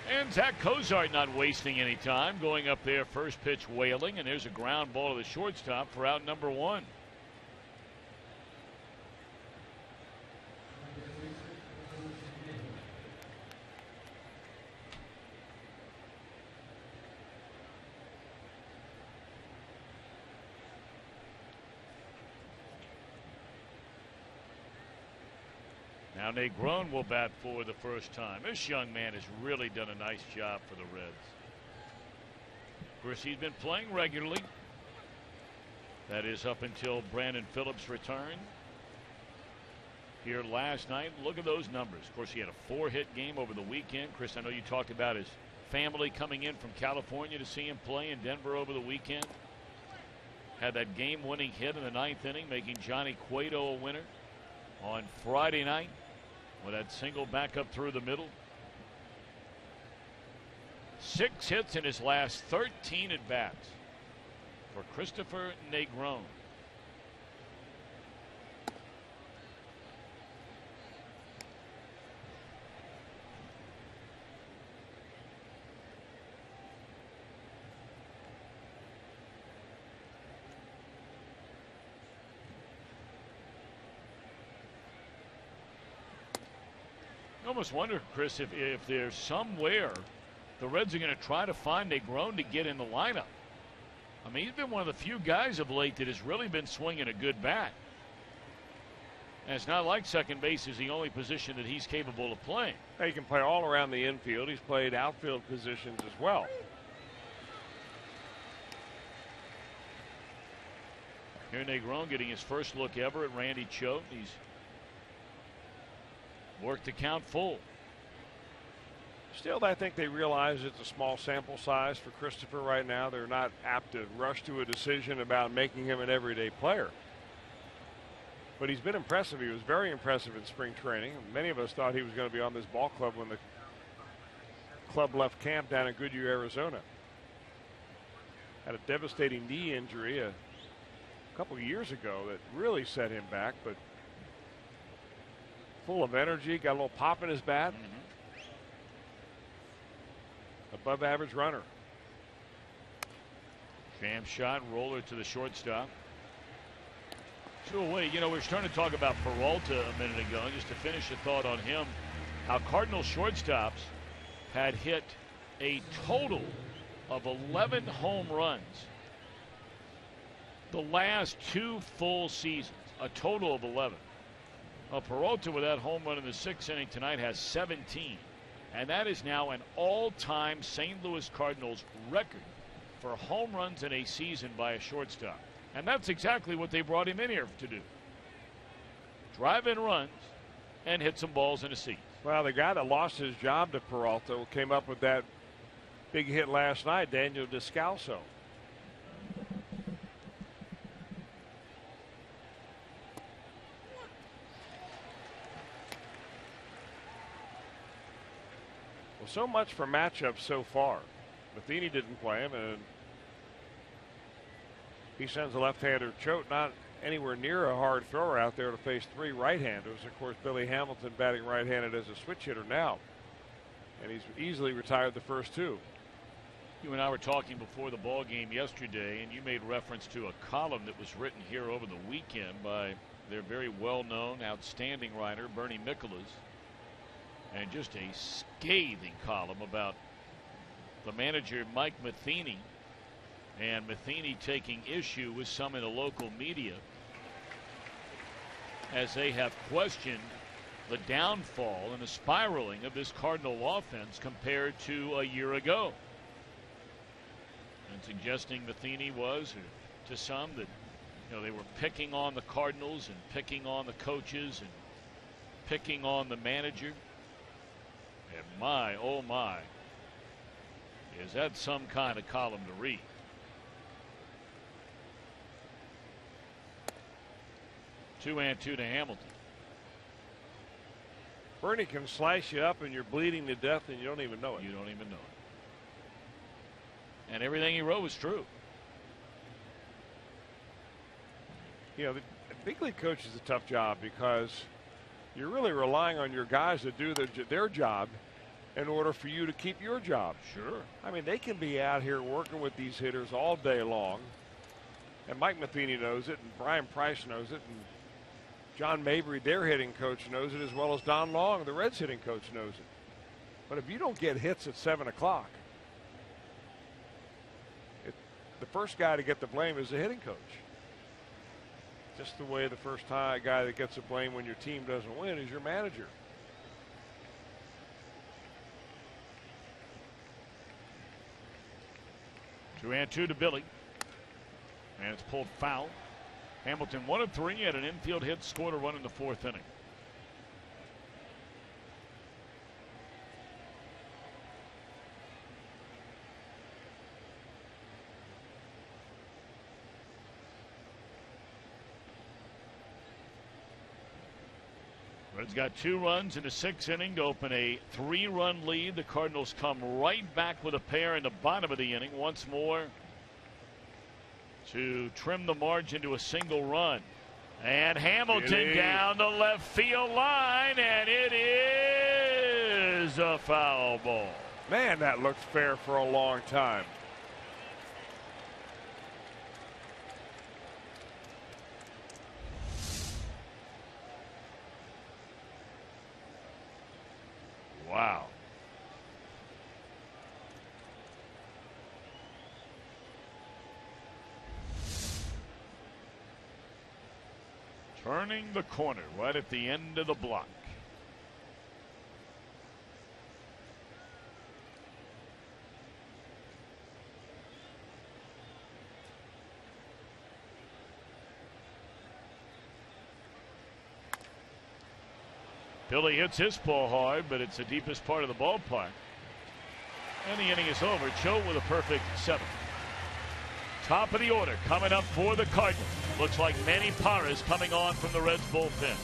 And Zach Cozart not wasting any time, going up there, first pitch wailing, and there's a ground ball to the shortstop for out number 1. Now Negron will bat for the first time. This young man has really done a nice job for the Reds. Of course, he's been playing regularly. That is up until Brandon Phillips' return here last night. Look at those numbers. Of course, he had a 4-hit game over the weekend. Chris, I know you talked about his family coming in from California to see him play in Denver over the weekend. Had that game-winning hit in the 9th inning, making Johnny Cueto a winner on Friday night with that single back up through the middle. 6 hits in his last 13 at-bats for Christopher Negron. I almost wonder, Chris, if there's somewhere the Reds are going to try to find Negron to get in the lineup. I mean, he's been one of the few guys of late that has really been swinging a good bat. And it's not like second base is the only position that he's capable of playing. He can play all around the infield. He's played outfield positions as well. Here Negron getting his first look ever at Randy Choate. He's worked the count full. Still, I think they realize it's a small sample size for Christopher right now. They're not apt to rush to a decision about making him an everyday player. But he's been impressive. He was very impressive in spring training. Many of us thought he was going to be on this ball club when the club left camp down in Goodyear, Arizona. Had a devastating knee injury a couple of years ago that really set him back, but full of energy, got a little pop in his bat. Above average runner. Jam shot, roller to the shortstop. So wait, you know, we were starting to talk about Peralta a minute ago, and just to finish a thought on him, how Cardinals shortstops had hit a total of 11 home runs the last 2 full seasons, a total of 11. Well, Peralta with that home run in the 6th inning tonight has 17. And that is now an all-time St. Louis Cardinals record for home runs in a season by a shortstop. And that's exactly what they brought him in here to do. Drive in runs and hit some balls in the seats. Well, the guy that lost his job to Peralta came up with that big hit last night, Daniel Descalso. So much for matchups so far. Matheny didn't play him, and he sends a left-hander. Choate not anywhere near a hard thrower out there to face 3 right-handers. Of course, Billy Hamilton batting right-handed as a switch hitter now, and he's easily retired the first 2. You and I were talking before the ball game yesterday, and you made reference to a column that was written here over the weekend by their very well-known, outstanding writer, Bernie Michaelis. And just a scathing column about the manager, Mike Matheny, and Matheny taking issue with some in the local media as they have questioned the downfall and the spiraling of this Cardinal offense compared to a year ago. And suggesting Matheny was, or to some, that they were picking on the Cardinals and picking on the coaches and picking on the manager. And my, oh my, is that some kind of column to read. Two and two to Hamilton. Bernie can slice you up and you're bleeding to death and you don't even know it. You don't even know it. And everything he wrote was true. The big league coach is a tough job because you're really relying on your guys to do their job in order for you to keep your job. Sure. I mean, they can be out here working with these hitters all day long. And Mike Matheny knows it, and Brian Price knows it, and John Mabry, their hitting coach, knows it, as well as Don Long, the Reds hitting coach, knows it. But if you don't get hits at 7 o'clock, the first guy to get the blame is the hitting coach. Just the way the first guy that gets the blame when your team doesn't win is your manager. Two and two to Billy. And it's pulled foul. Hamilton 1 of 3, had an infield hit, scored a run in the 4th inning. Reds got 2 runs in the 6th inning to open a 3-run lead. The Cardinals come right back with a pair in the bottom of the inning once more to trim the margin to a single run. And Hamilton down the left field line, and it is a foul ball. Man, that looked fair for a long time. Wow. Turning the corner right at the end of the block. Billy hits his ball hard, but it's the deepest part of the ballpark. And the inning is over. Cho with a perfect 7th. Top of the order coming up for the Cardinals. Looks like Manny Parra is coming on from the Reds bullpen.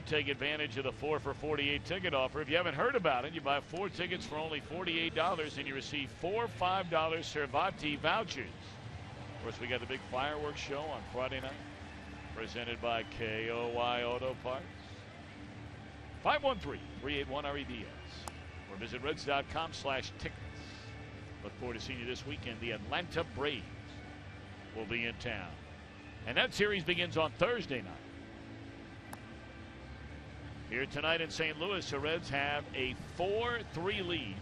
Take advantage of the 4 for $48 ticket offer. If you haven't heard about it, you buy 4 tickets for only $48 and you receive 4 $5 Cervati vouchers. Of course, we got the big fireworks show on Friday night, presented by KOY Auto Parts. 513-381-REDS or visit reds.com/tickets. Look forward to seeing you this weekend. The Atlanta Braves will be in town, and that series begins on Thursday night. Here tonight in St. Louis, the Reds have a 4-3 lead.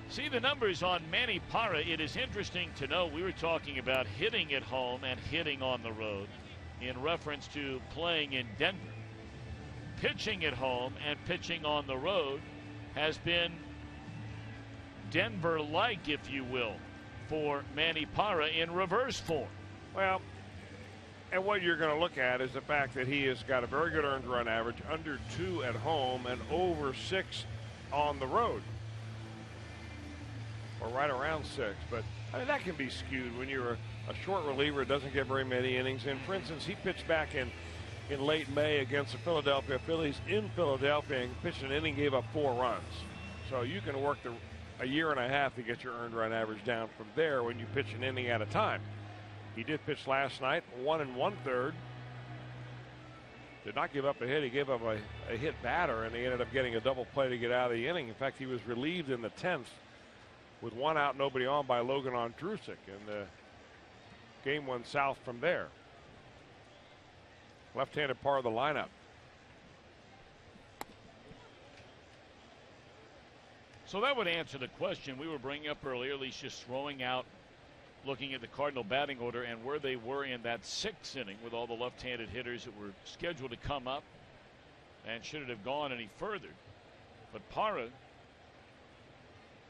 See the numbers on Manny Parra. It is interesting to know we were talking about hitting at home and hitting on the road in reference to playing in Denver. Pitching at home and pitching on the road has been Denver-like, if you will, for Manny Parra in reverse form. Well, and what you're going to look at is the fact that he has got a very good earned run average, under 2 at home and over 6 on the road. Or right around 6. But I mean, that can be skewed when you're a short reliever, doesn't get very many innings. And for instance, he pitched back in late May against the Philadelphia Phillies in Philadelphia and pitched an inning, gave up 4 runs. So you can work a year and a half to get your earned run average down from there when you pitch an inning at a time. He did pitch last night, 1 1/3. Did not give up a hit. He gave up a hit batter, and he ended up getting a double play to get out of the inning. In fact, he was relieved in the 10th with 1 out, nobody on by Logan Ondrusek, and the game went south from there. Left-handed part of the lineup. So that would answer the question we were bringing up earlier, at least just throwing out, looking at the Cardinal batting order and where they were in that 6th inning with all the left-handed hitters that were scheduled to come up, and should it have gone any further. But Parra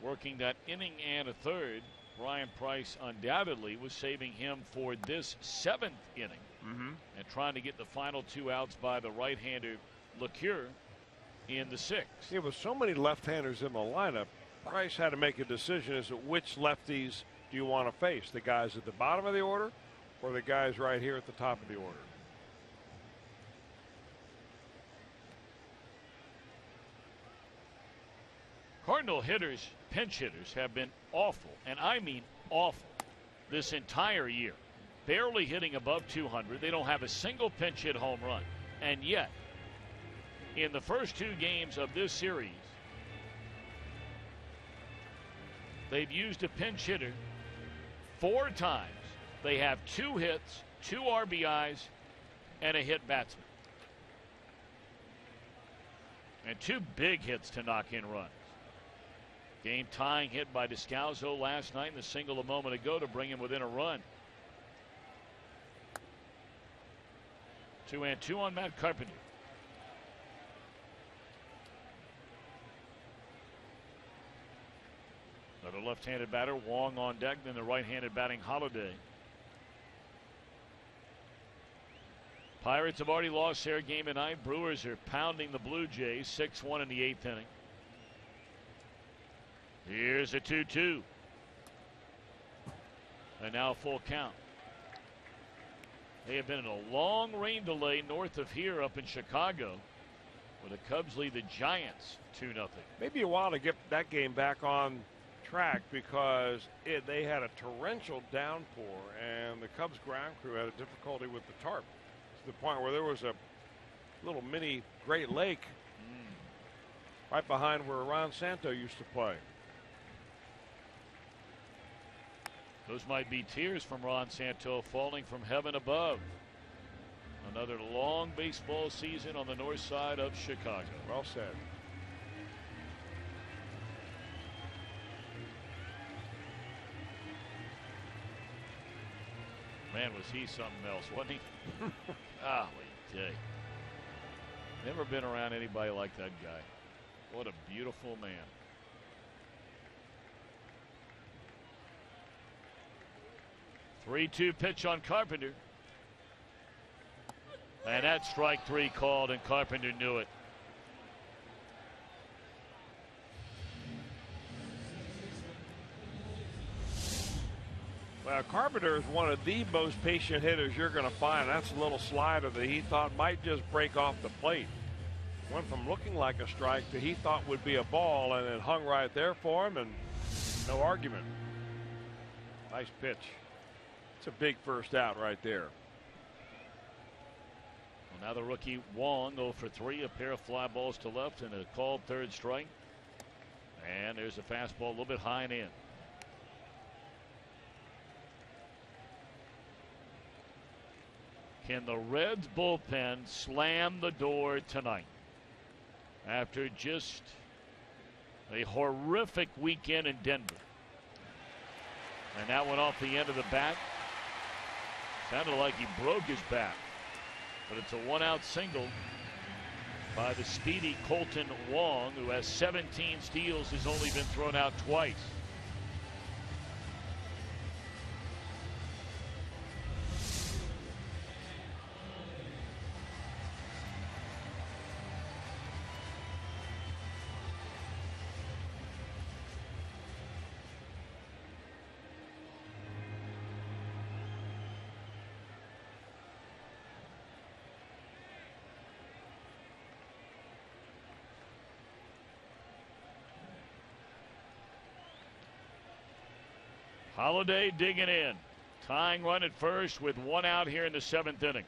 working that inning and a third. Brian Price undoubtedly was saving him for this 7th inning and trying to get the final 2 outs by the right-hander LeCure in the 6th. Yeah, with so many left-handers in the lineup, Price had to make a decision as to which lefties do you want to face, the guys at the bottom of the order or the guys right here at the top of the order. Cardinal hitters, pinch hitters, have been awful, and I mean awful, this entire year. Barely hitting above 200. They don't have a single pinch hit home run. And yet, in the first 2 games of this series, they've used a pinch hitter 4 times. They have 2 hits, 2 RBIs, and a hit batsman. And 2 big hits to knock in runs. Game tying hit by Descalzo last night, and the single a moment ago to bring him within a run. 2-2 on Matt Carpenter. Another left-handed batter, Wong on deck, then the right-handed batting Holiday. Pirates have already lost their game tonight. Brewers are pounding the Blue Jays 6-1 in the 8th inning. Here's a 2-2. And now a full count. They have been in a long rain delay north of here up in Chicago, where the Cubs lead the Giants 2-0. Maybe a while to get that game back on track because they had a torrential downpour, and the Cubs ground crew had a difficulty with the tarp to the point where there was a little mini Great Lake right behind where Ron Santo used to play. Those might be tears from Ron Santo falling from heaven above. Another long baseball season on the north side of Chicago. Well said. Man, was he something else, wasn't he? Golly day. Never been around anybody like that guy. What a beautiful man. Three-two pitch on Carpenter. And that strike 3 called, and Carpenter knew it. Well, Carpenter is one of the most patient hitters you're going to find. That's a little slider that he thought might just break off the plate. Went from looking like a strike to he thought would be a ball, and it hung right there for him, and no argument. Nice pitch. It's a big first out right there. Well, now the rookie Wong 0 for 3, a pair of fly balls to left and a called 3rd strike. And there's a fastball a little bit high and in. Can the Reds bullpen slam the door tonight after just a horrific weekend in Denver? And that went off the end of the bat. Sounded like he broke his bat, but it's a 1-out single by the speedy Colton Wong, who has 17 steals, has only been thrown out twice. Holiday digging in. Tying run at first with one out here in the 7th inning.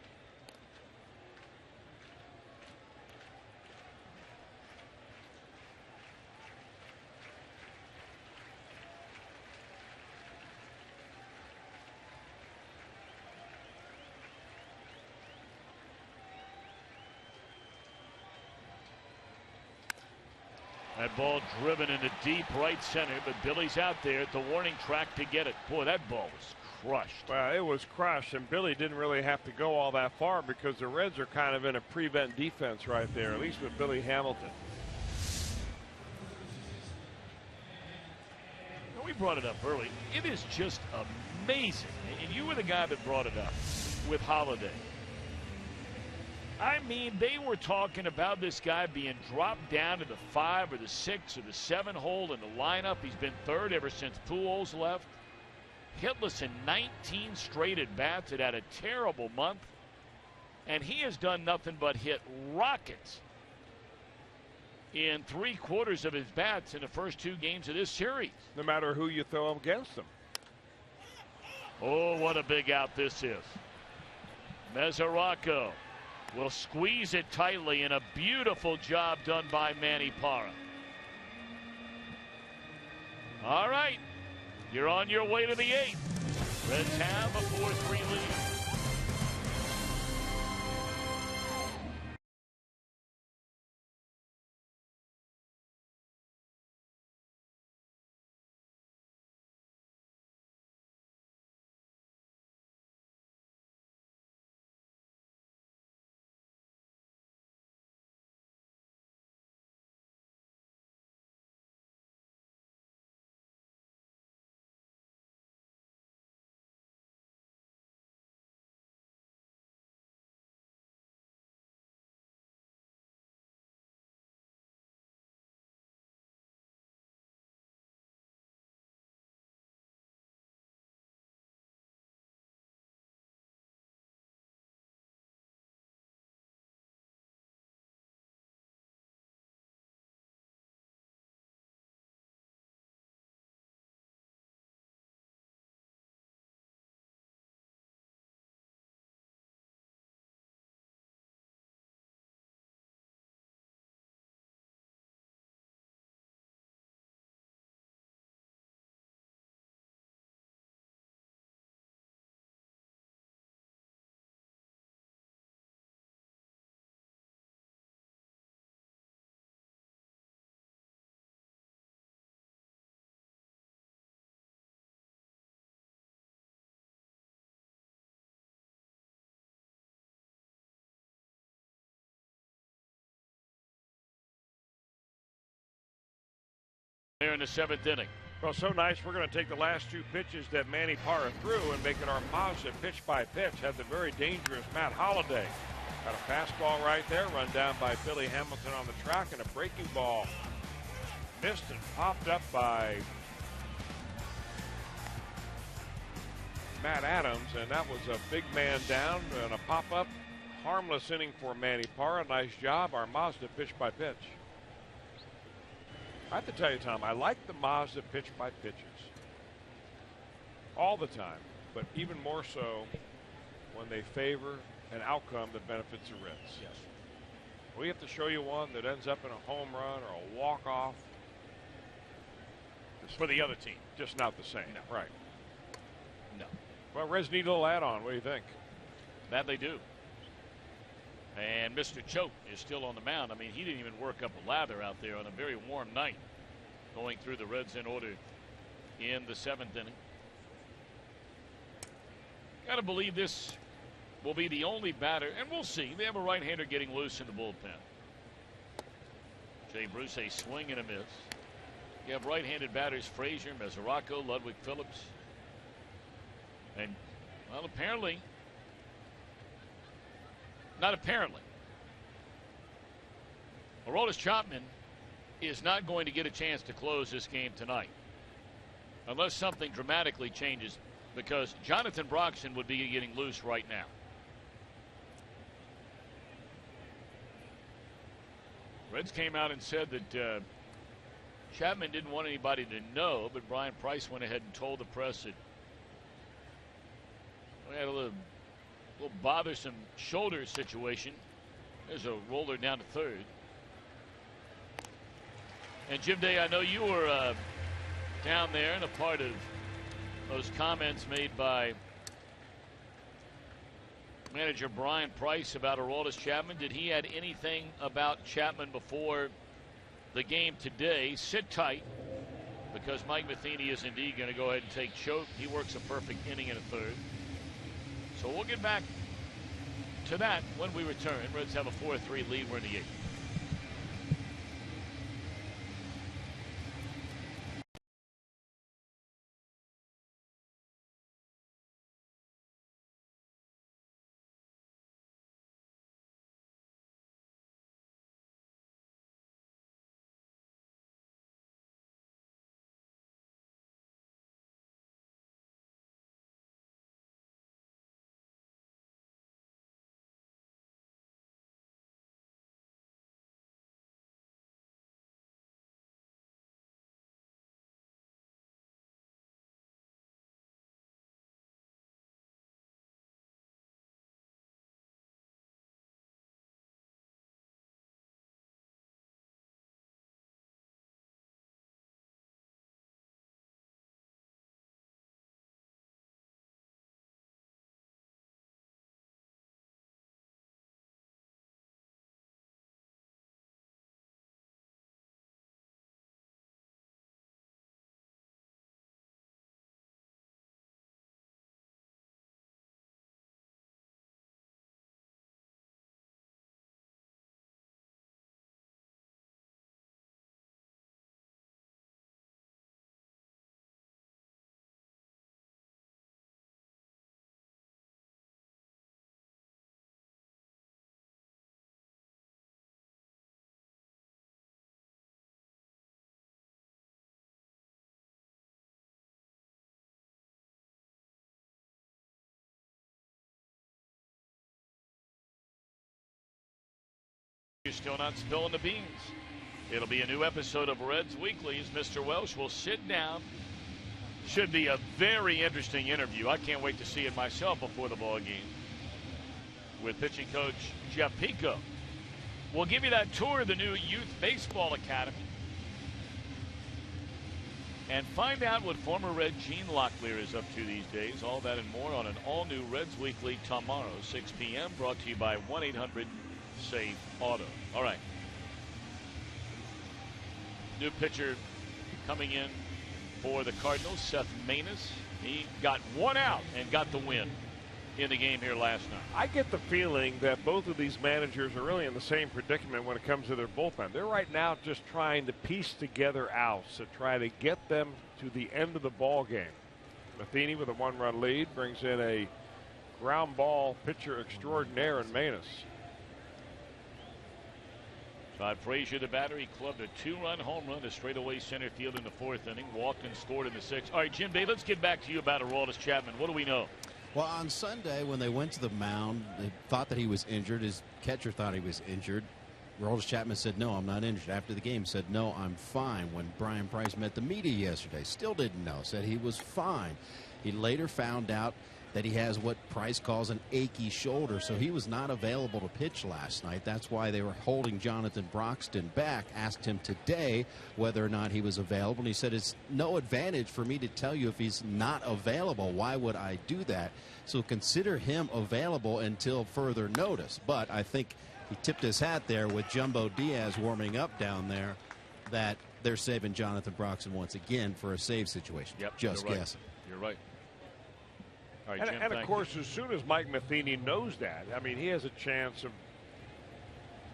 That ball driven into deep right center, but Billy's out there at the warning track to get it. Boy, that ball was crushed. Well, it was crushed, and Billy didn't really have to go all that far because the Reds are kind of in a prevent defense right there, at least with Billy Hamilton. We brought it up early. It is just amazing, and you were the guy that brought it up with Holiday. I mean, they were talking about this guy being dropped down to the 5 or the 6 or the 7 hole in the lineup. He's been third ever since Pujols left. Hitless in 19 straight at bats. It had a terrible month. And he has done nothing but hit rockets in 3/4 of his bats in the first 2 games of this series. No matter who you throw against him. Oh, what a big out this is. Mesoraco will squeeze it tightly, and a beautiful job done by Manny Parra. All right, you're on your way to the 8th. Reds have a 4-3 lead. There in the 7th inning. Well, so nice. We're going to take the last 2 pitches that Manny Parra threw and make it our positive pitch by pitch. Had the very dangerous Matt Holliday. Got a fastball right there, run down by Billy Hamilton on the track, and a breaking ball missed and popped up by Matt Adams, and that was a big man down and a pop-up. Harmless inning for Manny Parra. Nice job. Our Mazda pitch by pitch. I have to tell you, Tom, I like the Mazda pitch by pitches all the time, but even more so when they favor an outcome that benefits the Reds. Yes. We have to show you one that ends up in a home run or a walk-off. For the other team. Just not the same. No. Right. No. Well, Reds need a little add-on. What do you think? That they do. And Mr. Choate is still on the mound. I mean, he didn't even work up a lather out there on a very warm night, going through the Reds in order in the 7th inning. Got to believe this will be the only batter, and we'll see. They have a right-hander getting loose in the bullpen. Jay Bruce, a swing and a miss. You have right-handed batters Frazier, Mesoraco, Ludwig Phillips. And, well, apparently, not apparently, Aroldis Chapman is not going to get a chance to close this game tonight unless something dramatically changes, because Jonathan Broxton would be getting loose right now. Reds came out and said that Chapman didn't want anybody to know, but Brian Price went ahead and told the press that we had a little bothersome shoulder situation. There's a roller down to third. And Jim Day, I know you were down there and a part of those comments made by manager Brian Price about Aroldis Chapman. Did he add anything about Chapman before the game today? Sit tight, because Mike Matheny is indeed going to go ahead and take choke. He works a perfect inning in a third. So we'll get back to that when we return. Reds have a 4-3 lead. We're in the eighth. You're still not spilling the beans. It'll be a new episode of Reds Weekly as Mr. Welsh will sit down. Should be a very interesting interview. I can't wait to see it myself before the ball game with pitching coach Jeff Pico. We'll give you that tour of the new Youth Baseball Academy and find out what former Red Gene Locklear is up to these days. All that and more on an all-new Reds Weekly tomorrow, 6 p.m., brought to you by 1-800-SAVE-AUTO. All right. New pitcher coming in for the Cardinals, Seth Maness. He got one out and got the win in the game here last night. I get the feeling that both of these managers are really in the same predicament when it comes to their bullpen. They're right now just trying to piece together outs to try to get them to the end of the ball game. Matheny with a one-run lead brings in a ground ball pitcher extraordinaire in Maness. Todd Frazier, the batter, he clubbed a 2-run home run to straightaway center field in the 4th inning. Walked and scored in the 6th. All right, Jim Day, let's get back to you about Aroldis Chapman. What do we know? Well, on Sunday, when they went to the mound, they thought that he was injured. His catcher thought he was injured. Aroldis Chapman said, no, I'm not injured. After the game, said, no, I'm fine. When Brian Price met the media yesterday, still didn't know, said he was fine. He later found out that he has what Price calls an achy shoulder, so he was not available to pitch last night. That's why they were holding Jonathan Broxton back. Asked him today whether or not he was available, and he said, it's no advantage for me to tell you if he's not available. Why would I do that? So consider him available until further notice. But I think he tipped his hat there with Jumbo Diaz warming up down there that they're saving Jonathan Broxton once again for a save situation. Yep, just you're right. guessing. You're right. All right, Jim, and of course, as soon as Mike Matheny knows that, I mean, he has a chance of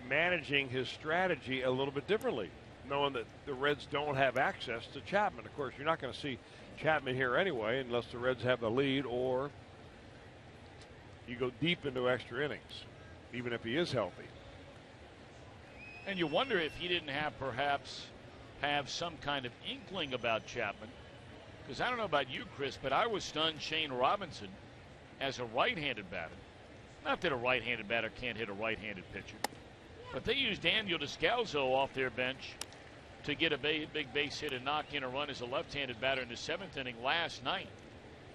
managing his strategy a little bit differently, knowing that the Reds don't have access to Chapman. Of course, you're not going to see Chapman here anyway unless the Reds have the lead or you go deep into extra innings, even if he is healthy. And you wonder if he didn't perhaps have some kind of inkling about Chapman. Because I don't know about you, Chris, but I was stunned Shane Robinson as a right-handed batter. Not that a right-handed batter can't hit a right-handed pitcher. But they used Daniel Descalzo off their bench to get a big base hit and knock in a run as a left-handed batter in the 7th inning last night.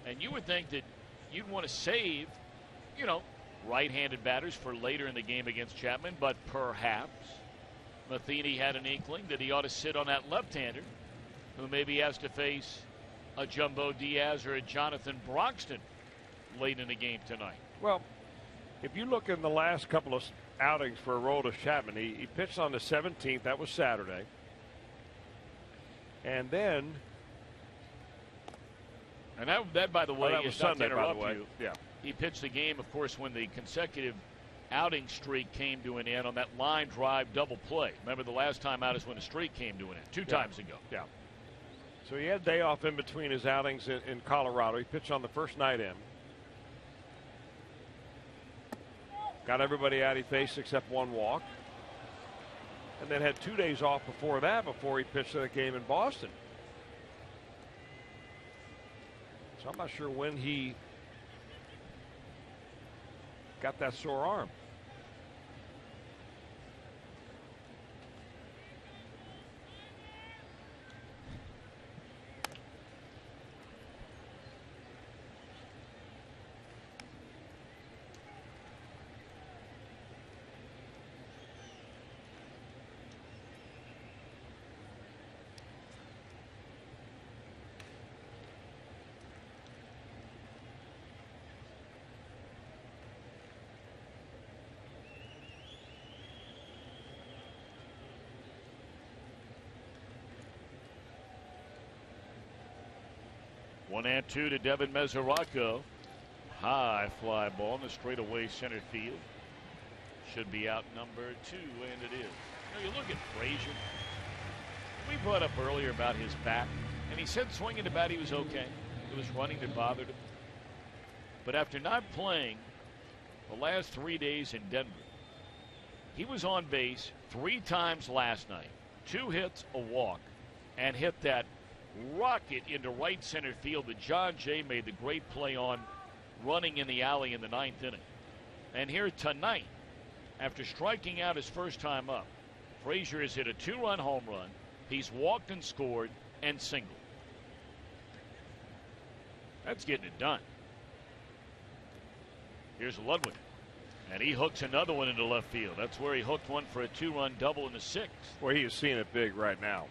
And you would think that you'd want to save, right-handed batters for later in the game against Chapman, but perhaps Matheny had an inkling that he ought to sit on that left-hander who maybe has to face a Jumbo Diaz or a Jonathan Broxton late in the game tonight. Well, if you look in the last couple of outings for Aroldis Chapman, he pitched on the 17th. That was Saturday. And then. And that by the way, that was is not Sunday, to by the interrupt way. you. Yeah. He pitched the game, of course, when the consecutive outing streak came to an end on that line drive double play. Remember, the last time out is when the streak came to an end, two times ago. Yeah. So he had a day off in between his outings in Colorado. He pitched on the first night in. Got everybody out he faced except one walk. And then had 2 days off before that before he pitched in a game in Boston. So I'm not sure when he got that sore arm. One and two to Devin Mesoraco. High fly ball in the straightaway center field. Should be out number 2, and it is. You look at Frazier. We brought up earlier about his bat, and he said swinging the bat he was okay. It was running that bothered him. But after not playing the last 3 days in Denver, he was on base 3 times last night. 2 hits, a walk, and hit that rocket into right center field that John Jay made the great play on, running in the alley in the 9th inning. And here tonight, after striking out his first time up, Frazier has hit a 2-run home run. He's walked and scored and singled. That's getting it done. Here's Ludwig, and he hooks another one into left field. That's where he hooked one for a 2-run double in the 6th. Well, he is seeing it big right now.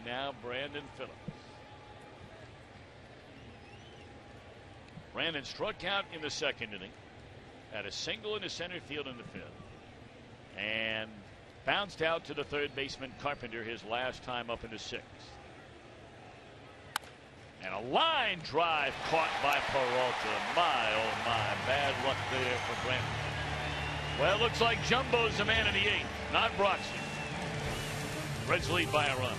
Now Brandon Phillips. Brandon struck out in the 2nd inning, had a single in the center field in the 5th, and bounced out to the 3rd baseman Carpenter his last time up in the 6th. And a line drive caught by Peralta. My, oh my, bad luck there for Brandon. Well, it looks like Jumbo's the man in the 8th, not Broxton. Reds lead by a run.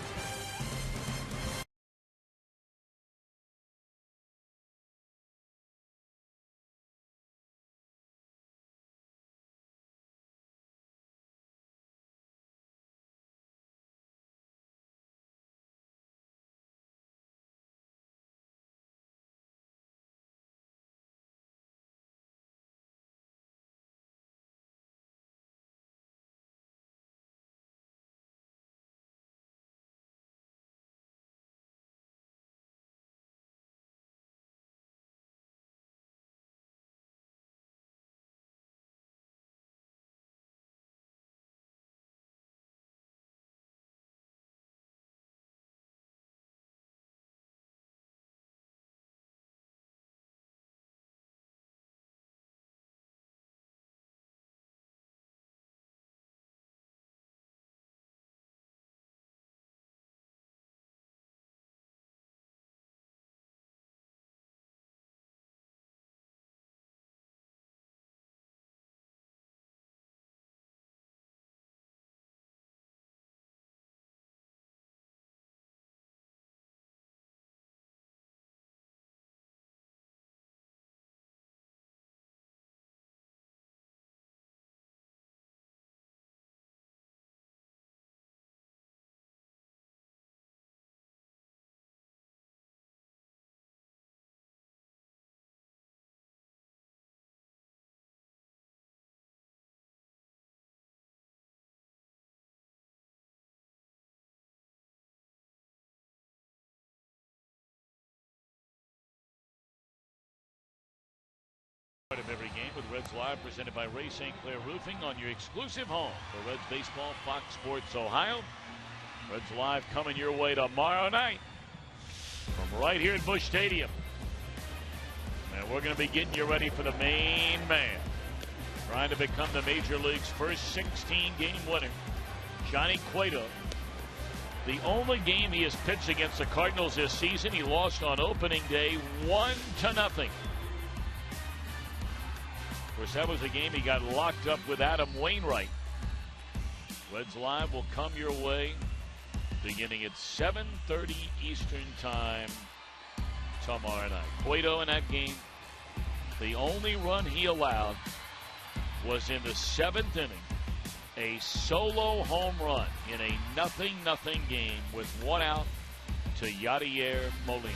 Of every game with Reds Live, presented by Ray St. Clair Roofing, on your exclusive home for Reds baseball, Fox Sports Ohio. Reds Live coming your way tomorrow night from right here at Busch Stadium. And we're going to be getting you ready for the main man, trying to become the Major League's first 16-game winner, Johnny Cueto. The only game he has pitched against the Cardinals this season, he lost on opening day 1-0. Of course, that was a game he got locked up with Adam Wainwright. Reds Live will come your way beginning at 7:30 Eastern Time tomorrow night. Cueto in that game, the only run he allowed was in the 7th inning. A solo home run in a 0-0 game with 1 out to Yadier Molina.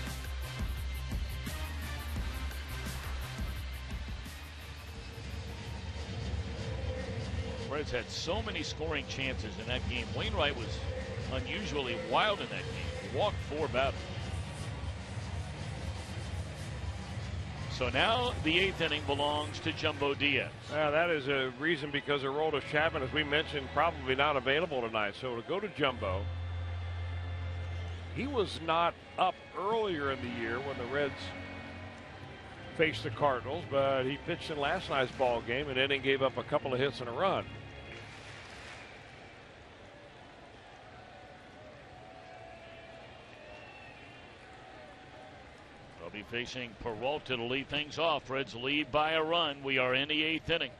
Reds had so many scoring chances in that game. Wainwright was unusually wild in that game. He walked 4 batters. So now the 8th inning belongs to Jumbo Diaz. That is a reason, because Aroldis Chapman, as we mentioned, probably not available tonight. So to go to Jumbo, he was not up earlier in the year when the Reds faced the Cardinals, but he pitched in last night's ball game and then he gave up a couple of hits and a run. They'll be facing Peralta to lead things off. Reds lead by a run. We are in the 8th inning.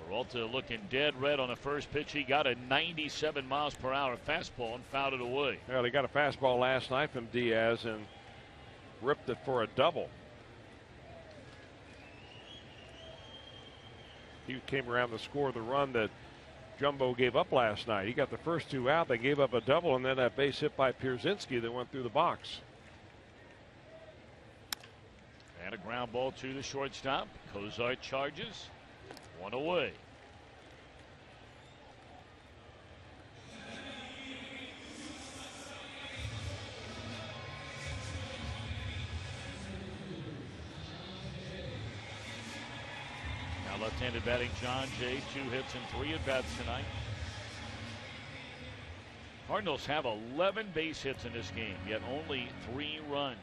Peralta looking dead red on the first pitch. He got a 97 miles per hour fastball and fouled it away. Well, he got a fastball last night from Diaz and ripped it for a double. He came around to score the run that Jumbo gave up last night. He got the first 2 out. They gave up a double, and then that base hit by Pierzynski that went through the box. And a ground ball to the shortstop. Cozart charges. 1 away. Now left-handed batting John Jay. 2 hits and 3 at-bats tonight. Cardinals have 11 base hits in this game, yet only 3 runs.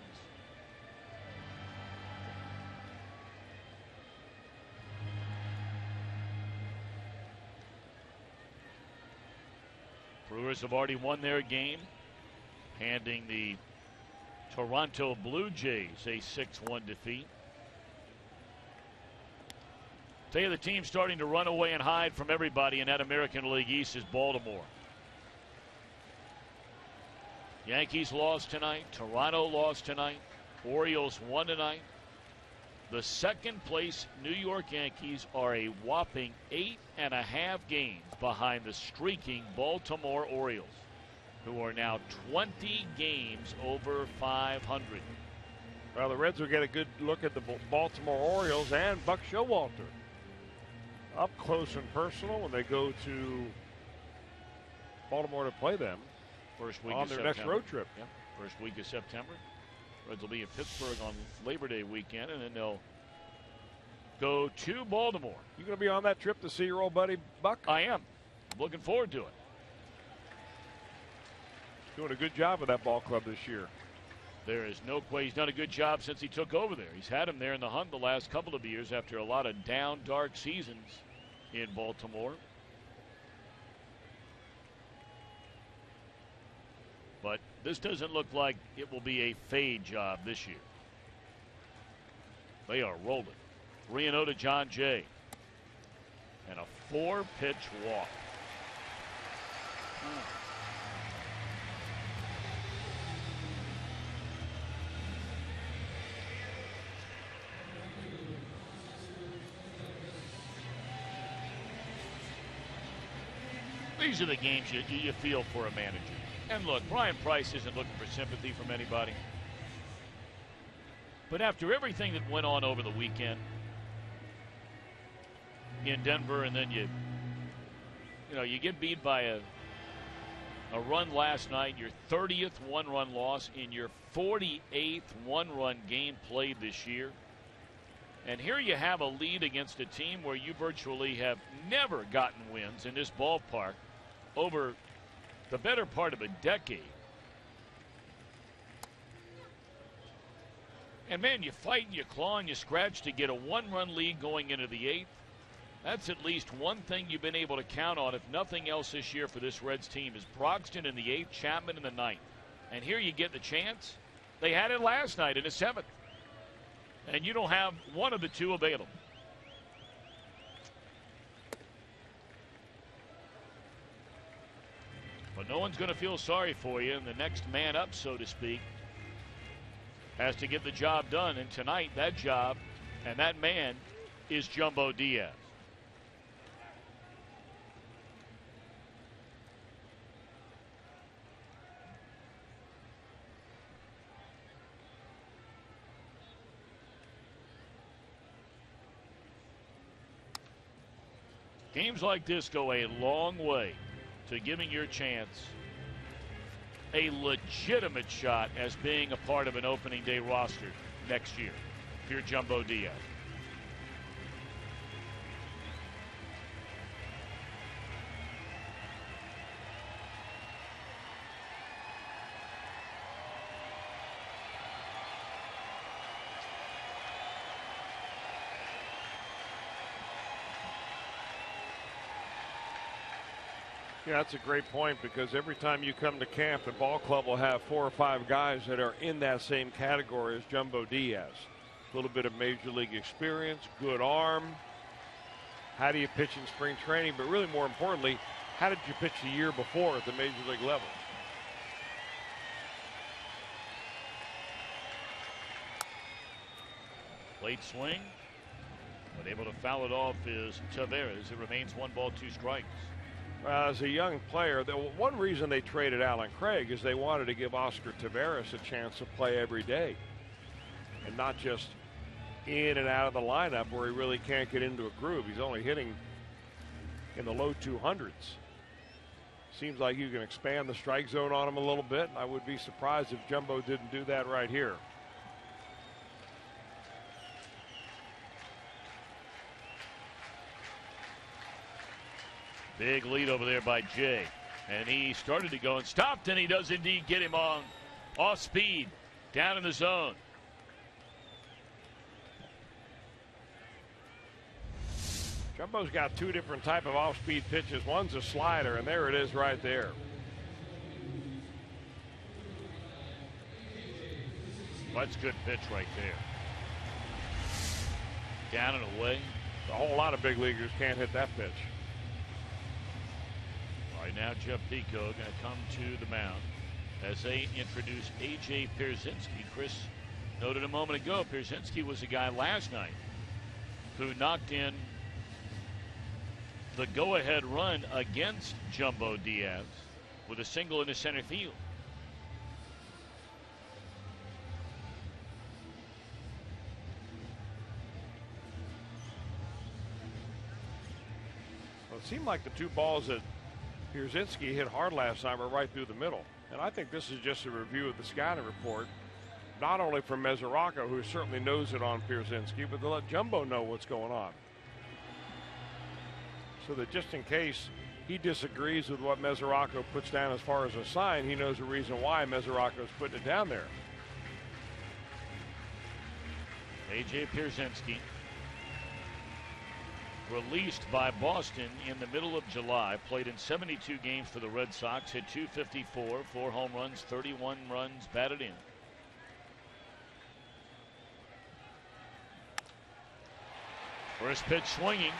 Brewers have already won their game, handing the Toronto Blue Jays a 6-1 defeat. Tell you, the team starting to run away and hide from everybody in that American League East is Baltimore. Yankees lost tonight. Toronto lost tonight. Orioles won tonight. The second place New York Yankees are a whopping 8.5 games behind the streaking Baltimore Orioles, who are now 20 games over 500. Well, the Reds will get a good look at the Baltimore Orioles and Buck Showalter up close and personal when they go to Baltimore to play them first week on of their September. next road trip. Yep. First week of September. Reds will be in Pittsburgh on Labor Day weekend, and then they'll go to Baltimore. You going to be on that trip to see your old buddy Buck? I am. I'm looking forward to it. Doing a good job with that ball club this year. There is no question. He's done a good job since he took over there. He's had him there in the hunt the last couple of years after a lot of down, dark seasons in Baltimore. But this doesn't look like it will be a fade job this year. They are rolling. 3-0 to John Jay. And a 4-pitch walk. These are the games you feel for a manager. And look, Brian Price isn't looking for sympathy from anybody. But after everything that went on over the weekend in Denver, and then you get beat by a run last night, your 30th one-run loss in your 48th one-run game played this year. And here you have a lead against a team where you virtually have never gotten wins in this ballpark over the better part of a decade. And man, you fight and you claw and you scratch to get a 1-run lead going into the 8th. That's at least one thing you've been able to count on, if nothing else this year for this Reds team, is Broxton in the 8th, Chapman in the 9th. And here you get the chance. They had it last night in the 7th. And you don't have one of the two available. But no one's going to feel sorry for you, and the next man up, so to speak, has to get the job done. And tonight, that job and that man is Jumbo Diaz. Games like this go a long way to giving your chance a legitimate shot as being a part of an opening day roster next year if you're Jumbo Diaz. Yeah, that's a great point, because every time you come to camp, the ball club will have 4 or 5 guys that are in that same category as Jumbo Diaz. A little bit of major league experience, good arm. How do you pitch in spring training? But really more importantly, how did you pitch the year before at the major league level? Late swing, but able to foul it off is Taveras. It remains 1 ball, 2 strikes. As a young player, one reason they traded Alan Craig is they wanted to give Oscar Taveras a chance to play every day and not just in and out of the lineup where he really can't get into a groove. He's only hitting in the low 200s. Seems like you can expand the strike zone on him a little bit. I would be surprised if Jumbo didn't do that right here. Big lead over there by Jay. And he started to go and stopped, and he does indeed get him on off speed down in the zone. Jumbo's got 2 different type of off-speed pitches. One's a slider, and there it is right there. That's a good pitch right there. Down and away. A whole lot of big leaguers can't hit that pitch. Right now, Jeff Pico going to come to the mound as they introduce A.J. Pierzynski. Chris noted a moment ago, Pierzynski was a guy last night who knocked in the go-ahead run against Jumbo Diaz with a single into center field. Well, it seemed like the 2 balls that Pierzynski hit hard last time were right through the middle. And I think this is just a review of the scouting report, not only from Mesoraco, who certainly knows it on Pierzynski, but to let Jumbo know what's going on. So that just in case he disagrees with what Mesoraco puts down as far as a sign, he knows the reason why Mesoraco's putting it down there. A.J. Pierzynski, released by Boston in the middle of July, played in 72 games for the Red Sox, hit .254, 4 home runs, 31 runs batted in. First pitch swinging.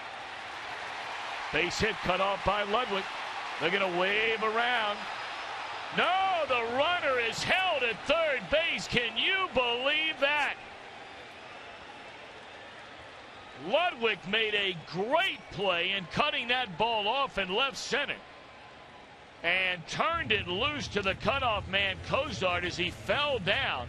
Base hit cut off by Ludwig. They're going to wave around. No, the runner is held at third base. Can you believe that? Ludwig made a great play in cutting that ball off in left center and turned it loose to the cutoff man Cozart as he fell down.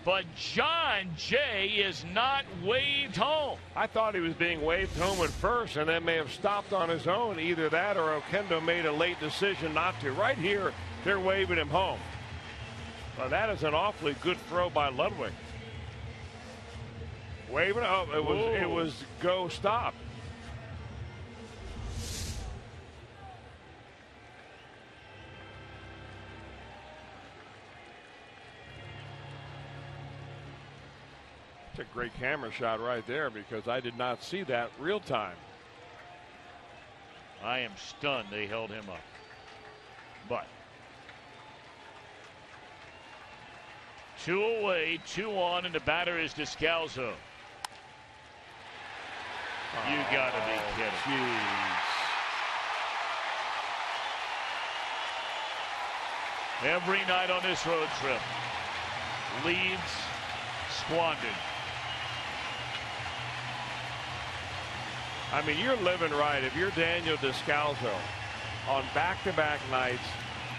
But John Jay is not waved home. I thought he was being waved home at first and then may have stopped on his own. Either that or Okendo made a late decision not to. Right here, they're waving him home. Well, that is an awfully good throw by Ludwig. Waving. Oh, it was go stop. It's a great camera shot right there because I did not see that real time. I am stunned they held him up. But 2 away, 2 on, and the batter is Descalzo. You gotta be kidding. Jeez. Every night on this road trip, leads squandered. I mean, you're living right. If you're Daniel Descalzo on back-to-back nights,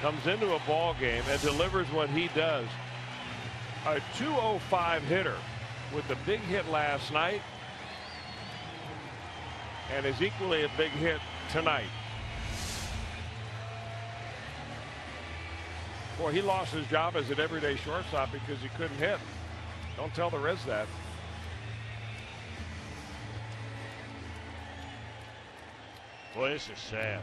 comes into a ball game and delivers what he does, a 205 hitter with the big hit last night and is equally a big hit tonight. Boy, he lost his job as an everyday shortstop because he couldn't hit. Don't tell the Reds that. Boy, this is sad.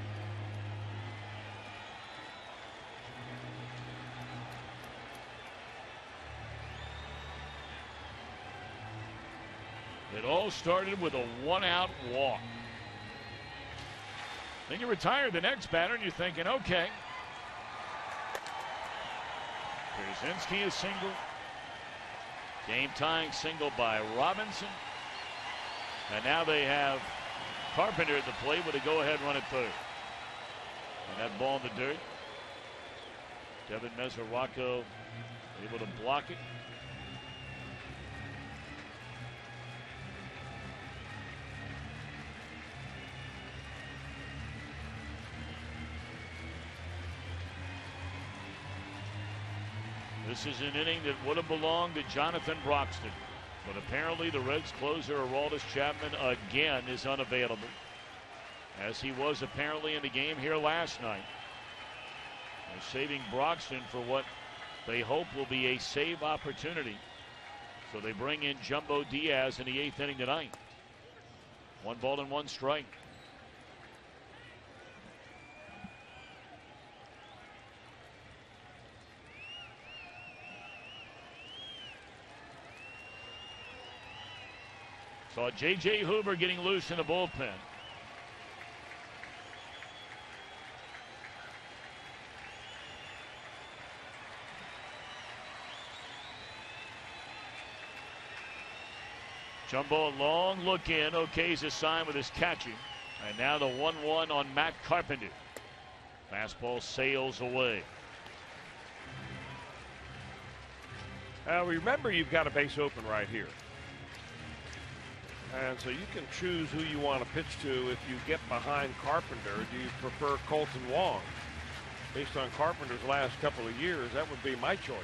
It all started with a 1-out walk. Then you retire the next batter and you're thinking, okay. Pierzynski is single. Game tying single by Robinson. And now they have Carpenter at the plate with a go-ahead run at third. And that ball in the dirt. Devin Mesoraco able to block it. This is an inning that would have belonged to Jonathan Broxton. But apparently the Reds closer, Aroldis Chapman, again is unavailable. As he was apparently in the game here last night. They're saving Broxton for what they hope will be a save opportunity. So they bring in Jumbo Diaz in the 8th inning tonight. 1 ball and 1 strike. Saw J.J. Hoover getting loose in the bullpen. Jumbo, a long look in. Okay's a sign with his catching. And now the 1-1 on Matt Carpenter. Fastball sails away. Remember, you've got a base open right here. And so you can choose who you want to pitch to if you get behind Carpenter. Do you prefer Colton Wong? Based on Carpenter's last couple of years, that would be my choice.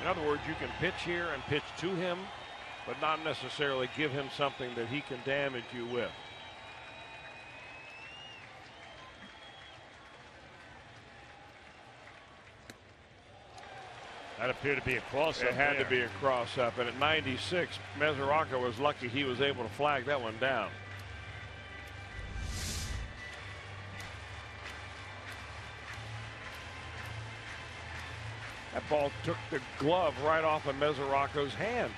In other words, you can pitch here and pitch to him, but not necessarily give him something that he can damage you with. That appeared to be a cross-up. It had to be a cross-up, and at 96, Mesoraco was lucky he was able to flag that one down. That ball took the glove right off of Mesoraco's hand.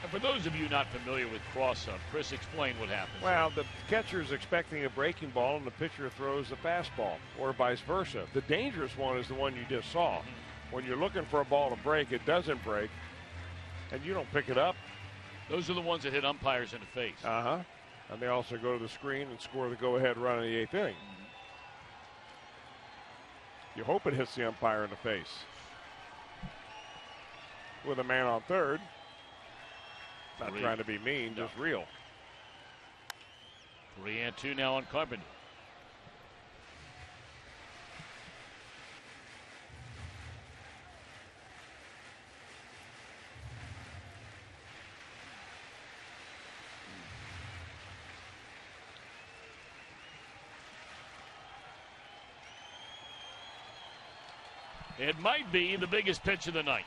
And for those of you not familiar with cross-up, Chris, explain what happens. Well, the catcher's expecting a breaking ball and the pitcher throws the fastball, or vice versa. The dangerous one is the one you just saw. When you're looking for a ball to break, it doesn't break, and you don't pick it up. Those are the ones that hit umpires in the face. And they also go to the screen and score the go-ahead run in the 8th inning. You hope it hits the umpire in the face. With a man on third. Not trying to be mean, just real. 3-2 now on Carpenter. It might be the biggest pitch of the night.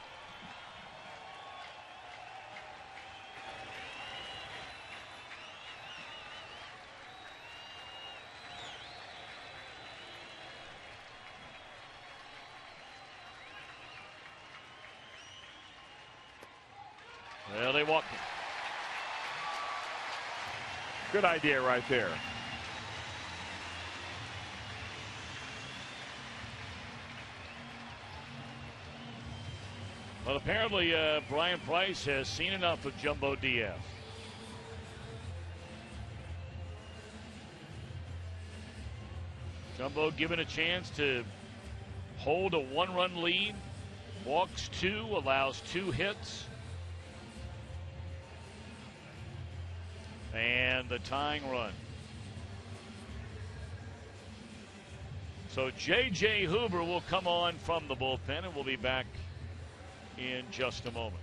Well, they walked him. Good idea right there. Well, apparently Brian Price has seen enough of Jumbo Diaz. Jumbo given a chance to hold a one-run lead. Walks 2, allows 2 hits. And the tying run. So J.J. Hoover will come on from the bullpen, and we'll be back in just a moment.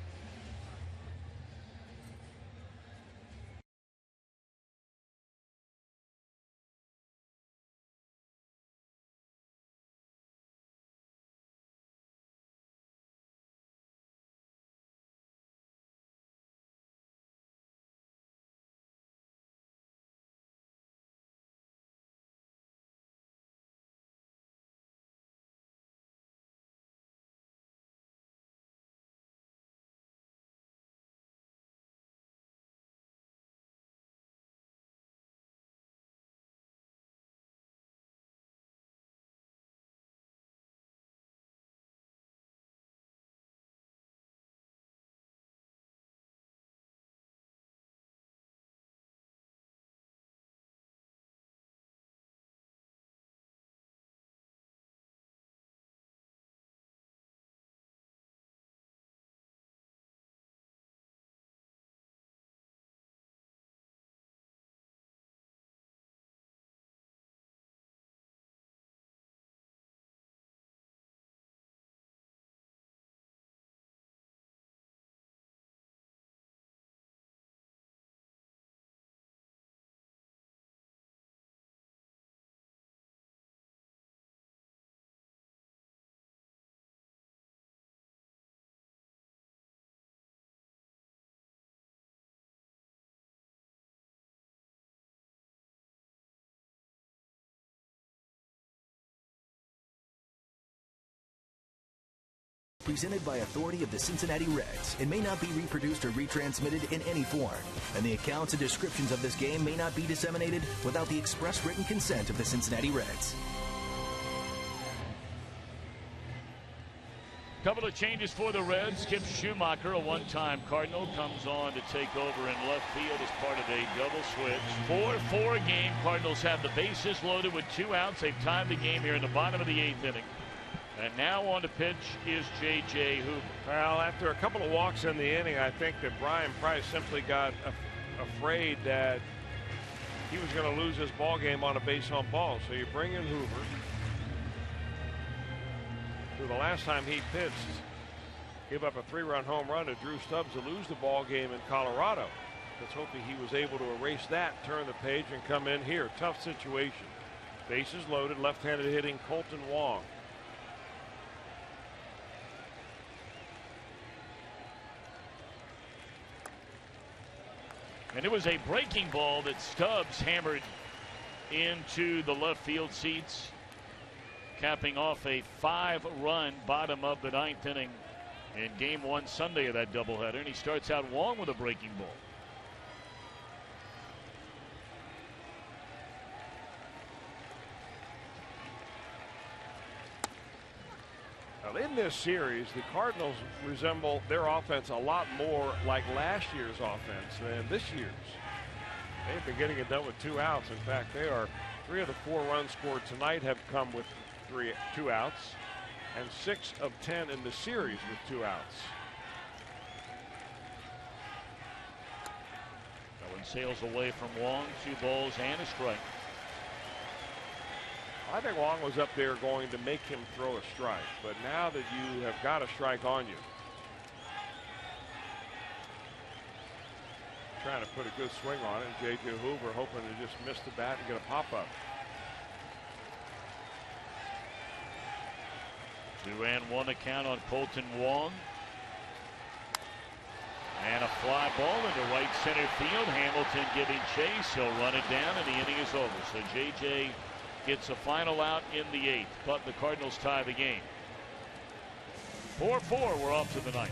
Presented by authority of the Cincinnati Reds and may not be reproduced or retransmitted in any form. And the accounts and descriptions of this game may not be disseminated without the express written consent of the Cincinnati Reds. Couple of changes for the Reds. Skip Schumacher, a one-time Cardinal, comes on to take over in left field as part of a double switch. 4-4 game. Cardinals have the bases loaded with 2 outs. They've tied the game here in the bottom of the 8th inning. And now on the pitch is J.J. Hoover. Well, after a couple of walks in the inning, I think that Brian Price simply got afraid that he was going to lose his ball game on a base home ball. So you bring in Hoover, who the last time he pitched gave up a 3-run home run to Drew Stubbs to lose the ball game in Colorado. Let's hope that he was able to erase that, turn the page, and come in here. Tough situation. Bases loaded, left-handed hitting Colton Wong. And it was a breaking ball that Stubbs hammered into the left field seats, capping off a 5-run bottom of the 9th inning in Game 1 Sunday of that doubleheader. And he starts out Wong with a breaking ball. In this series, the Cardinals resemble their offense a lot more like last year's offense than this year's. They've been getting it done with 2 outs. In fact, 3 of the 4 runs scored tonight have come with 2 outs, and 6 of 10 in the series with 2 outs. That one sails away from Wong. 2 balls and a strike. I think Wong was up there going to make him throw a strike, but now that you have got a strike on you, trying to put a good swing on it, J.J. Hoover hoping to just miss the bat and get a pop-up. 2-1 the count on Colton Wong. And a fly ball into right center field. Hamilton giving chase. He'll run it down, and the inning is over. So J.J. gets a final out in the 8th, but the Cardinals tie the game. 4-4, we're off to the 9th.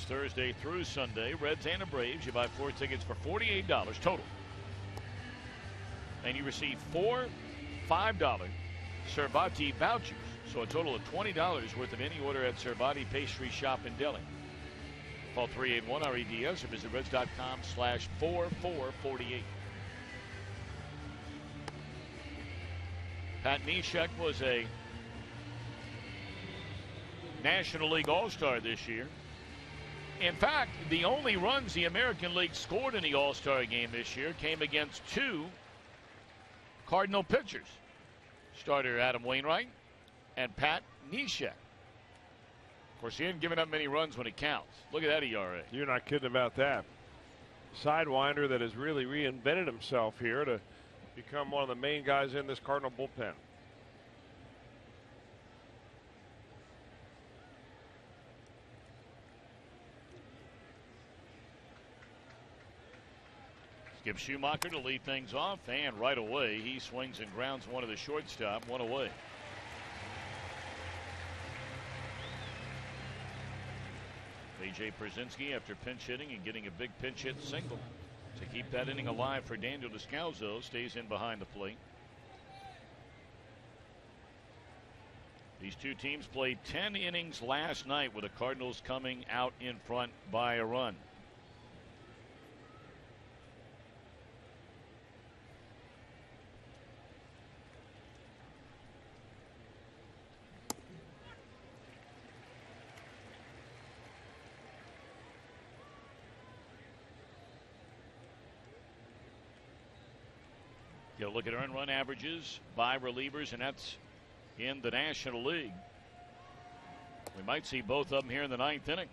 Thursday through Sunday, Reds and the Braves. You buy 4 tickets for $48 total, and you receive 4 $5 Cervati vouchers, so a total of $20 worth of any order at Cervati Pastry Shop in Delhi. Call 381-REDS or visit reds.com/4448. Pat Neshek was a National League All-Star this year. In fact, the only runs the American League scored in the All-Star game this year came against 2 Cardinal pitchers, starter Adam Wainwright and Pat Neshek. Of course, he hasn't given up many runs when it counts. Look at that ERA. You're not kidding about that. Sidewinder that has really reinvented himself here to become one of the main guys in this Cardinal bullpen. Skip Schumacher to lead things off, and right away he swings and grounds one of the shortstop, 1 away. A.J. Pierzynski, after pinch hitting and getting a big pinch hit single to keep that inning alive for Daniel Descalzo, stays in behind the plate. These two teams played 10 innings last night, with the Cardinals coming out in front by a run. You look at earned run averages by relievers, and that's in the National League. We might see both of them here in the 9th inning.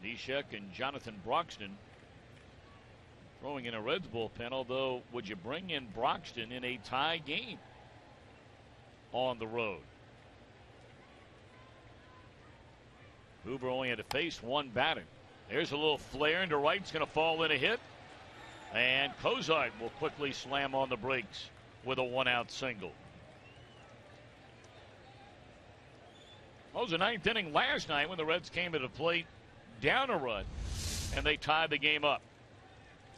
Neshek and Jonathan Broxton throwing in a Reds bullpen, although would you bring in Broxton in a tie game on the road? Hoover only had to face 1 batter. There's a little flare into right. It's going to fall in a hit. And Cozart will quickly slam on the brakes with a 1-out single. Well, it was the 9th inning last night when the Reds came to the plate down a run, and they tied the game up.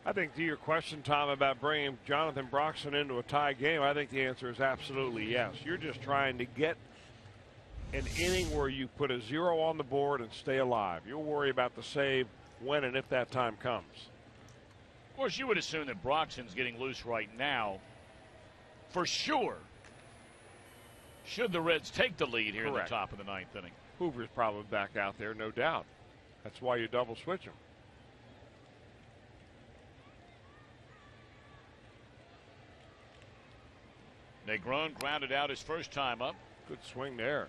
I think to your question, Tom, about bringing Jonathan Broxton into a tie game, I think the answer is absolutely yes. You're just trying to get an inning where you put a 0 on the board and stay alive. You'll worry about the save when and if that time comes. Of course, you would assume that Broxton's getting loose right now, for sure, should the Reds take the lead here. Correct. In the top of the 9th inning. Hoover's probably back out there, no doubt. That's why you double switch him. Negron grounded out his first time up. Good swing there.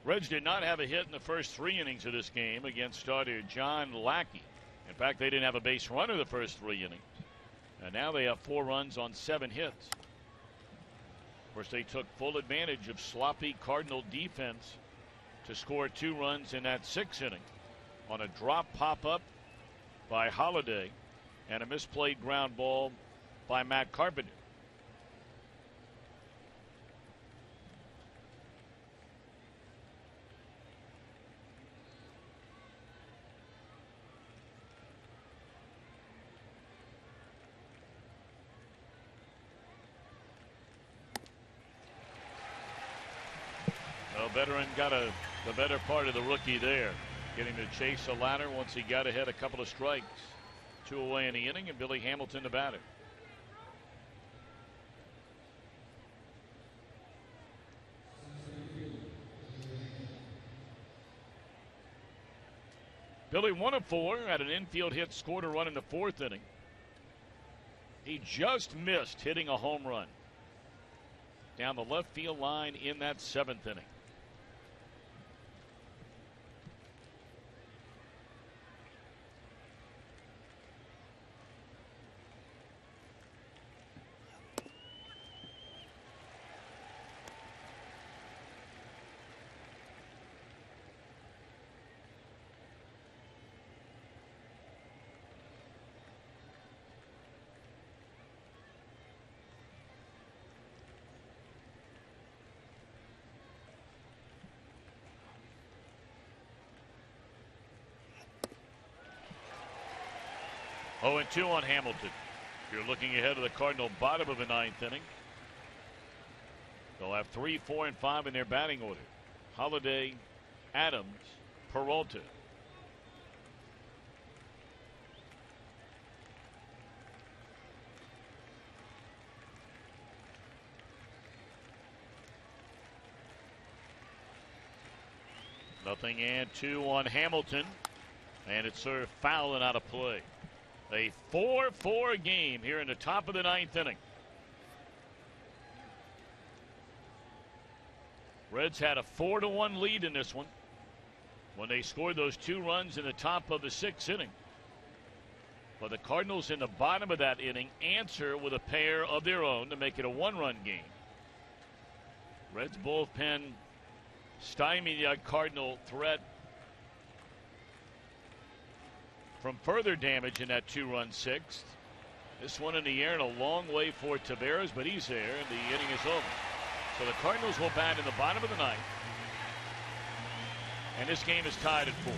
Reds did not have a hit in the first 3 innings of this game against starter John Lackey. In fact, they didn't have a base runner the first 3 innings. And now they have 4 runs on 7 hits. Of course, they took full advantage of sloppy Cardinal defense to score 2 runs in that 6th inning on a drop pop-up by Holiday and a misplayed ground ball by Matt Carpenter. Veteran got the better part of the rookie there, getting to chase a ladder once he got ahead a couple of strikes. 2 away in the inning, and Billy Hamilton the batter. Billy 1 of 4, had an infield hit, scored a run in the 4th inning. He just missed hitting a home run down the left field line in that 7th inning. Oh, and 2 on Hamilton. You're looking ahead of the Cardinal bottom of the 9th inning. They'll have 3, 4, and 5 in their batting order. Holiday, Adams, Peralta. Nothing, and 2 on Hamilton. And it's served foul and out of play. A 4-4 game here in the top of the 9th inning. Reds had a 4-1 lead in this one when they scored those 2 runs in the top of the 6th inning. But the Cardinals in the bottom of that inning answer with a pair of their own to make it a 1-run game. Reds bullpen stymied the Cardinal threat from further damage in that 2-run 6th. This one in the air and a long way for Taveras, but he's there, and the inning is over. So the Cardinals will bat in the bottom of the 9th, and this game is tied at 4.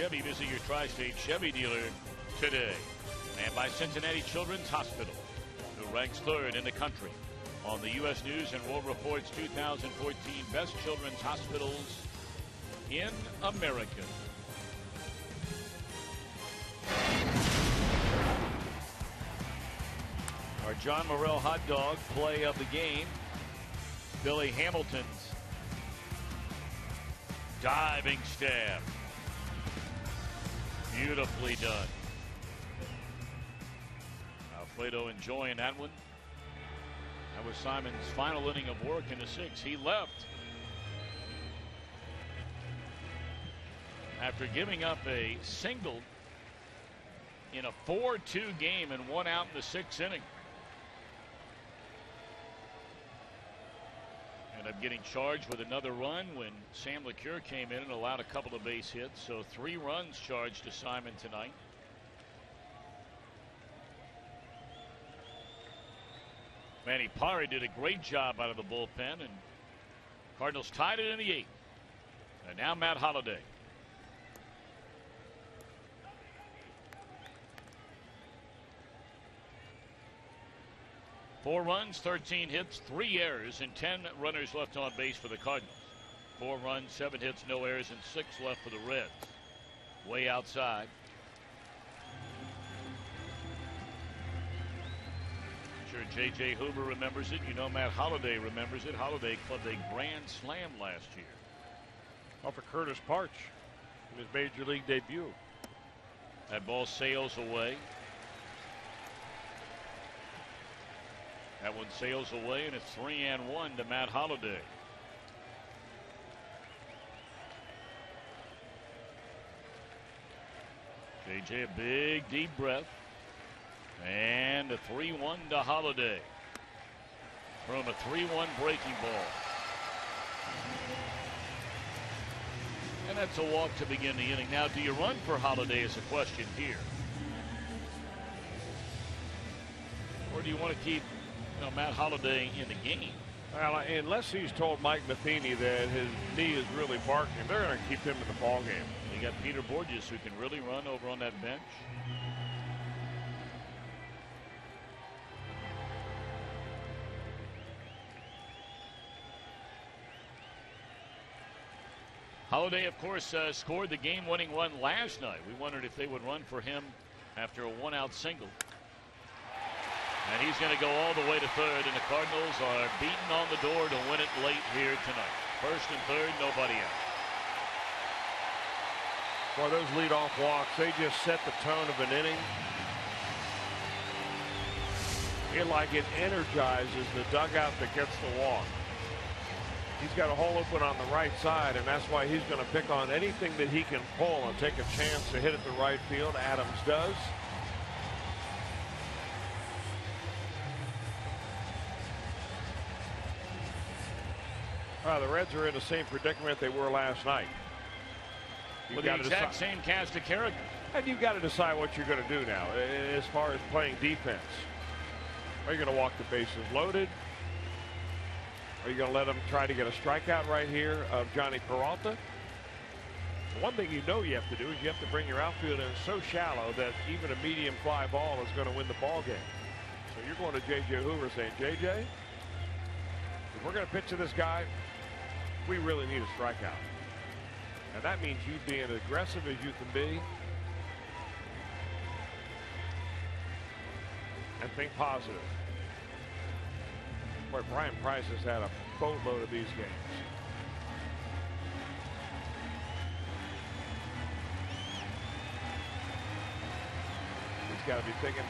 Chevy, visit your Tri-State Chevy dealer today. And by Cincinnati Children's Hospital, who ranks 3rd in the country on the U.S. News and World Report's 2014 Best Children's Hospitals in America. Our John Morrell hot dog play of the game. Billy Hamilton's diving stab. Beautifully done. Alfredo enjoying that one. That was Simon's final inning of work in the 6th. He left after giving up a single in a 4-2 game and 1 out in the 6th inning. Ended up getting charged with another run when Sam LeCure came in and allowed a couple of base hits. So 3 runs charged to Simon tonight. Manny Pari did a great job out of the bullpen, and Cardinals tied it in the 8th. And now Matt Holliday. Four runs, 13 hits, 3 errors, and 10 runners left on base for the Cardinals. 4 runs, 7 hits, no errors, and 6 left for the Reds. Way outside. Sure, J.J. Hoover remembers it. You know, Matt Holliday remembers it. Holliday clubbed a grand slam last year. Off of Curtis Parch in his major league debut. That ball sails away. That one sails away, and it's 3-1 to Matt Holliday. J.J. a big deep breath. And a 3-1 to Holliday from a 3-1 breaking ball. And that's a walk to begin the inning. Now, do you run for Holliday is a question here. Or do you want to keep Matt Holliday in the game? Well, unless he's told Mike Matheny that his knee is really barking, they're going to keep him in the ball game. You got Peter Borges, who can really run over on that bench. Holliday, of course, scored the game-winning run last night. We wondered if they would run for him after a 1-out single. And he's going to go all the way to 3rd, and the Cardinals are beating on the door to win it late here tonight. 1st and 3rd, nobody out. Boy, those leadoff walks, they just set the tone of an inning. It energizes the dugout that gets the walk. He's got a hole open on the right side, and that's why he's going to pick on anything that he can pull and take a chance to hit it to right field. Adams does. The Reds are in the same predicament they were last night. With the exact same cast of characters. And you've got to decide what you're going to do now as far as playing defense. Are you going to walk the bases loaded? Are you going to let them try to get a strikeout right here of Johnny Peralta? One thing you know you have to do is you have to bring your outfield in so shallow that even a medium fly ball is going to win the ball game. So you're going to J.J. Hoover saying, J.J., if we're going to pitch to this guy, we really need a strikeout. And that means you being as aggressive as you can be and think positive. Boy, Brian Price has had a boatload of these games. He's got to be thinking,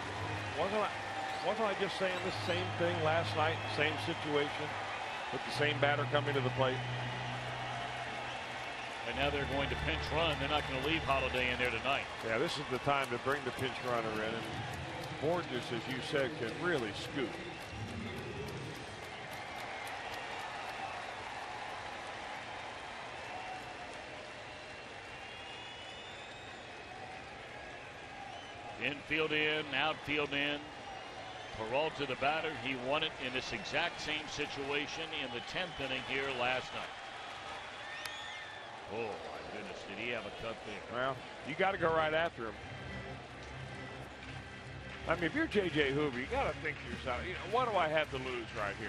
wasn't I just saying the same thing last night, same situation, with the same batter coming to the plate? And now they're going to pinch run. They're not going to leave Holliday in there tonight. Yeah, this is the time to bring the pinch runner in. And Borges, as you said, can really scoot. Infield in, outfield in. Peralta the batter. He won it in this exact same situation in the 10th inning here last night. Oh, my goodness. Did he have a cut there? Well, you got to go right after him. I mean, if you're J.J. Hoover, you got to think to yourself, what do I have to lose right here?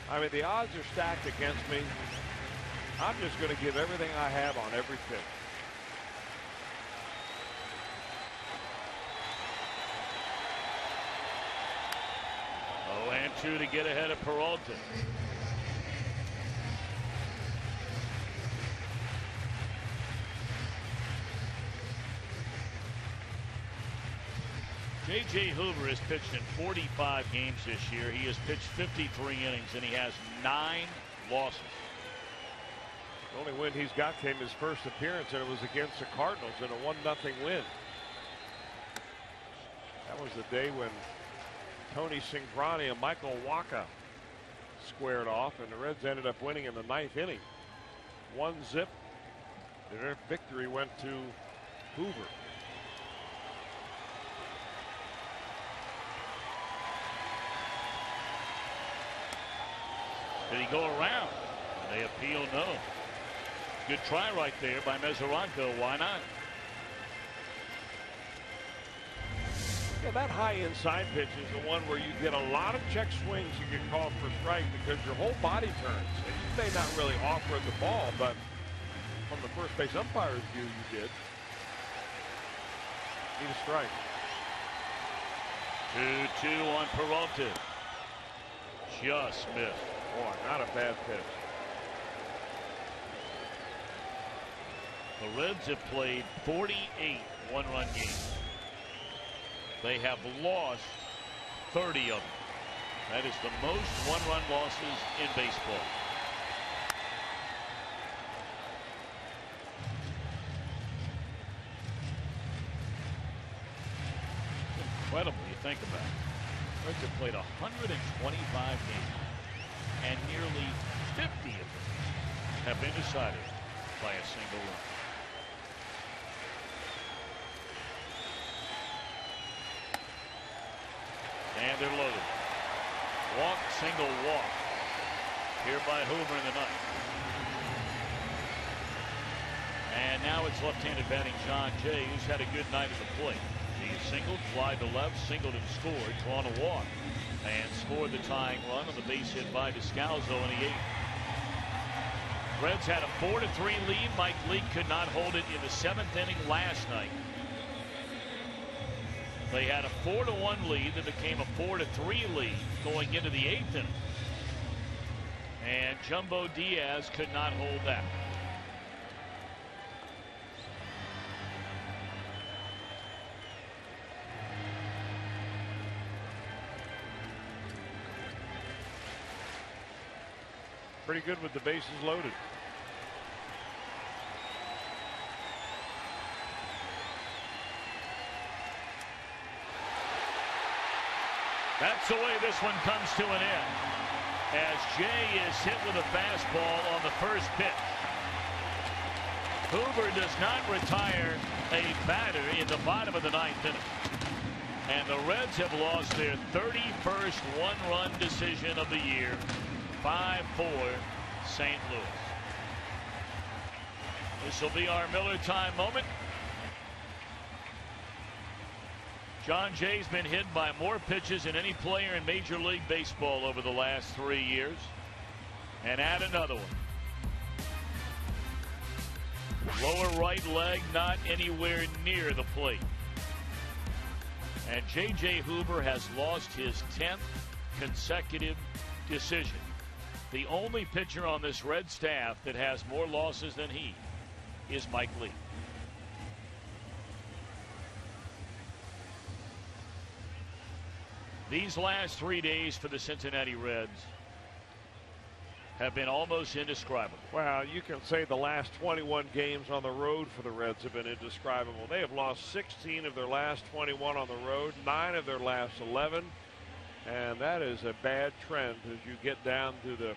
I mean, the odds are stacked against me. I'm just going to give everything I have on every pitch. Oh, and 2 to get ahead of Peralta. J.J. Hoover has pitched in 45 games this year. He has pitched 53 innings, and he has 9 losses. The only win he's got came his first appearance, and it was against the Cardinals in a 1-0 win. That was the day when Tony Cingrani and Michael Wacha squared off, and the Reds ended up winning in the 9th inning. 1-0. Their victory went to Hoover. Did he go around? They appeal no. Good try right there by Mesoranco. Why not? Yeah, that high inside pitch is the one where you get a lot of check swings. You get called for strike because your whole body turns. And you may not really offer the ball, but from the first base umpire's view, you did. Need a strike. 2-2 on Peralta. Just missed. Boy, not a bad pitch. The Reds have played 48 one-run games. They have lost 30 of them. That is the most one-run losses in baseball. Incredible, you think about it. Reds have played 125 games, and nearly 50 of them have been decided by a single run. And they're loaded. Walk, single walk. Here by Hoover in the ninth. And now it's left-handed batting John Jay, who's had a good night at the plate. He singled, fly to left, singled and scored, drawn a walk, and scored the tying run on the base hit by Descalzo in the 8th. Reds had a 4-3 lead. Mike Leake could not hold it in the 7th inning last night. They had a 4-1 lead that became a 4-3 lead going into the 8th inning. And Jumbo Diaz could not hold that. Pretty good with the bases loaded. That's the way this one comes to an end, as Jay is hit with a fastball on the first pitch. Hoover does not retire a batter in the bottom of the 9th inning. And the Reds have lost their 31st one-run decision of the year, 5-4 St. Louis. This will be our Miller time moment. John Jay's been hit by more pitches than any player in Major League Baseball over the last 3 years. And add another one. Lower right leg not anywhere near the plate. And J.J. Hoover has lost his 10th consecutive decision. The only pitcher on this Red staff that has more losses than he is Mike Leake. These last 3 days for the Cincinnati Reds have been almost indescribable. Well, you can say the last 21 games on the road for the Reds have been indescribable. They have lost 16 of their last 21 on the road, 9 of their last 11. And that is a bad trend as you get down to the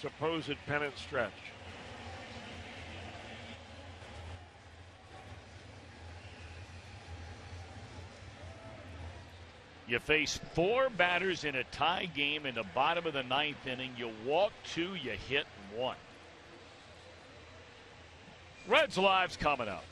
supposed pennant stretch. You face 4 batters in a tie game in the bottom of the 9th inning. You walk 2, you hit 1. Reds Live's coming up.